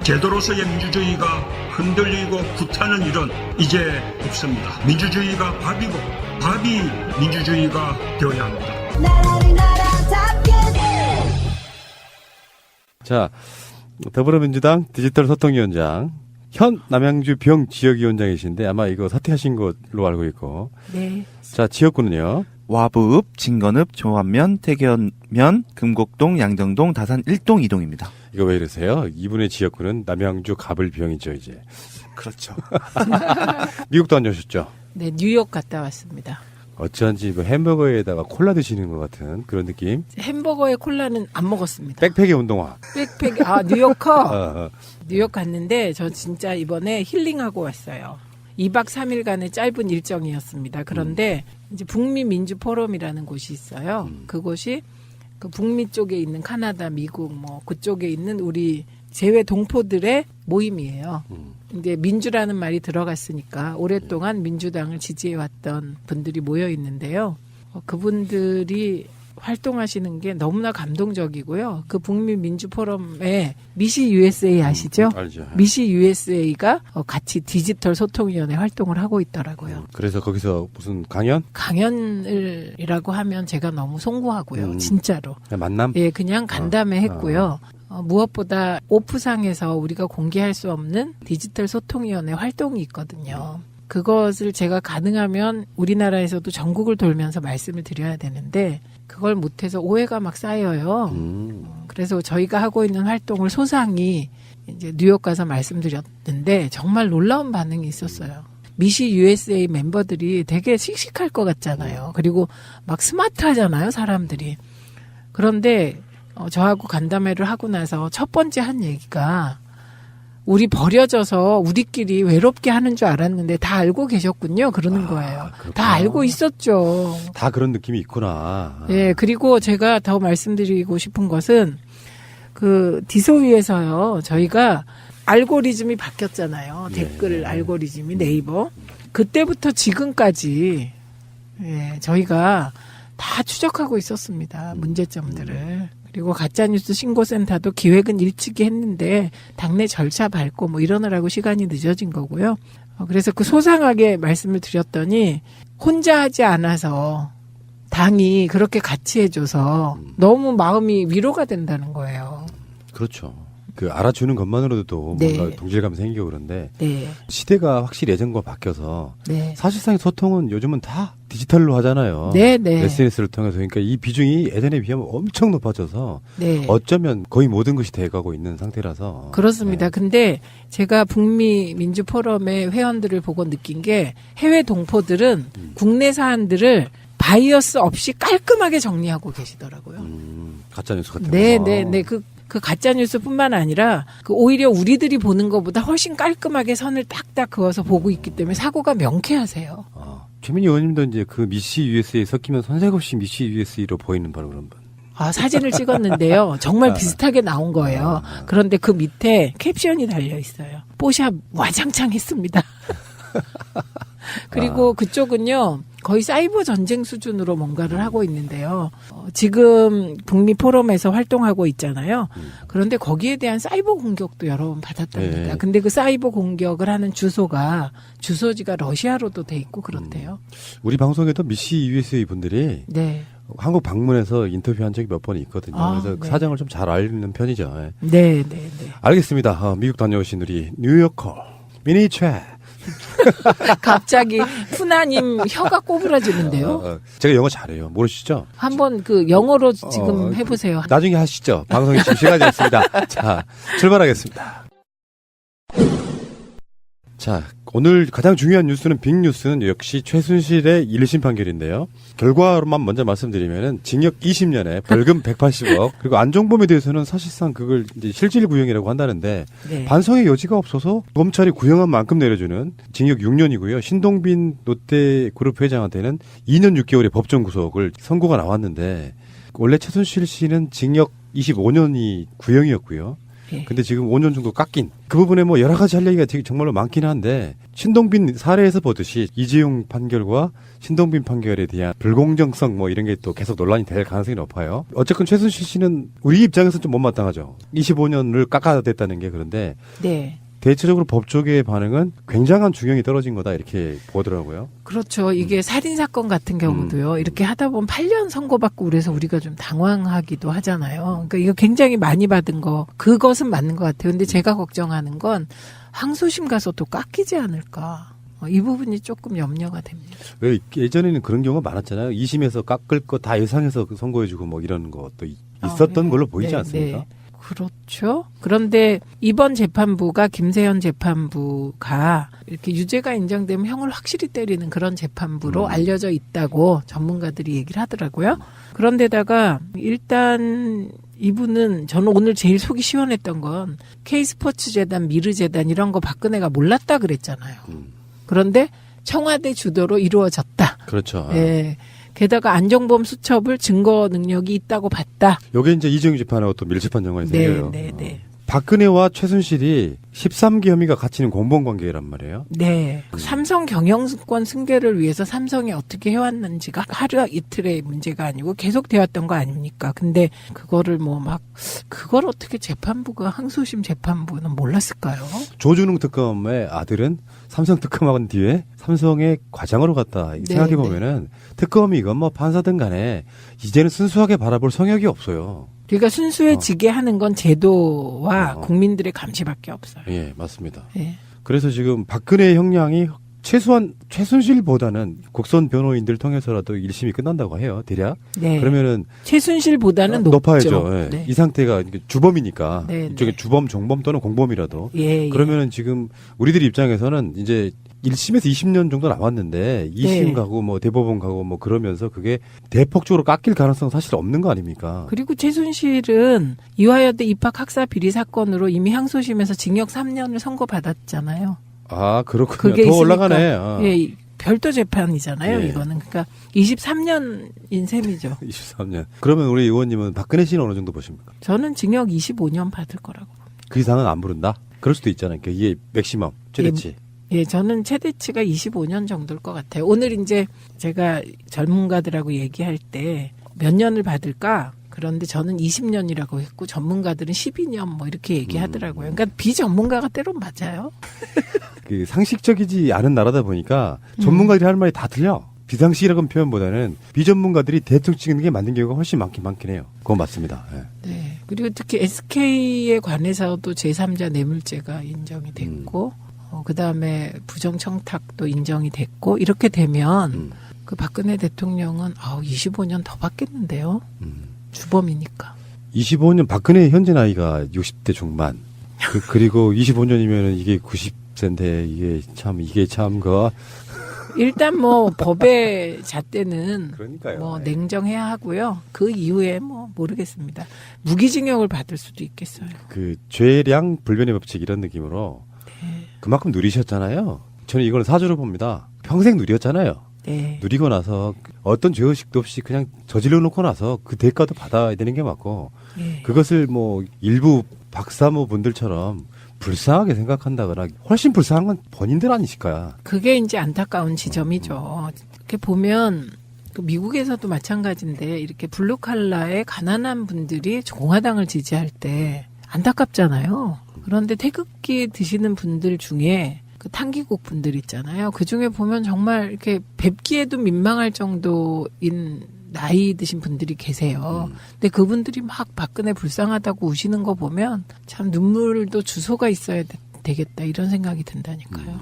제도로서의 민주주의가 흔들리고 구타는 일은 이제 없습니다. 민주주의가 밥이고 밥이 민주주의가 되어야 합니다. 자, 더불어민주당 디지털 소통위원장 현 남양주 병 지역위원장이신데 아마 이거 사퇴하신 걸로 알고 있고. 네. 자, 지역구는요. 와부읍, 진건읍, 조안면, 태견면, 금곡동, 양정동, 다산 1동 2동입니다. 이거 왜 이러세요? 이분의 지역구는 남양주 가불병이죠, 이제. 그렇죠. 미국도 안 오셨죠? 네, 뉴욕 갔다 왔습니다. 어쩐지 뭐 햄버거에다가 콜라 드시는 것 같은 그런 느낌? 햄버거에 콜라는 안 먹었습니다. 백팩의 운동화. 백팩, 뉴요커. 뉴욕 갔는데 저 진짜 이번에 힐링하고 왔어요. 2박 3일간의 짧은 일정이었습니다. 그런데 이제 북미 민주 포럼이라는 곳이 있어요. 그곳이 그 북미 쪽에 있는 카나다, 미국 뭐 그쪽에 있는 우리 재외 동포들의 모임이에요. 이제 민주라는 말이 들어갔으니까 오랫동안 민주당을 지지해왔던 분들이 모여 있는데요. 그분들이 활동하시는 게 너무나 감동적이고요. 그 북미 민주 포럼에 미시 USA 아시죠? 알죠. 미시 USA가 같이 디지털 소통위원회 활동을 하고 있더라고요. 그래서 거기서 무슨 강연? 강연이라고 하면 제가 너무 송구하고요. 진짜로. 만남? 예, 그냥 간담회 했고요. 무엇보다 오프상에서 우리가 공개할 수 없는 디지털 소통위원회 활동이 있거든요. 그것을 제가 가능하면 우리나라에서도 전국을 돌면서 말씀을 드려야 되는데 그걸 못해서 오해가 막 쌓여요. 그래서 저희가 하고 있는 활동을 소상히 이제 뉴욕 가서 말씀드렸는데 정말 놀라운 반응이 있었어요. 미시 USA 멤버들이 되게 씩씩할 것 같잖아요. 그리고 막 스마트하잖아요, 사람들이. 그런데 저하고 간담회를 하고 나서 첫 번째 한 얘기가 우리 버려져서 우리끼리 외롭게 하는 줄 알았는데 다 알고 계셨군요. 그러는 거예요. 그렇구나. 다 알고 있었죠. 다 그런 느낌이 있구나. 예, 그리고 제가 더 말씀드리고 싶은 것은 그 디소위에서요. 저희가 알고리즘이 바뀌었잖아요. 댓글 알고리즘이 네이버. 그때부터 지금까지 저희가 다 추적하고 있었습니다. 문제점들을. 그리고 가짜뉴스 신고센터도 기획은 일찍이 했는데 당내 절차 밟고 뭐 이러느라고 시간이 늦어진 거고요. 그래서 그 소상하게 말씀을 드렸더니 혼자 하지 않아서 당이 그렇게 같이 해줘서 너무 마음이 위로가 된다는 거예요. 그렇죠. 그 알아주는 것만으로도 네. 뭔가 동질감이 생기고 그런데 네. 시대가 확실히 예전과 바뀌어서 네. 사실상의 소통은 요즘은 다 디지털로 하잖아요. 네, 네. SNS를 통해서 그러니까 이 비중이 예전에 비하면 엄청 높아져서 네. 어쩌면 거의 모든 것이 돼가고 있는 상태라서 그렇습니다. 근데 제가 북미 민주 포럼의 회원들을 보고 느낀 게 해외 동포들은 국내 사안들을 바이어스 없이 깔끔하게 정리하고 계시더라고요. 가짜뉴스 같은 네, 거. 네, 네. 그 가짜뉴스뿐만 아니라 그 오히려 우리들이 보는 것보다 훨씬 깔끔하게 선을 딱딱 그어서 보고 있기 때문에 사고가 명쾌하세요. 최민희 의원님도 이제 그 미시 USA에 섞이면 선색 없이 미시 USA로 보이는 바로 그런 분. 사진을 찍었는데요. 정말 비슷하게 나온 거예요. 그런데 그 밑에 캡션이 달려 있어요. 뽀샵 와장창 했습니다. 그리고 그쪽은요. 거의 사이버 전쟁 수준으로 뭔가를 하고 있는데요. 지금 북미 포럼에서 활동하고 있잖아요. 그런데 거기에 대한 사이버 공격도 여러 번 받았답니다. 네. 근데 그 사이버 공격을 하는 주소지가 러시아로도 돼 있고 그렇대요. 우리 방송에도 미시 USA 분들이 네. 한국 방문해서 인터뷰한 적이 몇 번 있거든요. 그래서 그 네. 사정을 좀 잘 알는 편이죠. 네, 네, 네. 알겠습니다. 미국 다녀오신 우리 뉴요커 미니 최. 갑자기 푸나님 혀가 꼬부라지는데요. 제가 영어 잘해요. 모르시죠? 한번 그 영어로 지금 해보세요. 나중에 하시죠. 방송이 지금 시간이 없습니다. 자, 출발하겠습니다. 자, 오늘 가장 중요한 뉴스는 빅뉴스는 역시 최순실의 1심 판결인데요. 결과로만 먼저 말씀드리면은 징역 20년에 벌금 180억 그리고 안종범에 대해서는 사실상 그걸 이제 실질 구형이라고 한다는데 네. 반성의 여지가 없어서 검찰이 구형한 만큼 내려주는 징역 6년이고요. 신동빈 롯데그룹 회장한테는 2년 6개월의 법정 구속을 선고가 나왔는데 원래 최순실 씨는 징역 25년이 구형이었고요. 근데 지금 5년 정도 깎인 그 부분에 뭐 여러 가지 할 얘기가 되게 정말로 많긴 한데 신동빈 사례에서 보듯이 이재용 판결과 신동빈 판결에 대한 불공정성 뭐 이런 게 또 계속 논란이 될 가능성이 높아요. 어쨌건 최순실 씨는 우리 입장에서 좀 못마땅하죠. 25년을 깎아댔다는 게 그런데 네. 대체적으로 법조계의 반응은 굉장한 중형이 떨어진 거다 이렇게 보더라고요. 그렇죠. 이게 살인사건 같은 경우도요. 이렇게 하다 보면 8년 선고받고 그래서 우리가 좀 당황하기도 하잖아요. 그러니까 이거 굉장히 많이 받은 거 그것은 맞는 것 같아요. 근데 제가 걱정하는 건 항소심 가서 또 깎이지 않을까. 이 부분이 조금 염려가 됩니다. 왜 예전에는 그런 경우가 많았잖아요. 2심에서 깎을 거 다 예상해서 선고해주고 뭐 이런 것도 있었던 네. 걸로 보이지 네, 않습니까? 네. 그렇죠. 그런데 이번 재판부가 김세현 재판부가 이렇게 유죄가 인정되면 형을 확실히 때리는 그런 재판부로 알려져 있다고 전문가들이 얘기를 하더라고요. 그런데다가 일단 이분은 저는 오늘 제일 속이 시원했던 건 K스포츠재단, 미르재단 이런 거 박근혜가 몰랐다 그랬잖아요. 그런데 청와대 주도로 이루어졌다. 그렇죠. 예. 게다가 안종범 수첩을 증거 능력이 있다고 봤다. 요게 이제 이재용 재판하고 또 밀접한 연관이 생겨요. 네, 네. 박근혜와 최순실이 13기 혐의가 같이 있는 공범관계란 말이에요. 네. 삼성 경영권 승계를 위해서 삼성이 어떻게 해왔는지가 하루 이틀의 문제가 아니고 계속 되었던 거 아닙니까? 근데 그거를 그걸 어떻게 재판부가 항소심 재판부는 몰랐을까요? 조준웅 특검의 아들은 삼성 특검하고 뒤에 삼성의 과장으로 갔다. 네, 생각해보면은 특검이건 뭐 판사든 간에 이제는 순수하게 바라볼 성역이 없어요. 그러니까 순수해지게 하는 건 제도와 국민들의 감시밖에 없어요. 예, 맞습니다. 예. 그래서 지금 박근혜 형량이 최소한 최순실보다는 국선 변호인들 통해서라도 1심이 끝난다고 해요. 대략. 네. 그러면은 최순실보다는 높아야죠. 예. 네. 이 상태가 주범이니까 네, 이쪽에 네. 주범, 정범 또는 공범이라도 예, 예. 그러면은 지금 우리들 입장에서는 이제 1심에서 20년 정도 남았는데 2심 네. 가고 뭐 대법원 가고 뭐 그러면서 그게 대폭적으로 깎일 가능성은 사실 없는 거 아닙니까? 그리고 최순실은 이화여대 입학 학사 비리 사건으로 이미 항소심에서 징역 3년을 선고받았잖아요. 아, 그렇군요. 그게 더 있으니까, 올라가네. 아. 예, 별도 재판이잖아요, 예. 이거는. 그러니까 23년인 셈이죠. 23년. 그러면 우리 의원님은 박근혜 씨는 어느 정도 보십니까? 저는 징역 25년 받을 거라고 봅니다. 그 이상은 안 부른다? 그럴 수도 있잖아요. 그러니까 이게 맥시멈, 최대치. 예, 저는 최대치가 25년 정도일 것 같아요. 오늘 이제 제가 전문가들하고 얘기할 때 몇 년을 받을까? 그런데 저는 20년이라고 했고 전문가들은 12년 뭐 이렇게 얘기하더라고요. 그러니까 비전문가가 때론 맞아요. 그 상식적이지 않은 나라다 보니까 전문가들이 하는 말이 다 틀려. 비상식이라는 표현보다는 비전문가들이 대충 찍는 게 맞는 경우가 훨씬 많긴 해요. 그건 맞습니다. 예. 네. 그리고 특히 SK에 관해서도 제3자 뇌물죄가 인정이 됐고, 그 다음에 부정청탁도 인정이 됐고, 이렇게 되면 그 박근혜 대통령은 25년 더 받겠는데요. 주범이니까. 25년 박근혜 현재 나이가 60대 중반. 그리고 25년이면 이게 90세인데 이게 참 일단 뭐 법의 잣대는 그러니까요. 뭐 냉정해야 하고요. 그 이후에 뭐 모르겠습니다. 무기징역을 받을 수도 있겠어요. 그 죄량 불변의 법칙 이런 느낌으로 그만큼 누리셨잖아요. 저는 이걸 사주로 봅니다. 평생 누렸잖아요. 네. 누리고 나서 어떤 죄의식도 없이 그냥 저질러 놓고 나서 그 대가도 받아야 되는 게 맞고 네. 그것을 뭐 일부 박사모 분들처럼 불쌍하게 생각한다거나 훨씬 불쌍한 건 본인들 아니실까. 그게 이제 안타까운 지점이죠. 이렇게 보면 그 미국에서도 마찬가지인데 이렇게 블루칼라의 가난한 분들이 공화당을 지지할 때 안타깝잖아요. 그런데 태극기 드시는 분들 중에 그 탄기국 분들 있잖아요. 그 중에 보면 정말 이렇게 뵙기에도 민망할 정도인 나이 드신 분들이 계세요. 근데 그분들이 막 박근혜 불쌍하다고 우시는 거 보면 참 눈물도 주소가 있어야 되겠다 이런 생각이 든다니까요.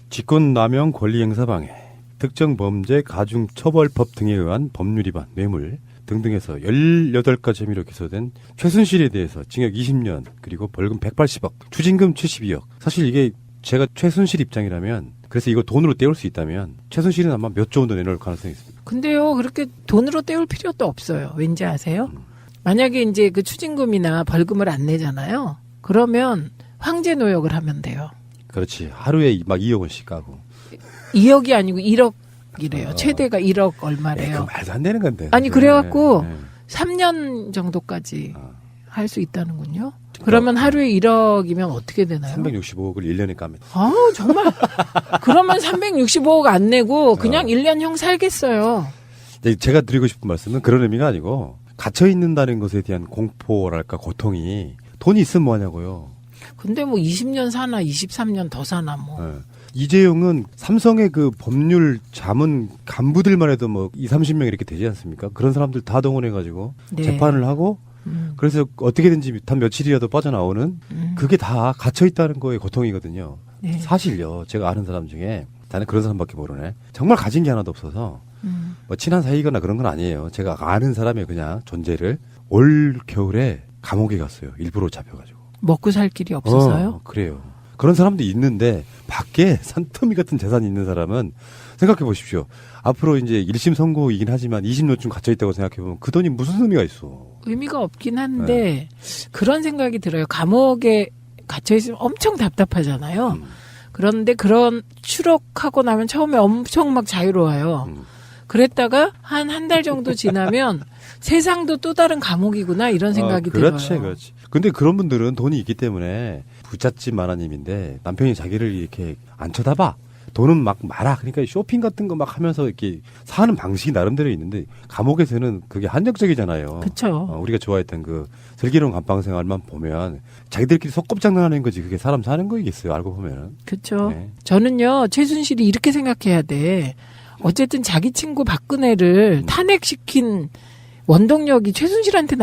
직권남용 권리행사방해, 특정 범죄 가중처벌법 등에 의한 법률 위반, 뇌물 등등해서 18가지 혐의로 기소된 최순실에 대해서 징역 20년 그리고 벌금 180억, 추징금 72억. 사실 이게 제가 최순실 입장이라면 그래서 이걸 돈으로 떼올 수 있다면 최순실은 아마 몇 조 원도 내놓을 가능성이 있습니다. 근데요, 그렇게 돈으로 떼올 필요도 없어요. 왠지 아세요? 만약에 이제 그 추징금이나 벌금을 안 내잖아요. 그러면 황제 노역을 하면 돼요. 그렇지. 하루에 막 2억 원씩 까고. 2억이 아니고 1억이래요. 최대가 1억 얼마래요. 그 말도 안 되는 건데. 아니, 그래갖고 네. 3년 정도까지 할 수 있다는군요. 그러면 하루에 1억이면 어떻게 되나요? 365억을 1년에 까면. 아우, 정말. 그러면 365억 안 내고 그냥 1년형 살겠어요. 제가 드리고 싶은 말씀은 그런 의미가 아니고 갇혀 있는다는 것에 대한 공포랄까 고통이 돈이 있으면 뭐하냐고요. 근데 뭐 20년 사나 23년 더 사나 뭐. 네. 이재용은 삼성의 그 법률 자문 간부들만 해도 뭐 20-30명 이렇게 되지 않습니까? 그런 사람들 다 동원해가지고 네. 재판을 하고 그래서 어떻게든지 단 며칠이라도 빠져나오는 그게 다 갇혀 있다는 거의 고통이거든요. 네. 사실요. 제가 아는 사람 중에 나는 그런 사람밖에 모르네. 정말 가진 게 하나도 없어서 뭐 친한 사이거나 그런 건 아니에요. 제가 아는 사람의 그냥 존재를 올 겨울에 감옥에 갔어요. 일부러 잡혀가지고. 먹고 살 길이 없어서요? 그래요. 그런 사람도 있는데 밖에 산더미 같은 재산이 있는 사람은 생각해 보십시오. 앞으로 이제 1심 선고이긴 하지만 20년쯤 갇혀 있다고 생각해 보면 그 돈이 무슨 의미가 있어. 의미가 없긴 한데 그런 생각이 들어요. 감옥에 갇혀 있으면 엄청 답답하잖아요. 그런데 그런 추록하고 나면 처음에 엄청 막 자유로워요. 그랬다가 한 달 정도 지나면 세상도 또 다른 감옥이구나 이런 생각이 그렇지, 들어요. 그렇지. 근데 그런 분들은 돈이 있기 때문에 부잣집 마나님인데 남편이 자기를 이렇게 안 쳐다봐. 돈은 막 많아. 그러니까 쇼핑 같은 거 막 하면서 이렇게 사는 방식이 나름대로 있는데 감옥에서는 그게 한정적이잖아요. 그렇죠. 우리가 좋아했던 그 슬기로운 감방 생활만 보면 자기들끼리 속꿉장난하는 거지 그게 사람 사는 거이겠어요. 알고 보면은. 그렇죠. 네. 저는요 최순실이 이렇게 생각해야 돼. 어쨌든 자기 친구 박근혜를 탄핵시킨 원동력이 최순실한테